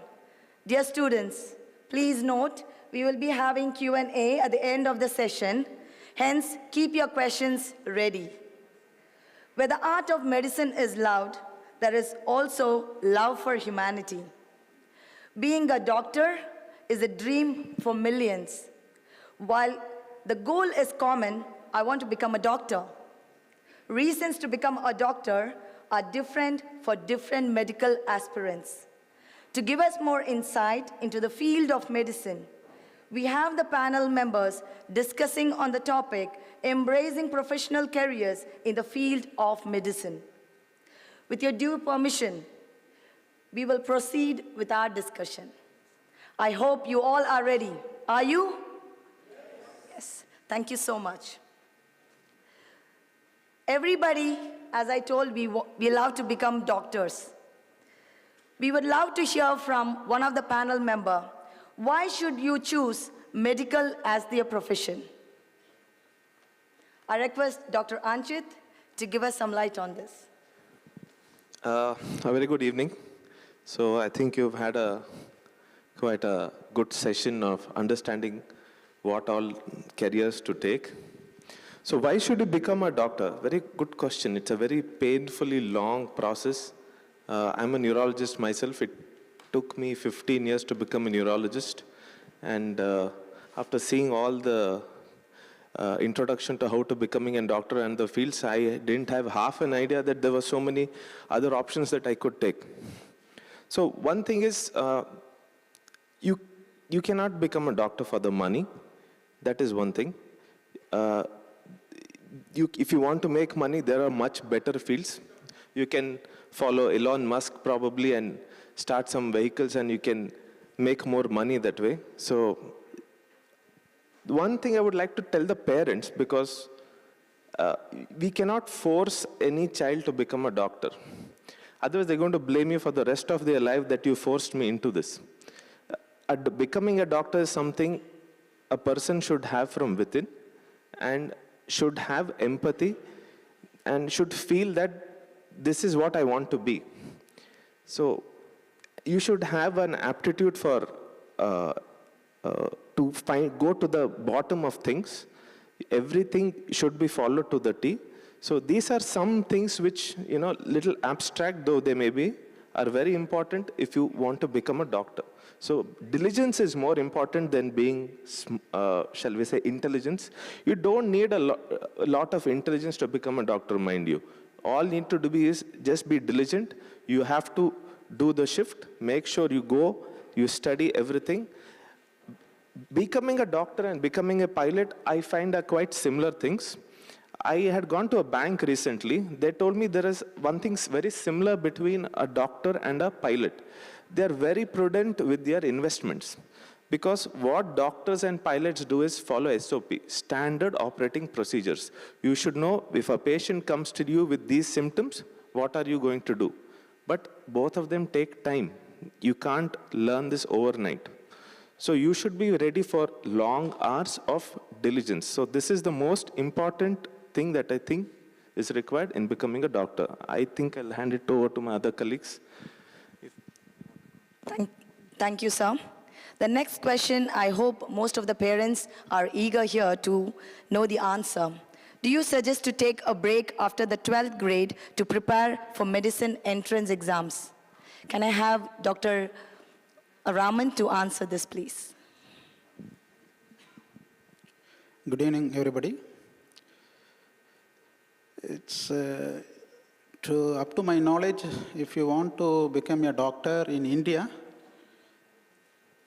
Dear students, please note we will be having Q&A at the end of the session. Hence, keep your questions ready. Where the art of medicine is loved, there is also love for humanity. Being a doctor is a dream for millions. While the goal is common, I want to become a doctor. Reasons to become a doctor are different for different medical aspirants. To give us more insight into the field of medicine, we have the panel members discussing on the topic, embracing professional careers in the field of medicine. With your due permission, we will proceed with our discussion. I hope you all are ready. Are you? Yes. Thank you so much. Everybody, as I told, we love to become doctors. We would love to hear from one of the panel members. Why should you choose medical as their profession? I request Dr. Anchit to give us some light on this. A very good evening. So I think you've had quite a good session of understanding what all careers to take. So why should you become a doctor? Very good question. It's a very painfully long process. I'm a neurologist myself. It took me 15 years to become a neurologist. And after seeing all the introduction to how to becoming a doctor and the fields, I didn't have half an idea that there were so many other options that I could take. So one thing is, you cannot become a doctor for the money. That is one thing. If you want to make money, there are much better fields. You can follow Elon Musk probably and start some vehicles and you can make more money that way. So one thing I would like to tell the parents, because we cannot force any child to become a doctor. Otherwise, they're going to blame you for the rest of their life that you forced me into this. Becoming a doctor is something a person should have from within and should have empathy and should feel that this is what I want to be. So you should have an aptitude for to go to the bottom of things. Everything should be followed to the T. So these are some things which, little abstract though they may be, are very important if you want to become a doctor. So diligence is more important than being, shall we say, intelligence. You don't need a lot of intelligence to become a doctor, mind you. All you need to do is just be diligent. You have to do the shift, make sure you go, you study everything. Becoming a doctor and becoming a pilot, I find are quite similar things. I had gone to a bank recently. They told me there is one thing very similar between a doctor and a pilot. They are very prudent with their investments. Because what doctors and pilots do is follow SOP, standard operating procedures. You should know if a patient comes to you with these symptoms, what are you going to do? But both of them take time. You can't learn this overnight. So you should be ready for long hours of diligence. So this is the most important thing that I think is required in becoming a doctor. I think I'll hand it over to my other colleagues. Thank you, sir. The next question, I hope most of the parents are eager here to know the answer. Do you suggest to take a break after the 12th grade to prepare for medicine entrance exams? Can I have Dr. Raman to answer this, please? Good evening, everybody. It's up to my knowledge, if you want to become a doctor in India,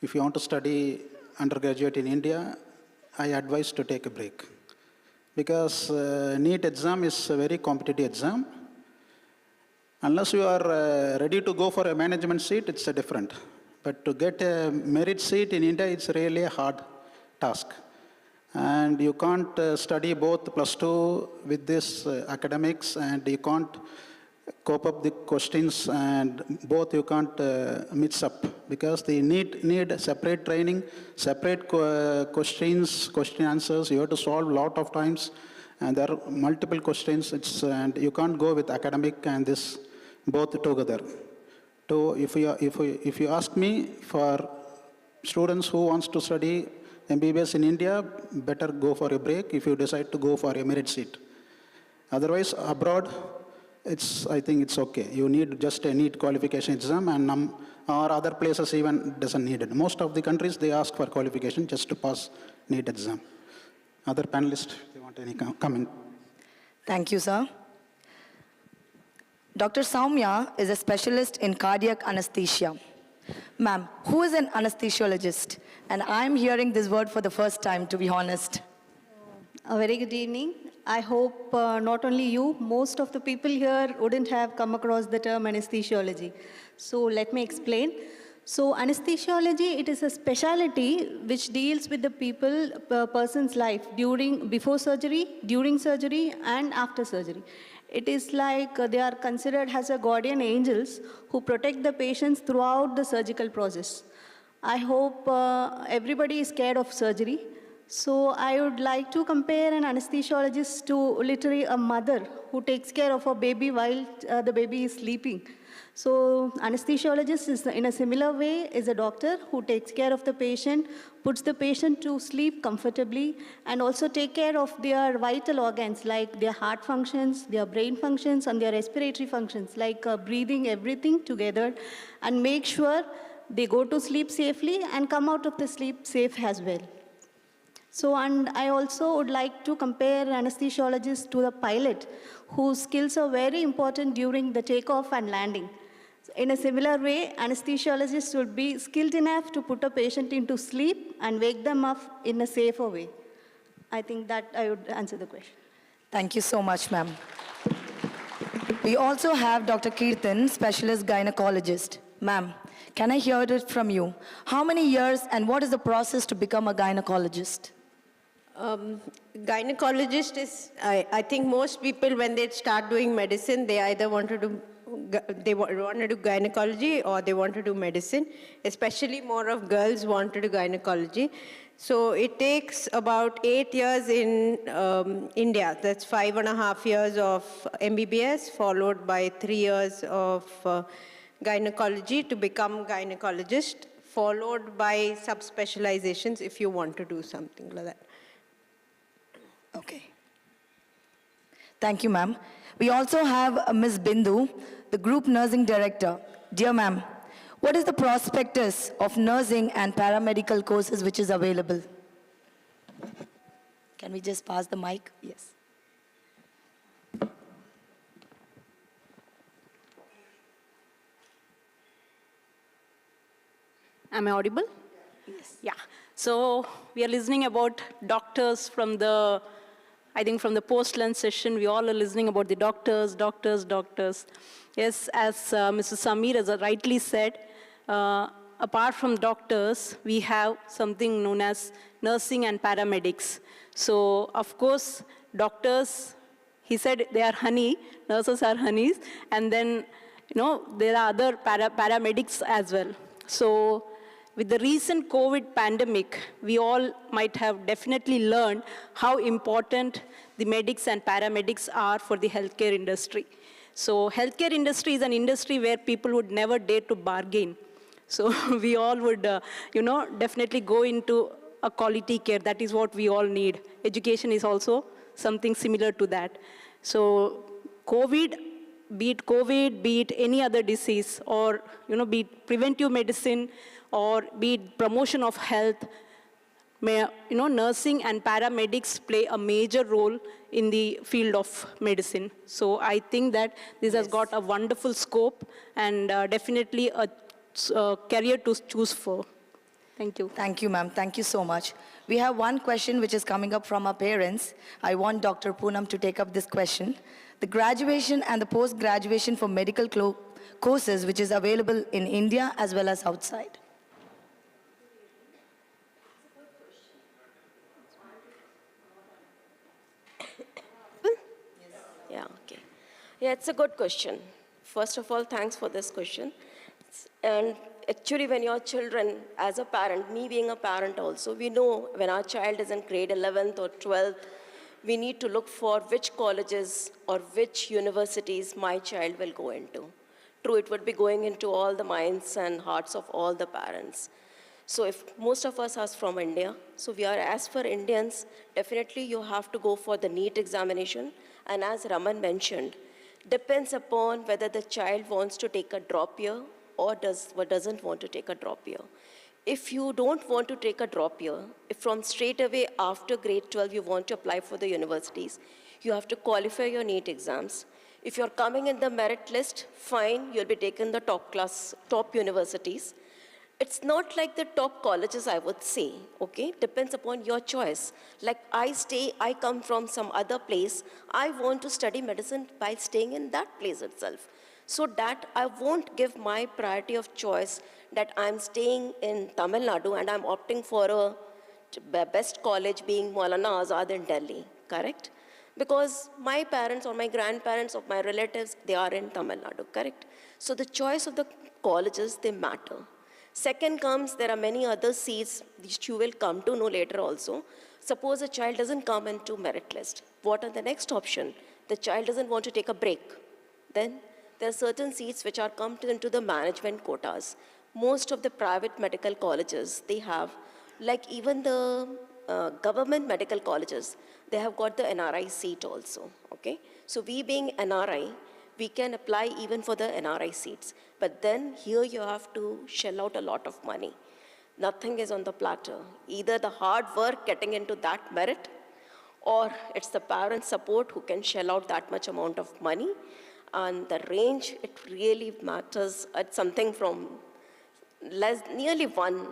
if you want to study undergraduate in India, I advise to take a break. Because NEET exam is a very competitive exam. Unless you are ready to go for a management seat, it's different. But to get a merit seat in India, it's really a hard task. And you can't study both +2 with this academics, and you can't cope up the questions, and both you can't mix up, because they need separate training, separate questions, question answers. You have to solve a lot of times, and there are multiple questions. And you can't go with academic and this both together. So if you ask me, for students who wants to study MBBS in India, better go for a break if you decide to go for a merit seat. Otherwise, abroad, I think it's okay. You need just a NEET qualification exam, and or other places even doesn't need it. Most of the countries, they ask for qualification just to pass NEET exam. Other panelists, if they want any comment. Thank you, sir. Dr. Soumya is a specialist in cardiac anesthesia. Ma'am, who is an anesthesiologist? And I'm hearing this word for the first time, to be honest. A very good evening. I hope not only you, most of the people here wouldn't have come across the term anesthesiology. So let me explain. So anesthesiology, it is a specialty which deals with the person's life before surgery, during surgery, and after surgery. It is like they are considered as a guardian angels who protect the patients throughout the surgical process. I hope everybody is scared of surgery. So I would like to compare an anesthesiologist to literally a mother who takes care of a baby while the baby is sleeping. So anesthesiologist is in a similar way is a doctor who takes care of the patient, puts the patient to sleep comfortably, and also take care of their vital organs like their heart functions, their brain functions, and their respiratory functions like breathing, everything together, and make sure they go to sleep safely and come out of the sleep safe as well. So, and I also would like to compare anesthesiologists to the pilot, whose skills are very important during the takeoff and landing. In a similar way, anesthesiologists would be skilled enough to put a patient into sleep and wake them up in a safer way. I think that I would answer the question. Thank you so much, ma'am. We also have Dr. Kirtan, specialist gynecologist. Ma'am, can I hear it from you? How many years and what is the process to become a gynecologist? Gynecologist is, I think most people when they start doing medicine, they either want to do gynecology or they want to do medicine. Especially more of girls want to do gynecology. So it takes about 8 years in India. That's 5.5 years of MBBS followed by 3 years of gynecology to become gynecologist, followed by subspecializations if you want to do something like that. Okay. Thank you, ma'am. We also have Ms. Bindu, the Group Nursing Director. Dear ma'am, what is the prospectus of nursing and paramedical courses which is available? Can we just pass the mic? Yes. Am I audible? Yes. Yeah. So we are listening about doctors from the, I think from the post-lunch session, we all are listening about the doctors. Yes, as Mrs. Samir has rightly said, apart from doctors, we have something known as nursing and paramedics. So of course, doctors, he said they are honey, nurses are honeys, and then, there are other paramedics as well. So with the recent COVID pandemic, we all might have definitely learned how important the medics and paramedics are for the healthcare industry. So healthcare industry is an industry where people would never dare to bargain. So we all would, definitely go into a quality care. That is what we all need. Education is also something similar to that. So be it any other disease, or be it preventive medicine, or be it promotion of health, nursing and paramedics play a major role in the field of medicine. So I think that this has got a wonderful scope and definitely a career to choose for. Thank you. Thank you, ma'am. Thank you so much. We have one question which is coming up from our parents. I want Dr. Poonam to take up this question. The graduation and the post-graduation for medical courses which is available in India as well as outside. Yeah, okay. Yeah, it's a good question. First of all, thanks for this question. And actually, when your children, as a parent, me being a parent also, we know when our child is in grade 11th or 12th, we need to look for which colleges or which universities my child will go into. True, it would be going into all the minds and hearts of all the parents. So if most of us are from India, so we are, as for Indians, definitely you have to go for the NEET examination. And as Raman mentioned, depends upon whether the child wants to take a drop year or doesn't want to take a drop year. If you don't want to take a drop year, if from straight away after grade 12 you want to apply for the universities, you have to qualify your NEET exams. If you're coming in the merit list, fine, you'll be taken the top universities. It's not like the top colleges, I would say, okay? Depends upon your choice. Like I come from some other place, I want to study medicine by staying in that place itself. So that I won't give my priority of choice that I'm staying in Tamil Nadu and I'm opting for a best college being Maulana Azad in Delhi, correct? Because my parents or my grandparents or my relatives, they are in Tamil Nadu, correct? So the choice of the colleges, they matter. Second comes, there are many other seats which you will come to know later also. Suppose a child doesn't come into merit list. What are the next option? The child doesn't want to take a break. Then there are certain seats which are come into the management quotas. Most of the private medical colleges, they have, like even the government medical colleges, they have got the NRI seat also, okay? So we being NRI, we can apply even for the NRI seats. But then here you have to shell out a lot of money. Nothing is on the platter. Either the hard work getting into that merit, or it's the parent support who can shell out that much amount of money. And the range, it really matters at something from nearly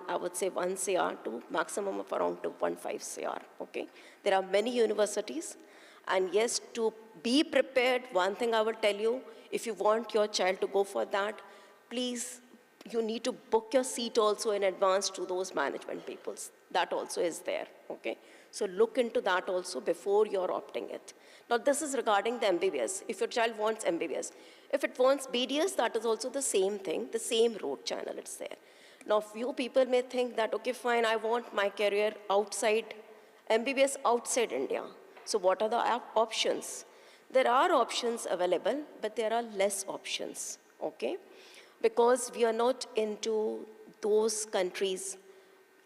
I would say 1 CR to maximum of around 2.5 CR, okay? There are many universities, and yes, to be prepared, one thing I will tell you, if you want your child to go for that, please, you need to book your seat also in advance to those management peoples. That also is there, okay? So look into that also before you're opting it. Now this is regarding the MBBS, if your child wants MBBS. If it wants BDS, that is also the same thing, the same road channel, it's there. Now few people may think that, okay, fine, I want my career outside, MBBS outside India. So what are the options? There are options available, but there are less options, okay? Because we are not into those countries.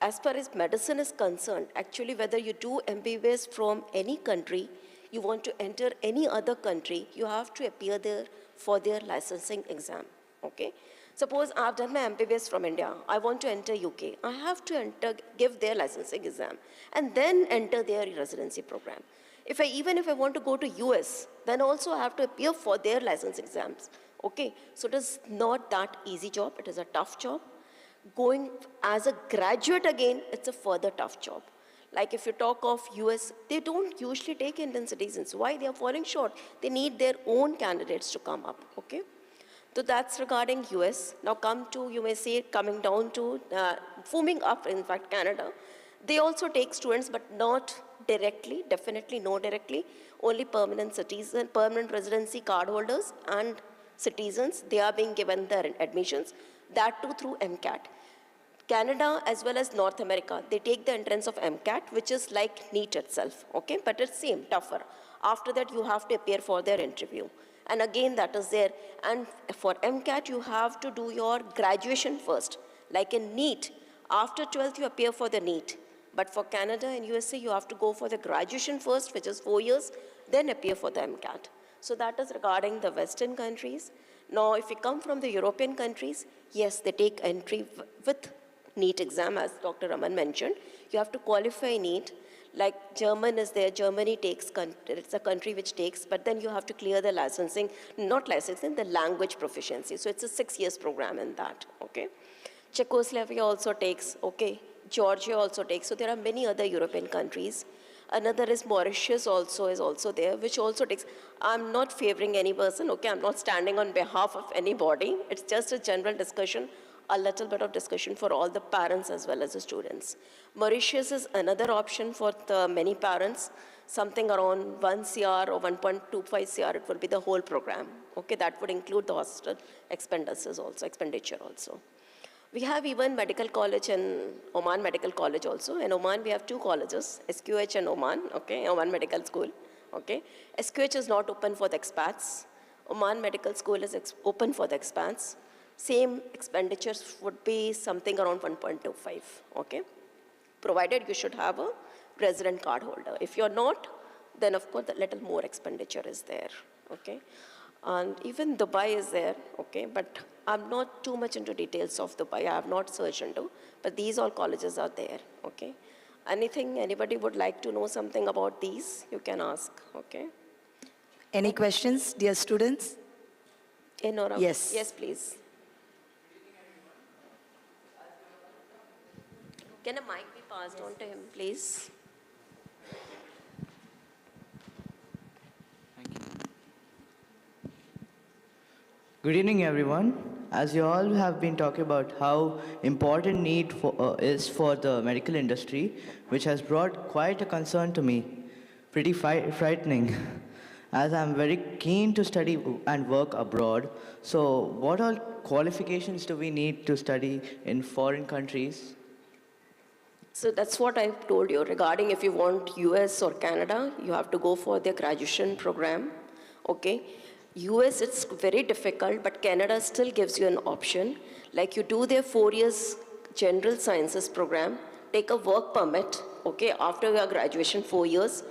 As far as medicine is concerned, actually whether you do MBBS from any country, you want to enter any other country, you have to appear there for their licensing exam, okay? Suppose I've done my MBBS from India, I want to enter UK, I have to give their licensing exam, and then enter their residency program. Even if I want to go to US, then also I have to appear for their license exams, okay? So it is not that easy job, it is a tough job. Going as a graduate again, it's a further tough job. Like if you talk of US, they don't usually take Indian citizens. Why? They are falling short. They need their own candidates to come up, okay? So that's regarding US. Now come to, you may say, coming down to, moving up, in fact, Canada. They also take students, but not directly, definitely not directly. Only permanent citizen, permanent residency card holders and citizens, they are being given their admissions, that too through MCAT. Canada as well as North America, they take the entrance of MCAT, which is like NEET itself, okay? But it's same, tougher. After that, you have to appear for their interview. And again, that is there. And for MCAT, you have to do your graduation first. Like in NEET, after 12th, you appear for the NEET. But for Canada and USA, you have to go for the graduation first, which is 4 years, then appear for the MCAT. So that is regarding the Western countries. Now, if you come from the European countries, yes, they take entry with NEET exam, as Dr. Raman mentioned. You have to qualify NEET. Like German is there, Germany takes, it's a country which takes, but then you have to clear the licensing, not licensing, the language proficiency. So it's a 6 years program in that, okay? Czechoslovakia also takes, okay? Georgia also takes. So there are many other European countries. Another is Mauritius also is also there, which also takes. I'm not favoring any person, okay? I'm not standing on behalf of anybody. It's just a general discussion, a little bit of discussion for all the parents as well as the students. Mauritius is another option for the many parents, something around 1 CR or 1.25 CR, it will be the whole program. Okay, that would include the hostel expenditure also. We have even medical college in Oman Medical College also. In Oman, we have 2 colleges, SQH and Oman, okay, Oman Medical School, okay. SQH is not open for the expats. Oman Medical School is open for the expats. Same expenditures would be something around 1.25, okay. Provided you should have a resident card holder. If you're not, then of course a little more expenditure is there, okay. And even Dubai is there, okay, but I'm not too much into details of Dubai. I have not searched into, but these all colleges are there, okay. Anything, anybody would like to know something about these, you can ask, okay. Any questions, dear students? Enora? Yes. Yes, please. Can a mic be passed on to him, please? Good evening, everyone. As you all have been talking about how important NEET is for the medical industry, which has brought quite a concern to me, pretty frightening, as I'm very keen to study and work abroad. So what all qualifications do we need to study in foreign countries? So that's what I've told you regarding if you want US or Canada, you have to go for their graduation program, okay? US, it's very difficult, but Canada still gives you an option. Like you do their 4 years general sciences program, take a work permit, okay, after your graduation, 4 years,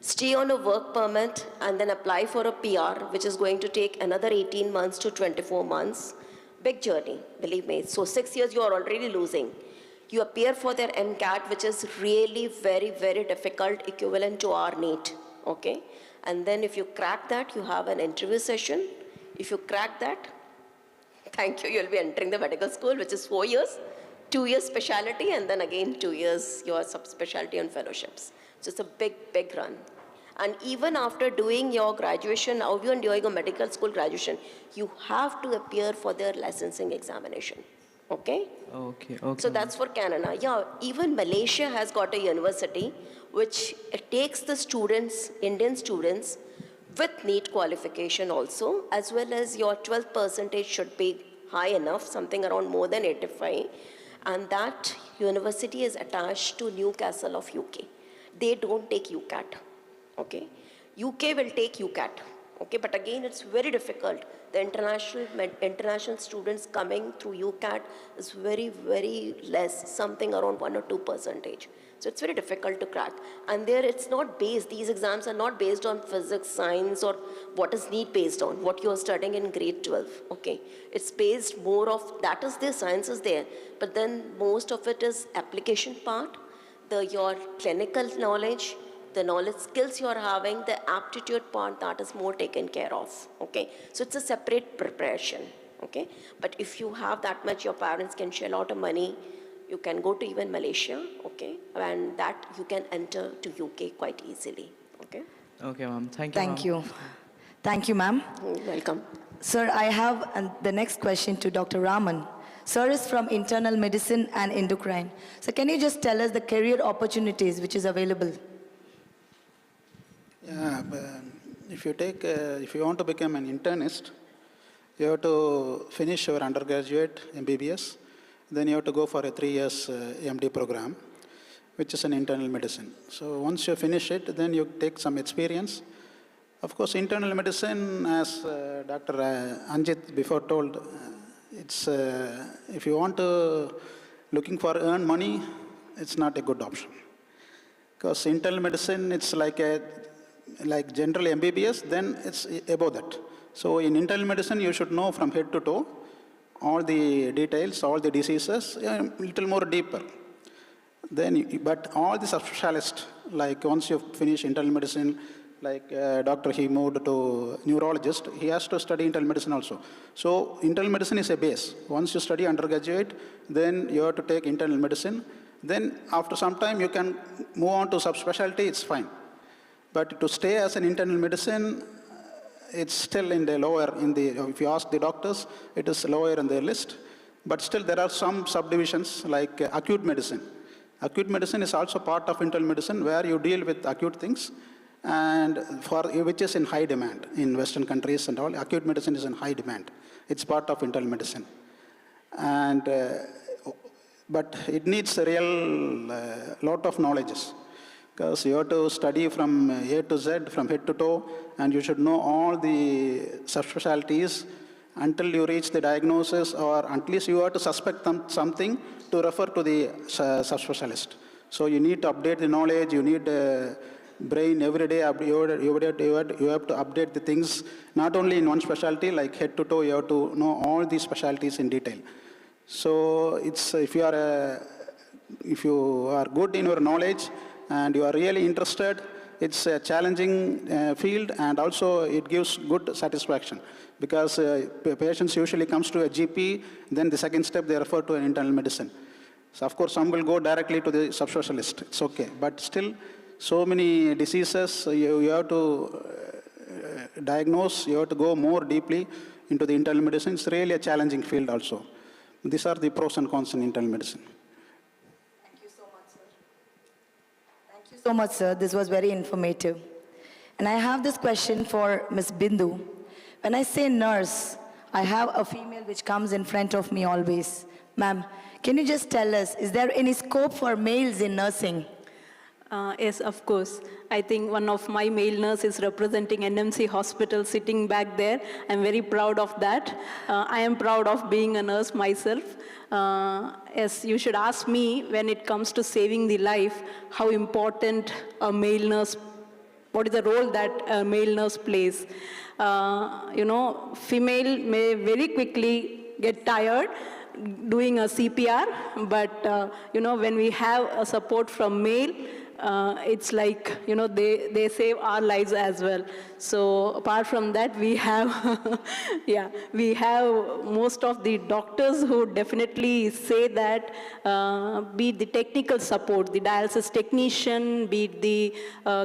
stay on a work permit and then apply for a PR, which is going to take another 18 months to 24 months. Big journey, believe me. So 6 years you are already losing. You appear for their MCAT, which is really very, very difficult, equivalent to our NEET, okay? And then if you crack that, you have an interview session. If you crack that, thank you, you'll be entering the medical school, which is 4 years, 2 years specialty, and then again 2 years your subspecialty and fellowships. So it's a big, big run. And even after doing your graduation, or even doing a medical school graduation, you have to appear for their licensing examination. Okay? Okay. So that's for Canada. Yeah, even Malaysia has got a university which takes the students, Indian students, with NEET qualification also, as well as your 12th percentage should be high enough, something around more than 85. And that university is attached to Newcastle of UK. They don't take UCAT. Okay? UK will take UCAT. Okay, but again, it's very difficult. The international students coming through UCAT is very, very less, something around 1 or 2%. So it's very difficult to crack. And there it's not based, these exams are not based on physics, science, or what is NEET based on, what you're studying in grade 12, okay? It's based more of, that is there, science is there, but then most of it is application part, your clinical knowledge, the knowledge skills you are having, the aptitude part, that is more taken care of, okay? So it's a separate preparation, okay? But if you have that much, your parents can shell out of money, you can go to even Malaysia, okay? And that you can enter to UK quite easily, okay? Okay, ma'am. Thank you, Thank you. Thank you, ma'am. Welcome. Sir, I have the next question to Dr. Raman. Sir is from internal medicine and endocrine. So can you just tell us the career opportunities which is available? Yeah, if you want to become an internist, you have to finish your undergraduate MBBS, then you have to go for a 3 years MD program, which is in internal medicine. So once you finish it, then you take some experience. Of course, internal medicine, as Dr. Anjit before told, it's if you want to looking for earn money, it's not a good option. Because internal medicine, it's like general MBBS, then it's above that. So in internal medicine, you should know from head to toe all the details, all the diseases, a little more deeper. Then, but all the subspecialists, like once you finish internal medicine, like doctor, he moved to neurologist, he has to study internal medicine also. So internal medicine is a base. Once you study undergraduate, then you have to take internal medicine. Then after some time, you can move on to subspecialty, it's fine. But to stay as an internal medicine, it's still in the lower, if you ask the doctors, it is lower in their list. But still there are some subdivisions like acute medicine. Acute medicine is also part of internal medicine where you deal with acute things and which is in high demand in Western countries and all. Acute medicine is in high demand. It's part of internal medicine. And, but it needs a real lot of knowledges. Because you have to study from A to Z, from head to toe, and you should know all the subspecialties until you reach the diagnosis, or at least you have to suspect something to refer to the subspecialist. So you need to update the knowledge, you need brain every day, you have to update the things, not only in one specialty, like head to toe, you have to know all these specialties in detail. So it's, if you are good in your knowledge, and you are really interested, it's a challenging field, and also it gives good satisfaction because patients usually comes to a GP, then the second step they refer to an internal medicine. So of course some will go directly to the subspecialist, it's okay. But still, so many diseases you have to diagnose, you have to go more deeply into the internal medicine. It's really a challenging field also. These are the pros and cons in internal medicine. So much, sir. This was very informative. And I have this question for Ms. Bindu. When I say nurse, I have a female which comes in front of me always. Ma'am, can you just tell us, is there any scope for males in nursing? Yes, of course. I think one of my male nurses is representing NMC hospital sitting back there. I'm very proud of that. I am proud of being a nurse myself. Yes, you should ask me when it comes to saving the life, how important a male nurse, what is the role that a male nurse plays. Female may very quickly get tired doing a CPR, but when we have a support from male, it's like, they save our lives as well. So apart from that, we have, we have most of the doctors who definitely say that, be it the technical support, the dialysis technician, be it the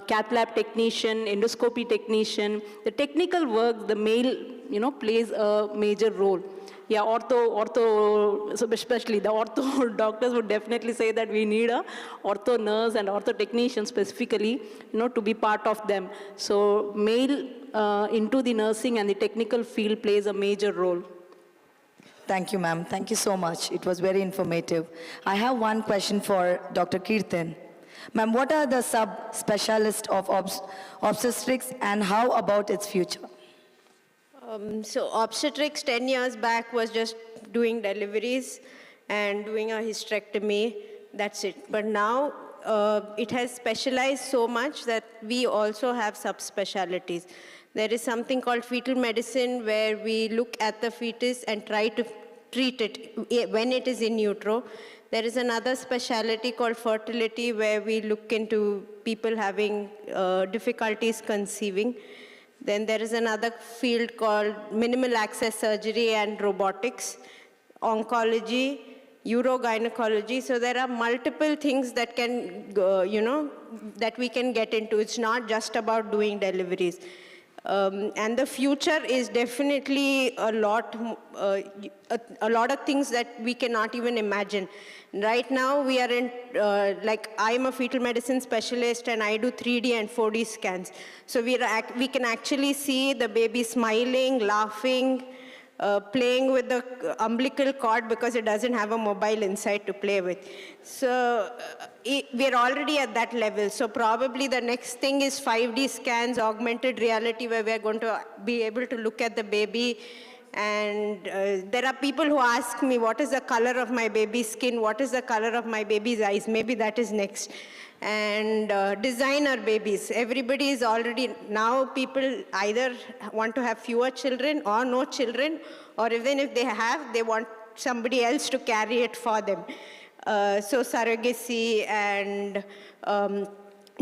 cath lab technician, endoscopy technician, the technical work, the male, plays a major role. Yeah, ortho, so especially the ortho doctors would definitely say that we need a ortho nurse and ortho technician specifically, to be part of them. So male into the nursing and the technical field plays a major role. Thank you, ma'am. Thank you so much. It was very informative. I have one question for Dr. Kirtan. Ma'am, what are the sub-specialists of obstetrics and how about its future? So obstetrics 10 years back was just doing deliveries and doing a hysterectomy, that's it. But now it has specialized so much that we also have subspecialties. There is something called fetal medicine where we look at the fetus and try to treat it when it is in utero. There is another specialty called fertility where we look into people having difficulties conceiving. Then there is another field called minimal access surgery and robotics, oncology, urogynecology. So there are multiple things that can, that we can get into. It's not just about doing deliveries. And the future is definitely a lot of things that we cannot even imagine. Right now, we are in, I'm a fetal medicine specialist and I do 3D and 4D scans. So we can actually see the baby smiling, laughing, playing with the umbilical cord because it doesn't have a mobile inside to play with. So we're already at that level. So probably the next thing is 5D scans, augmented reality, where we're going to be able to look at the baby. And there are people who ask me, what is the color of my baby's skin? What is the color of my baby's eyes? Maybe that is next. And designer babies. Everybody is already, now people either want to have fewer children or no children, or even if they have, they want somebody else to carry it for them. So surrogacy and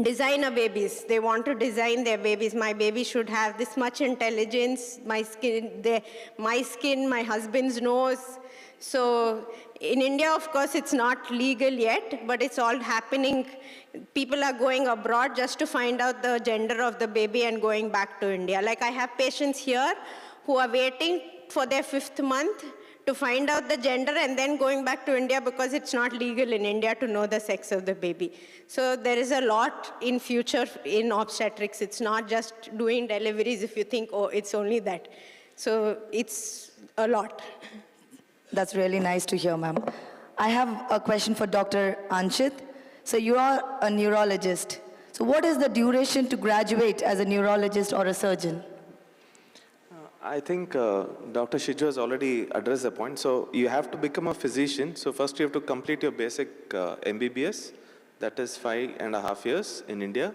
designer babies. They want to design their babies. My baby should have this much intelligence, my skin, my husband's nose. So in India, of course, it's not legal yet, but it's all happening. People are going abroad just to find out the gender of the baby and going back to India. Like I have patients here who are waiting for their 5th month to find out the gender and then going back to India because it's not legal in India to know the sex of the baby. So there is a lot in future in obstetrics. It's not just doing deliveries if you think, oh, it's only that. So it's a lot. That's really nice to hear, ma'am. I have a question for Dr. Anshit. So you are a neurologist. So what is the duration to graduate as a neurologist or a surgeon? I think Dr. Shiju has already addressed the point. So you have to become a physician. So first you have to complete your basic MBBS. That is 5.5 years in India,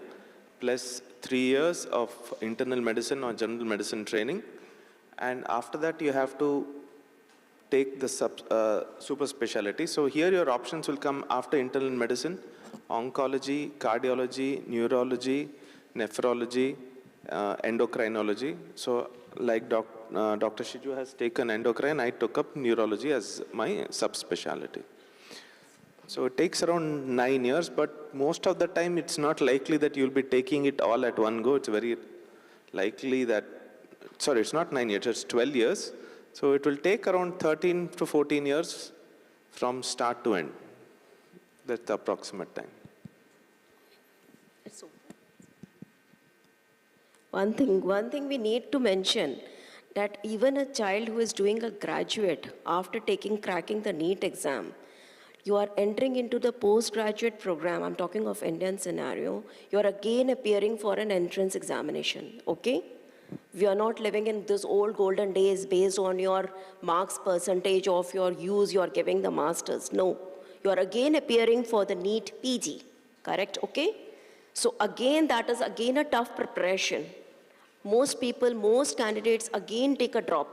plus 3 years of internal medicine or general medicine training. And after that you have to take the super specialty. So here your options will come after internal medicine: oncology, cardiology, neurology, nephrology, endocrinology. So like Dr. Shiju has taken endocrine, I took up neurology as my subspecialty. So it takes around 9 years, but most of the time it's not likely that you'll be taking it all at one go. It's very likely that, sorry, it's not 9 years, it's 12 years. So it will take around 13 to 14 years from start to end. That's the approximate time. One thing we need to mention, that even a child who is doing a graduate after cracking the NEET exam, You are entering into the postgraduate program. I'm talking of Indian scenario. You are again appearing for an entrance examination, okay? We are not living in those old golden days based on your marks percentage of your use you are giving the masters. No, you are again appearing for the NEET PG, correct, okay? So again, that is again a tough preparation. Most people, most candidates again take a drop.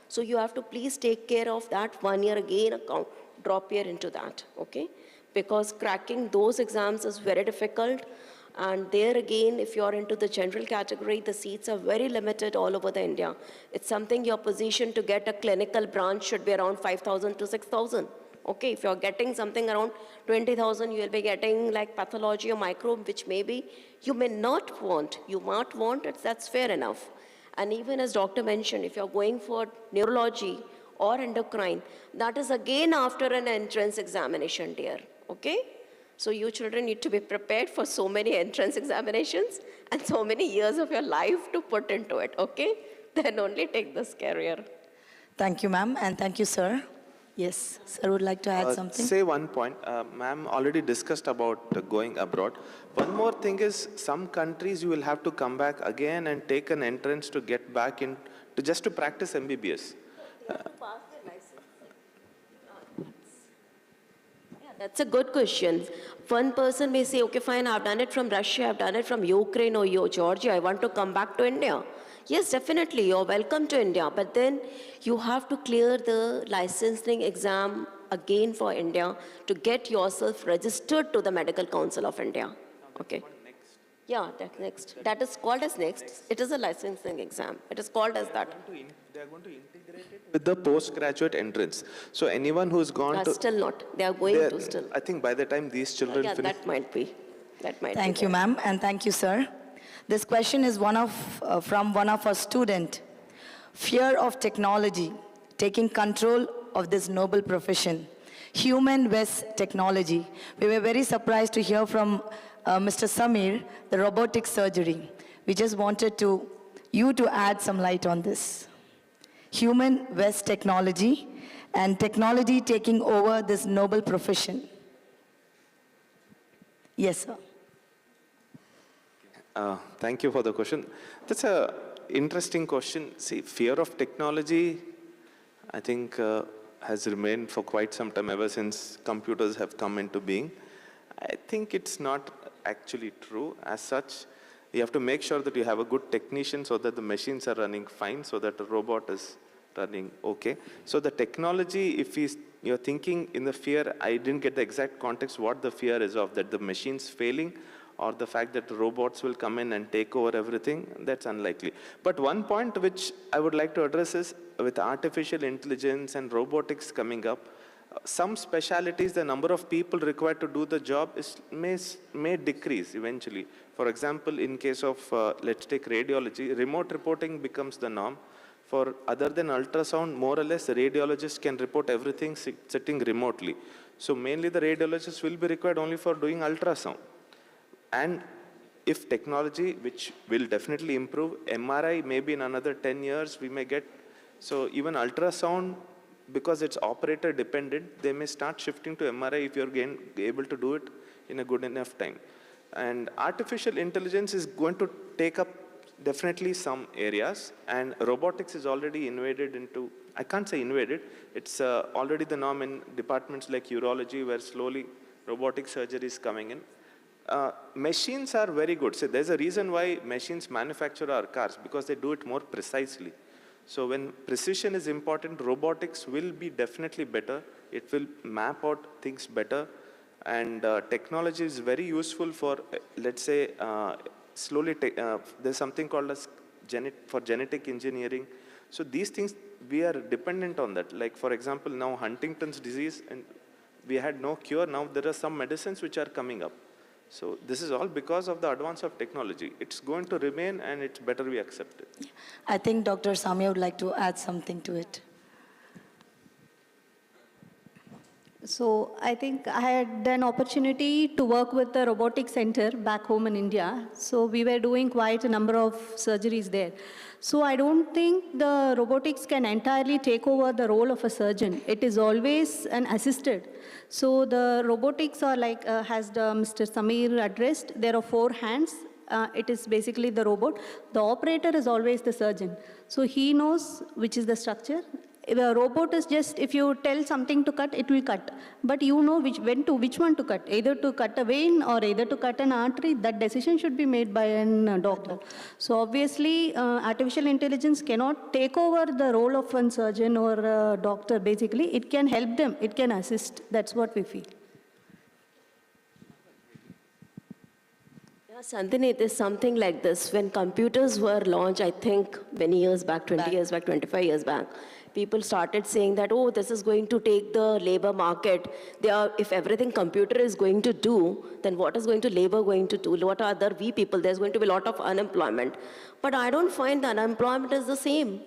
So you have to please take care of that 1 year again, account, drop year into that, okay? Because cracking those exams is very difficult. And there again, if you're into the general category, the seats are very limited all over the India. It's something your position to get a clinical branch should be around 5,000 to 6,000. Okay, if you're getting something around 20,000, you will be getting like pathology or microbe, which maybe you may not want. You might want it, that's fair enough. And even as doctor mentioned, if you're going for neurology or endocrine, that is again after an entrance examination, dear, okay? So you children need to be prepared for so many entrance examinations and so many years of your life to put into it, okay? Then only take this career. Thank you, ma'am, and thank you, sir. Yes, sir would like to add something. Say one point. Ma'am already discussed about going abroad. One more thing is, some countries you will have to come back again and take an entrance to get back in, to just to practice MBBS. That's a good question. One person may say, okay, fine, I've done it from Russia, I've done it from Ukraine or Georgia, I want to come back to India. Yes, definitely, you're welcome to India, but then you have to clear the licensing exam again for India to get yourself registered to the Medical Council of India. Okay. Yeah, that's next. That is called as next. It is a licensing exam. It is called as that. They are going to integrate it with the postgraduate entrance. So anyone who's gone to... Still not. They are going to still. I think by the time these children Yeah, finish... that might be. That might Thank be you, there. ma'am, and thank you, sir. This question is from one of our students. Fear of technology, taking control of this noble profession. Human vs. technology. We were very surprised to hear from Mr. Samir, the robotic surgery. We just wanted you to add some light on this. Human vs. technology, and technology taking over this noble profession. Yes, sir. Thank you for the question. That's an interesting question. See, fear of technology, I think, has remained for quite some time, ever since computers have come into being. I think it's not actually true as such. You have to make sure that you have a good technician so that the machines are running fine, so that the robot is running okay. So the technology, if you're thinking in the fear, I didn't get the exact context what the fear is of, that the machine's failing, or the fact that robots will come in and take over everything, that's unlikely. But one point which I would like to address is, with artificial intelligence and robotics coming up, some specialities, the number of people required to do the job may decrease eventually. For example, in case of, let's take radiology, remote reporting becomes the norm. For other than ultrasound, more or less, the radiologist can report everything sitting remotely. So mainly the radiologist will be required only for doing ultrasound. And if technology, which will definitely improve, MRI maybe in another 10 years we may get, so even ultrasound, because it's operator dependent, they may start shifting to MRI if you're able to do it in a good enough time. And artificial intelligence is going to take up definitely some areas, and robotics is already invaded into, I can't say invaded, it's already the norm in departments like urology, where slowly robotic surgery is coming in. Machines are very good. So there's a reason why machines manufacture our cars, because they do it more precisely. So when precision is important, robotics will be definitely better. It will map out things better. And technology is very useful for, let's say, there's something called as genetic engineering. So these things, we are dependent on that. Like, for example, now Huntington's disease, and we had no cure. Now there are some medicines which are coming up. So this is all because of the advance of technology. It's going to remain, and it's better we accept it. I think Dr. Samia would like to add something to it. So I think I had an opportunity to work with the robotic center back home in India. So we were doing quite a number of surgeries there. So I don't think the robotics can entirely take over the role of a surgeon. It is always an assisted. So the robotics are like, as Mr. Samir addressed, there are 4 hands. It is basically the robot. The operator is always the surgeon. So he knows which is the structure. The robot is just, if you tell something to cut, it will cut. But you know which one to cut, either to cut a vein or either to cut an artery. That decision should be made by a doctor. So obviously, artificial intelligence cannot take over the role of a surgeon or a doctor, basically. It can help them, it can assist. That's what we feel. Nandini, it is something like this. When computers were launched, I think many years back, 20 years back, 25 years back, people started saying that, oh, this is going to take the labor market. If everything computer is going to do, then what is labor going to do? What are other we people? There's going to be a lot of unemployment. But I don't find that unemployment is the same,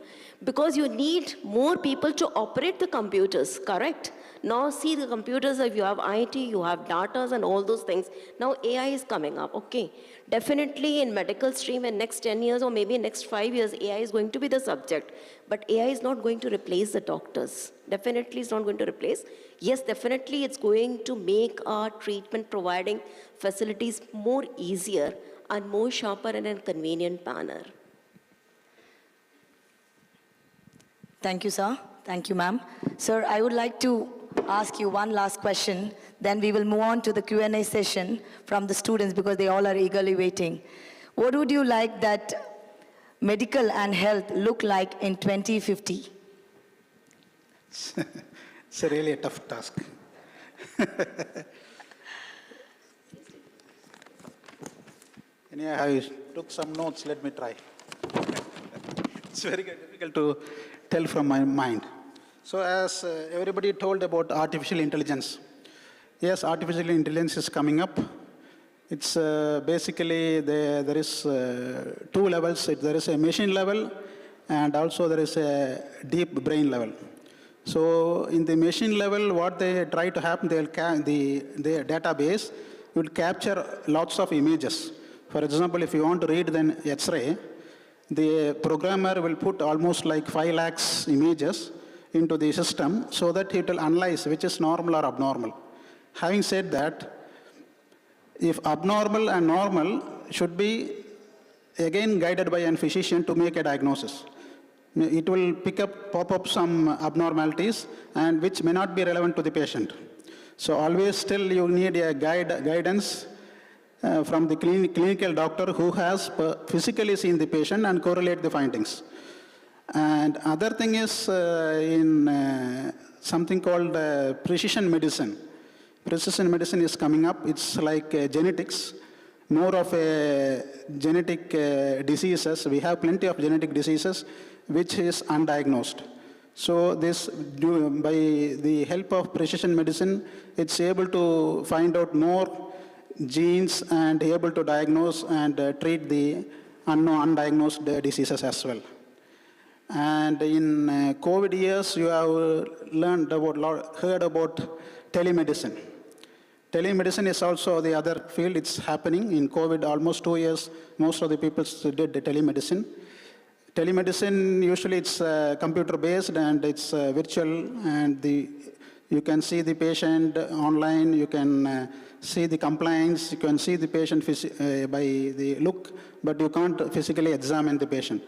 because you need more people to operate the computers, correct? Now see the computers, if you have IT, you have data and all those things. Now AI is coming up, okay. Definitely in medical stream in next 10 years or maybe next 5 years, AI is going to be the subject. But AI is not going to replace the doctors. Definitely it's not going to replace. Yes, definitely it's going to make our treatment providing facilities more easier and more sharper and in a convenient manner. Thank you, sir. Thank you, ma'am. Sir, I would like to ask you one last question. Then we will move on to the Q&A session from the students because they all are eagerly waiting. What would you like that medical and health look like in 2050? It's really a tough task. Anyhow, I took some notes. Let me try. It's very difficult to tell from my mind. So as everybody told about artificial intelligence, yes, artificial intelligence is coming up. It's basically, there is 2 levels. There is a machine level and also there is a deep brain level. So in the machine level, what they try to happen, the database will capture lots of images. For example, if you want to read an X-ray, the programmer will put almost like 5 lakhs images into the system so that it will analyze which is normal or abnormal. Having said that, if abnormal and normal should be again guided by a physician to make a diagnosis. It will pop up some abnormalities and which may not be relevant to the patient. So always still you need a guidance from the clinical doctor who has physically seen the patient and correlate the findings. And other thing is in something called precision medicine. Precision medicine is coming up. It's like genetics, more of a genetic diseases. We have plenty of genetic diseases which is undiagnosed. So this, by the help of precision medicine, it's able to find out more genes and able to diagnose and treat the undiagnosed diseases as well. And in COVID years, you have heard about telemedicine. Telemedicine is also the other field. It's happening in COVID. Almost 2 years, most of the people did the telemedicine. Telemedicine, usually it's computer-based and it's virtual, and you can see the patient online, you can see the compliance, you can see the patient by the look, but you can't physically examine the patient.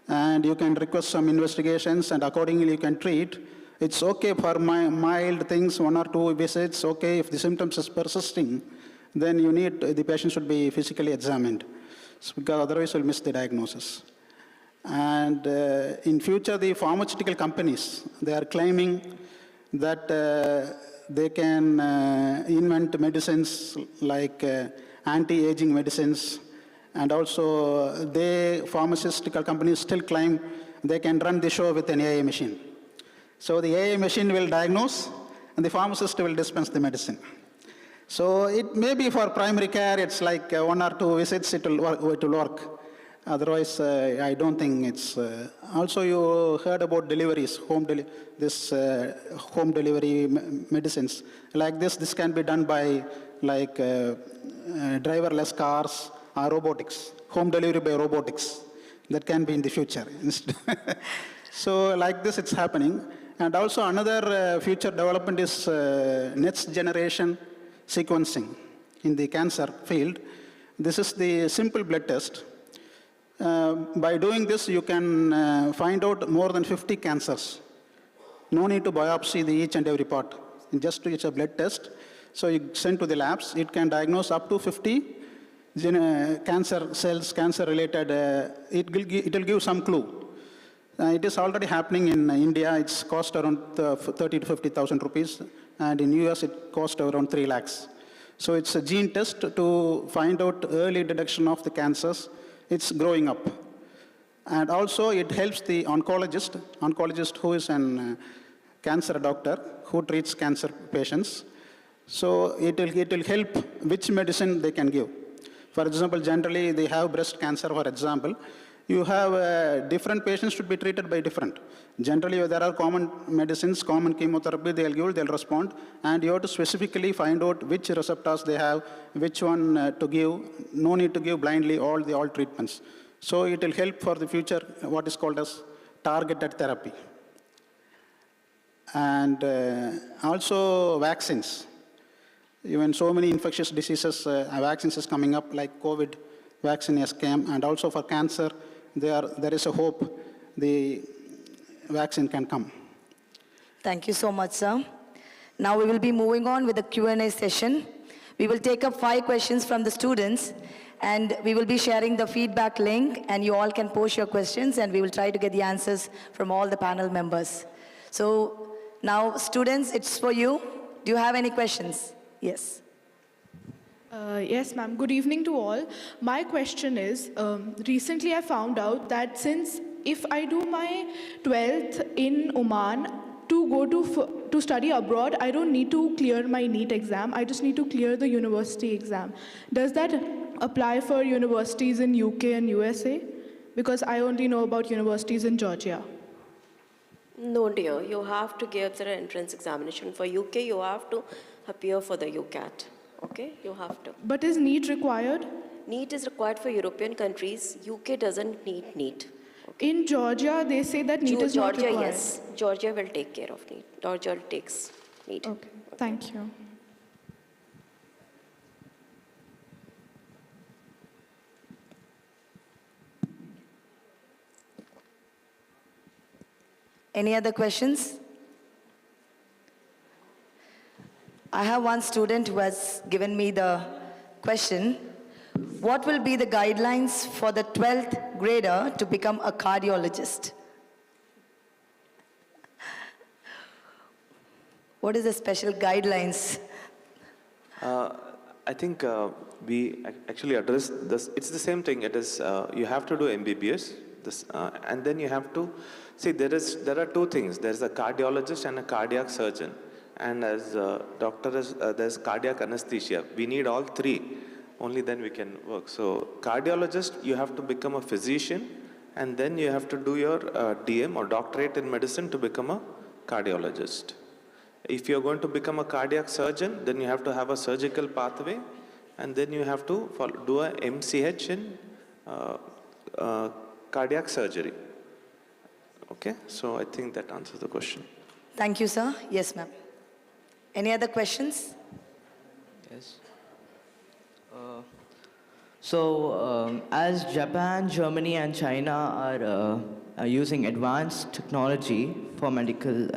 And you can request some investigations, and accordingly you can treat. It's okay for mild things, 1 or 2 visits. Okay, if the symptoms is persisting, then the patient should be physically examined, because otherwise you'll miss the diagnosis. And in future, the pharmaceutical companies, they are claiming that they can invent medicines like anti-aging medicines. And also, pharmaceutical companies still claim they can run the show with an AI machine. So the AI machine will diagnose, and the pharmacist will dispense the medicine. So it may be for primary care, it's like 1 or 2 visits, it will work. Otherwise, I don't think it's... also, you heard about deliveries, home delivery medicines. Like this can be done by driverless cars or robotics, home delivery by robotics. That can be in the future. So like this, it's happening. And also another future development is next generation sequencing in the cancer field. This is the simple blood test. By doing this, you can find out more than 50 cancers. No need to biopsy each and every part. Just it's a blood test. So you send to the labs. It can diagnose up to 50 cancer cells, cancer-related. It will give some clue. It is already happening in India. It's cost around 30 to 50,000 rupees. And in US, it cost around 3 lakhs. So it's a gene test to find out early detection of the cancers. It's growing up. And also it helps the oncologist who is a cancer doctor who treats cancer patients. So it will help which medicine they can give. For example, generally they have breast cancer, for example. You have different patients should be treated by different. Generally, there are common medicines, common chemotherapy they'll respond, and you have to specifically find out which receptors they have, which one to give. No need to give blindly all treatments. So it will help for the future, what is called as targeted therapy. And also vaccines. Even so many infectious diseases, vaccines is coming up, like COVID vaccine has come, and also for cancer, there is a hope the vaccine can come. Thank you so much, sir. Now we will be moving on with the Q&A session. We will take up 5 questions from the students, and we will be sharing the feedback link, and you all can post your questions, and we will try to get the answers from all the panel members. So now, students, it's for you. Do you have any questions? Yes. Yes, ma'am. Good evening to all. My question is, recently I found out that if I do my 12th in Oman, to go to study abroad, I don't need to clear my NEET exam. I just need to clear the university exam. Does that apply for universities in UK and USA? Because I only know about universities in Georgia. No, dear. You have to give the entrance examination. For UK, you have to appear for the UCAT. Okay, you have to. But is NEET required? NEET is required for European countries. UK doesn't need NEET. Okay. In Georgia, they say that NEET is not required. Georgia, yes. Georgia will take care of NEET. Georgia takes NEET. Okay, thank you. Any other questions? I have one student who has given me the question. What will be the guidelines for the 12th grader to become a cardiologist? What is the special guidelines? I think we actually address this. It's the same thing. It is you have to do MBBS, and then you have to see there are 2 things. There's a cardiologist and a cardiac surgeon. And as there's cardiac anesthesia. We need all 3. Only then we can work. So cardiologist, you have to become a physician, and then you have to do your DM or doctorate in medicine to become a cardiologist. If you're going to become a cardiac surgeon, then you have to have a surgical pathway, and then you have to do a MCH in cardiac surgery. Okay, so I think that answers the question. Thank you, sir. Yes, ma'am. Any other questions? Yes. As Japan, Germany, and China are using advanced technology for medical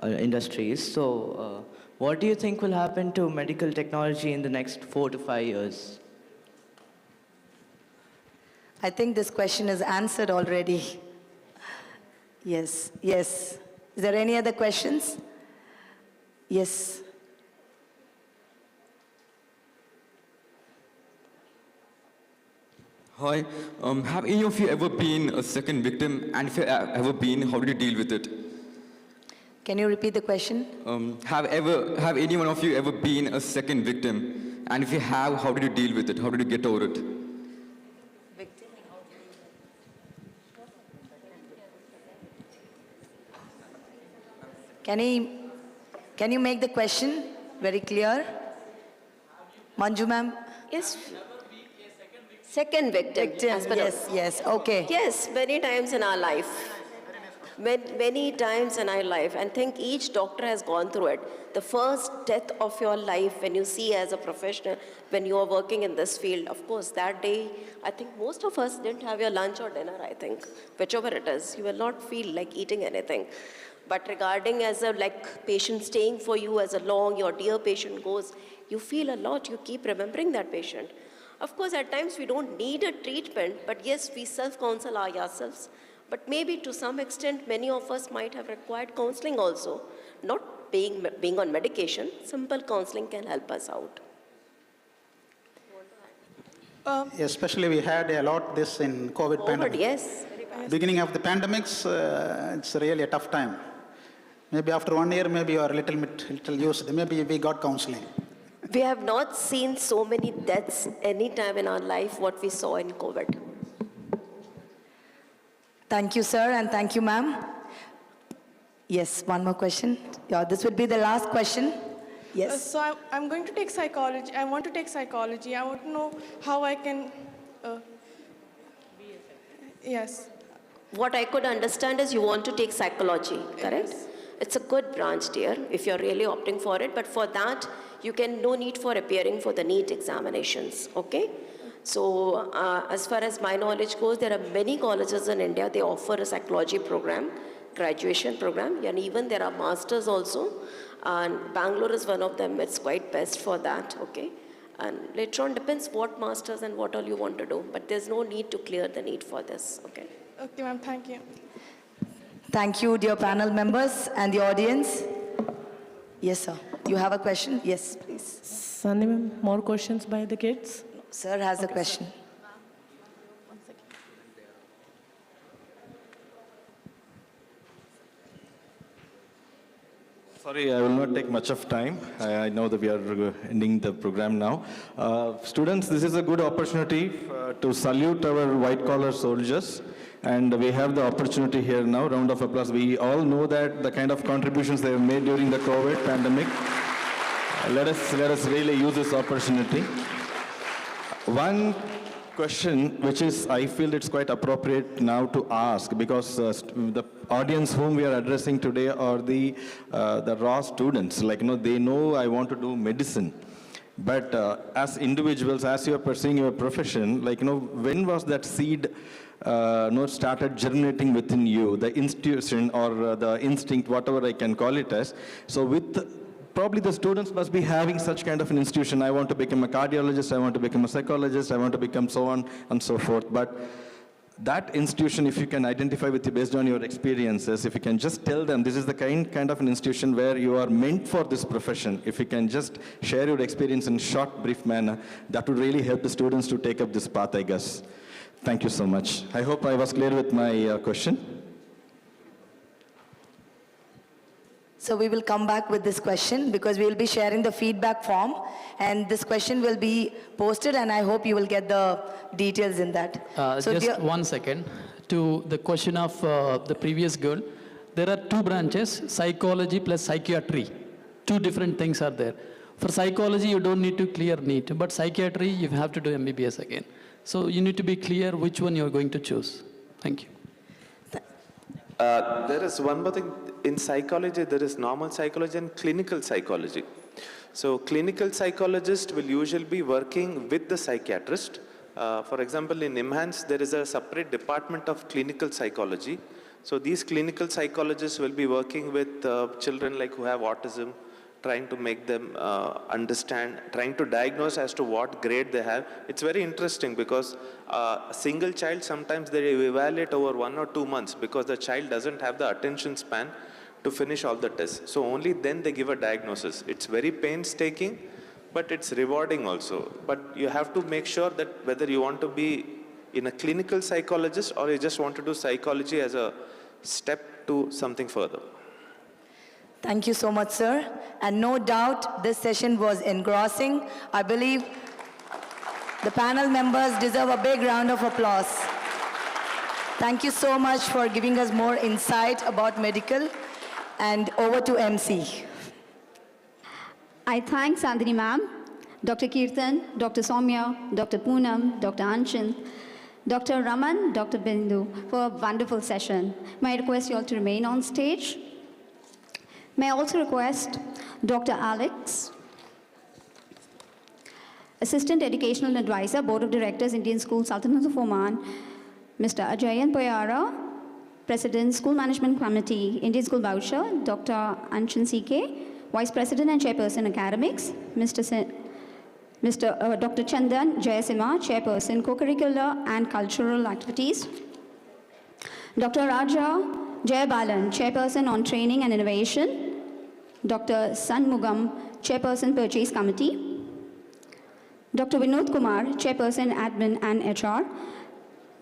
industries, so what do you think will happen to medical technology in the next 4 to 5 years? I think this question is answered already. Yes, yes. Is there any other questions? Yes. Hi. Have any of you ever been a second victim? And if you have ever been, how did you deal with it? Can you repeat the question? Have any one of you ever been a second victim? And if you have, how did you deal with it? How did you get over it? Victim in Can you make the question very clear? Manju ma'am? Yes. Second victim. Yes, okay. Yes, many times in our life. Many times in our life, and think each doctor has gone through it. The first death of your life when you see as a professional, when you are working in this field, of course, that day, I think most of us didn't have your lunch or dinner, I think, whichever it is. You will not feel like eating anything. But regarding as a patient staying for you as a long, your dear patient goes, you feel a lot, you keep remembering that patient. Of course, at times we don't need a treatment, but yes, we self-counsel ourselves. But maybe to some extent, many of us might have required counseling also. Not being on medication, simple counseling can help us out. Especially we had a lot this in COVID pandemic. Yes. Beginning of the pandemics, it's really a tough time. Maybe after 1 year, maybe you are a little used. Maybe we got counseling. We have not seen so many deaths any time in our life what we saw in COVID. Thank you, sir, and thank you, ma'am. Yes, one more question. Yeah, this would be the last question. Yes. So I'm going to take psychology. I want to take psychology. I want to know how I can... yes. What I could understand is you want to take psychology, correct? Yes. It's a good branch, dear, if you're really opting for it. But for that, no need for appearing for the NEET examinations, okay? So as far as my knowledge goes, there are many colleges in India, they offer a psychology program, graduation program, and even there are masters also. And Bangalore is one of them, it's quite best for that, okay? And later on, depends what masters and what all you want to do, but there's no need to clear the need for this, okay? Okay, ma'am, thank you. Thank you, dear panel members and the audience. Yes, sir. You have a question? Yes, please. Sunny, ma'am, more questions by the kids? Sir has a question. Sorry, I will not take much of time. I know that we are ending the program now. Students, this is a good opportunity to salute our white-collar soldiers. And we have the opportunity here now, round of applause. We all know that the kind of contributions they have made during the COVID pandemic. Let us really use this opportunity. One question which is, I feel it's quite appropriate now to ask, because the audience whom we are addressing today are the raw students. They know I want to do medicine. But as individuals, as you are pursuing your profession, when was that seed started germinating within you, the institution or the instinct, whatever I can call it as. So probably the students must be having such kind of an institution. I want to become a cardiologist, I want to become a psychologist, I want to become so on and so forth. But that institution, if you can identify with you based on your experiences, if you can just tell them this is the kind of an institution where you are meant for this profession, if you can just share your experience in short, brief manner, that would really help the students to take up this path, I guess. Thank you so much. I hope I was clear with my question. So we will come back with this question because we will be sharing the feedback form and this question will be posted and I hope you will get the details in that. Just 1 second. To the question of the previous girl, there are two branches, psychology plus psychiatry. Two different things are there. For psychology, you don't need to clear NEET, but psychiatry, you have to do MBBS again. So you need to be clear which one you're going to choose. Thank you. There is one more thing. In psychology, there is normal psychology and clinical psychology. So clinical psychologist will usually be working with the psychiatrist. For example, in IMHANS, there is a separate department of clinical psychology. So these clinical psychologists will be working with children who have autism, trying to make them understand, trying to diagnose as to what grade they have. It's very interesting because a single child, sometimes they evaluate over 1 or 2 months because the child doesn't have the attention span to finish all the tests. So only then they give a diagnosis. It's very painstaking, but it's rewarding also. But you have to make sure that whether you want to be in a clinical psychologist or you just want to do psychology as a step to something further. Thank you so much, sir. And no doubt this session was engrossing. I believe the panel members deserve a big round of applause. Thank you so much for giving us more insight about medical. And over to MC. I thank Nandini ma'am, Dr. Kirtan, Dr. Soumya, Dr. Poonam, Dr. Anshin, Dr. Raman, Dr. Bindu for a wonderful session. May I request you all to remain on stage? May I also request Dr. Alex, Assistant Educational Advisor, Board of Directors, Indian School, Sultanate of Oman, Mr. Ajayan Poyara, President, School Management Committee, Indian School Voucher, Dr. Anshin CK, Vice President and Chairperson Academics, Dr. Chandan Jayasima, Chairperson Co-Curricular and Cultural Activities, Dr. Raja Jayabalan, Chairperson on Training and Innovation, Dr. Sanmugam, Chairperson Purchase Committee, Dr. Vinod Kumar, Chairperson Admin and HR,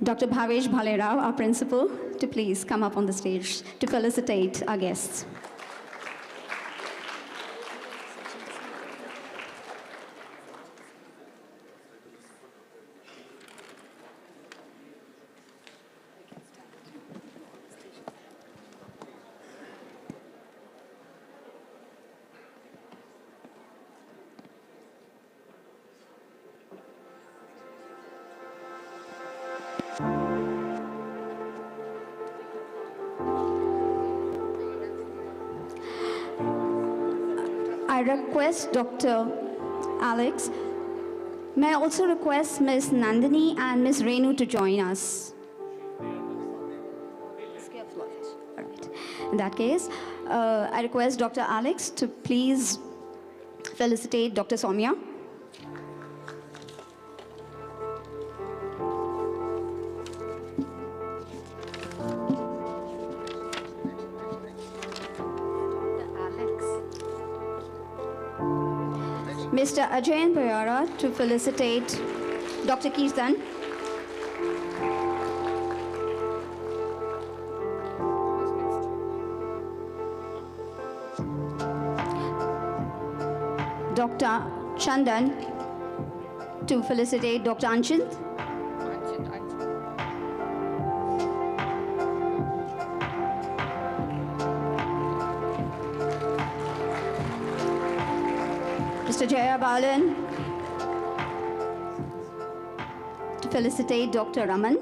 Dr. Bhavesh Bhalerao, our Principal, to please come up on the stage to felicitate our guests. I request Dr. Alex. May I also request Ms. Nandini and Ms. Renu to join us? All right. In that case, I request Dr. Alex to please felicitate Dr. Soumya. Mr. Ajayan Poyara to felicitate Dr. Kirtan. Dr. Chandan to felicitate Dr. Anshin. Mr. Jayabalan to felicitate Dr. Raman.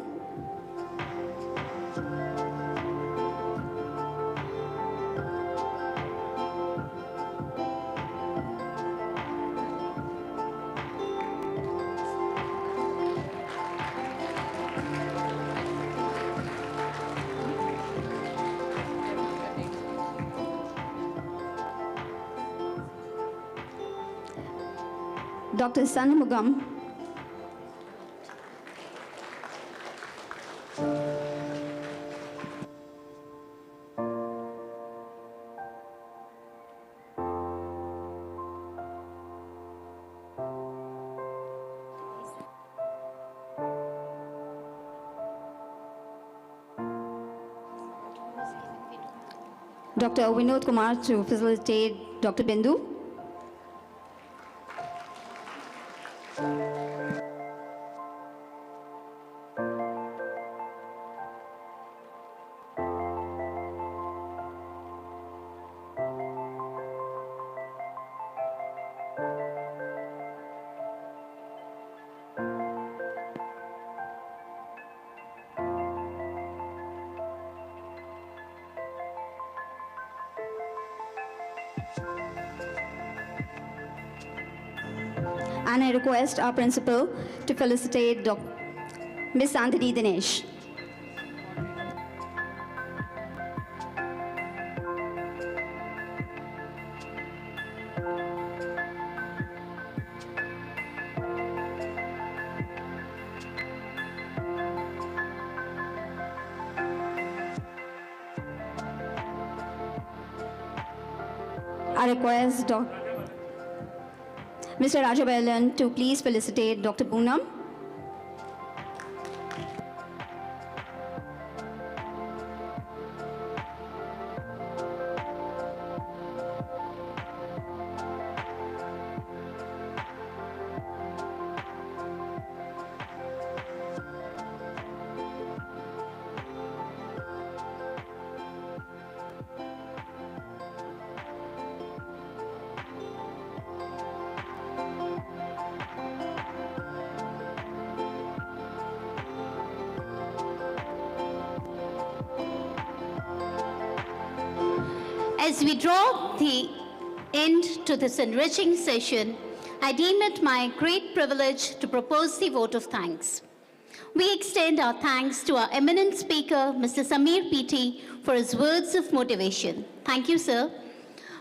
Dr. Sanmugam Dr. Vinod Kumar to facilitate Dr. Bindu. And I request our principal to felicitate Ms. Nandini Dinesh. I request Mr. Rajabalan to please felicitate Dr. Poonam. As we draw the end to this enriching session, I deem it my great privilege to propose the vote of thanks. We extend our thanks to our eminent speaker, Mr. Sameer PT, for his words of motivation. Thank you, sir.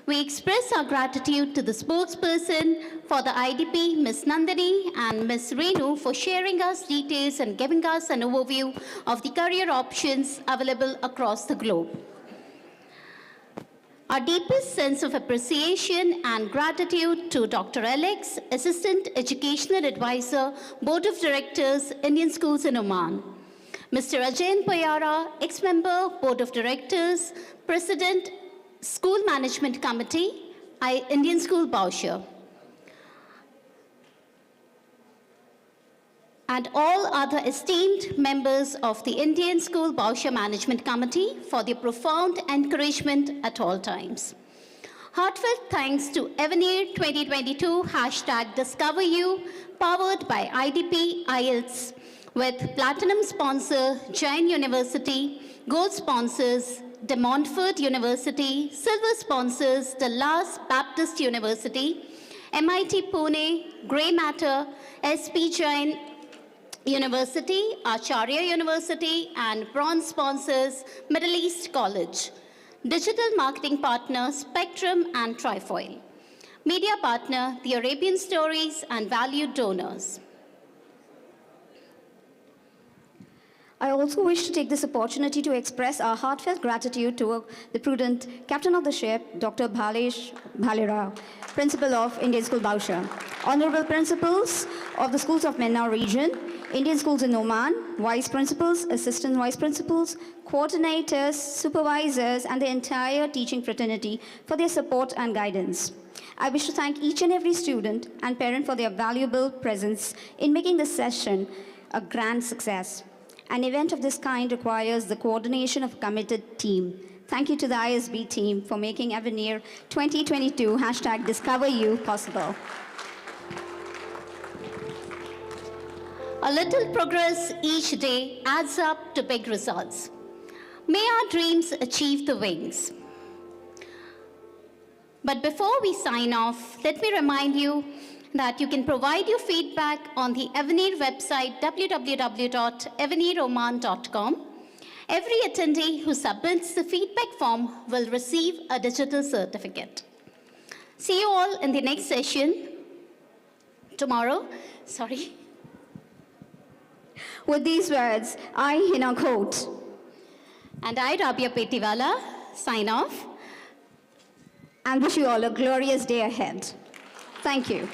We express our gratitude to the spokesperson for the IDP, Ms. Nandini, and Ms. Renu for sharing us details and giving us an overview of the career options available across the globe. Our deepest sense of appreciation and gratitude to Dr. Alex, Assistant Educational Advisor, Board of Directors, Indian Schools in Oman. Mr. Ajayan Payara, ex-member, Board of Directors, President, School Management Committee, Indian School Bausha. And all other esteemed members of the Indian School Bausha Management Committee for their profound encouragement at all times. Heartfelt thanks to Avenir 2022 #DiscoverU, powered by IDP IELTS, with platinum sponsor Jain University, gold sponsors De Montfort University, silver sponsors Dallas Baptist University, MIT Pune, Grey Matter, SP Jain University, Acharya University, and bronze sponsors Middle East College. Digital marketing partner Spectrum and Trifoil. Media partner The Arabian Stories, and valued donors. I also wish to take this opportunity to express our heartfelt gratitude to the prudent captain of the ship, Dr. Bhalera, Principal of Indian School Bausha. Honorable Principals of the Schools of MENA region, Indian Schools in Oman, Vice Principals, Assistant Vice Principals, Coordinators, Supervisors, and the entire teaching fraternity for their support and guidance. I wish to thank each and every student and parent for their valuable presence in making this session a grand success. An event of this kind requires the coordination of a committed team. Thank you to the ISB team for making Avenir 2022 #DiscoverU possible. A little progress each day adds up to big results. May our dreams achieve the wings. But before we sign off, let me remind you that you can provide your feedback on the Avenir website, www.aveniroman.com. Every attendee who submits the feedback form will receive a digital certificate. See you all in the next session tomorrow. Sorry. With these words, I, Hina Khote, and I, Rabia Petiwala, sign off. And wish you all a glorious day ahead. Thank you.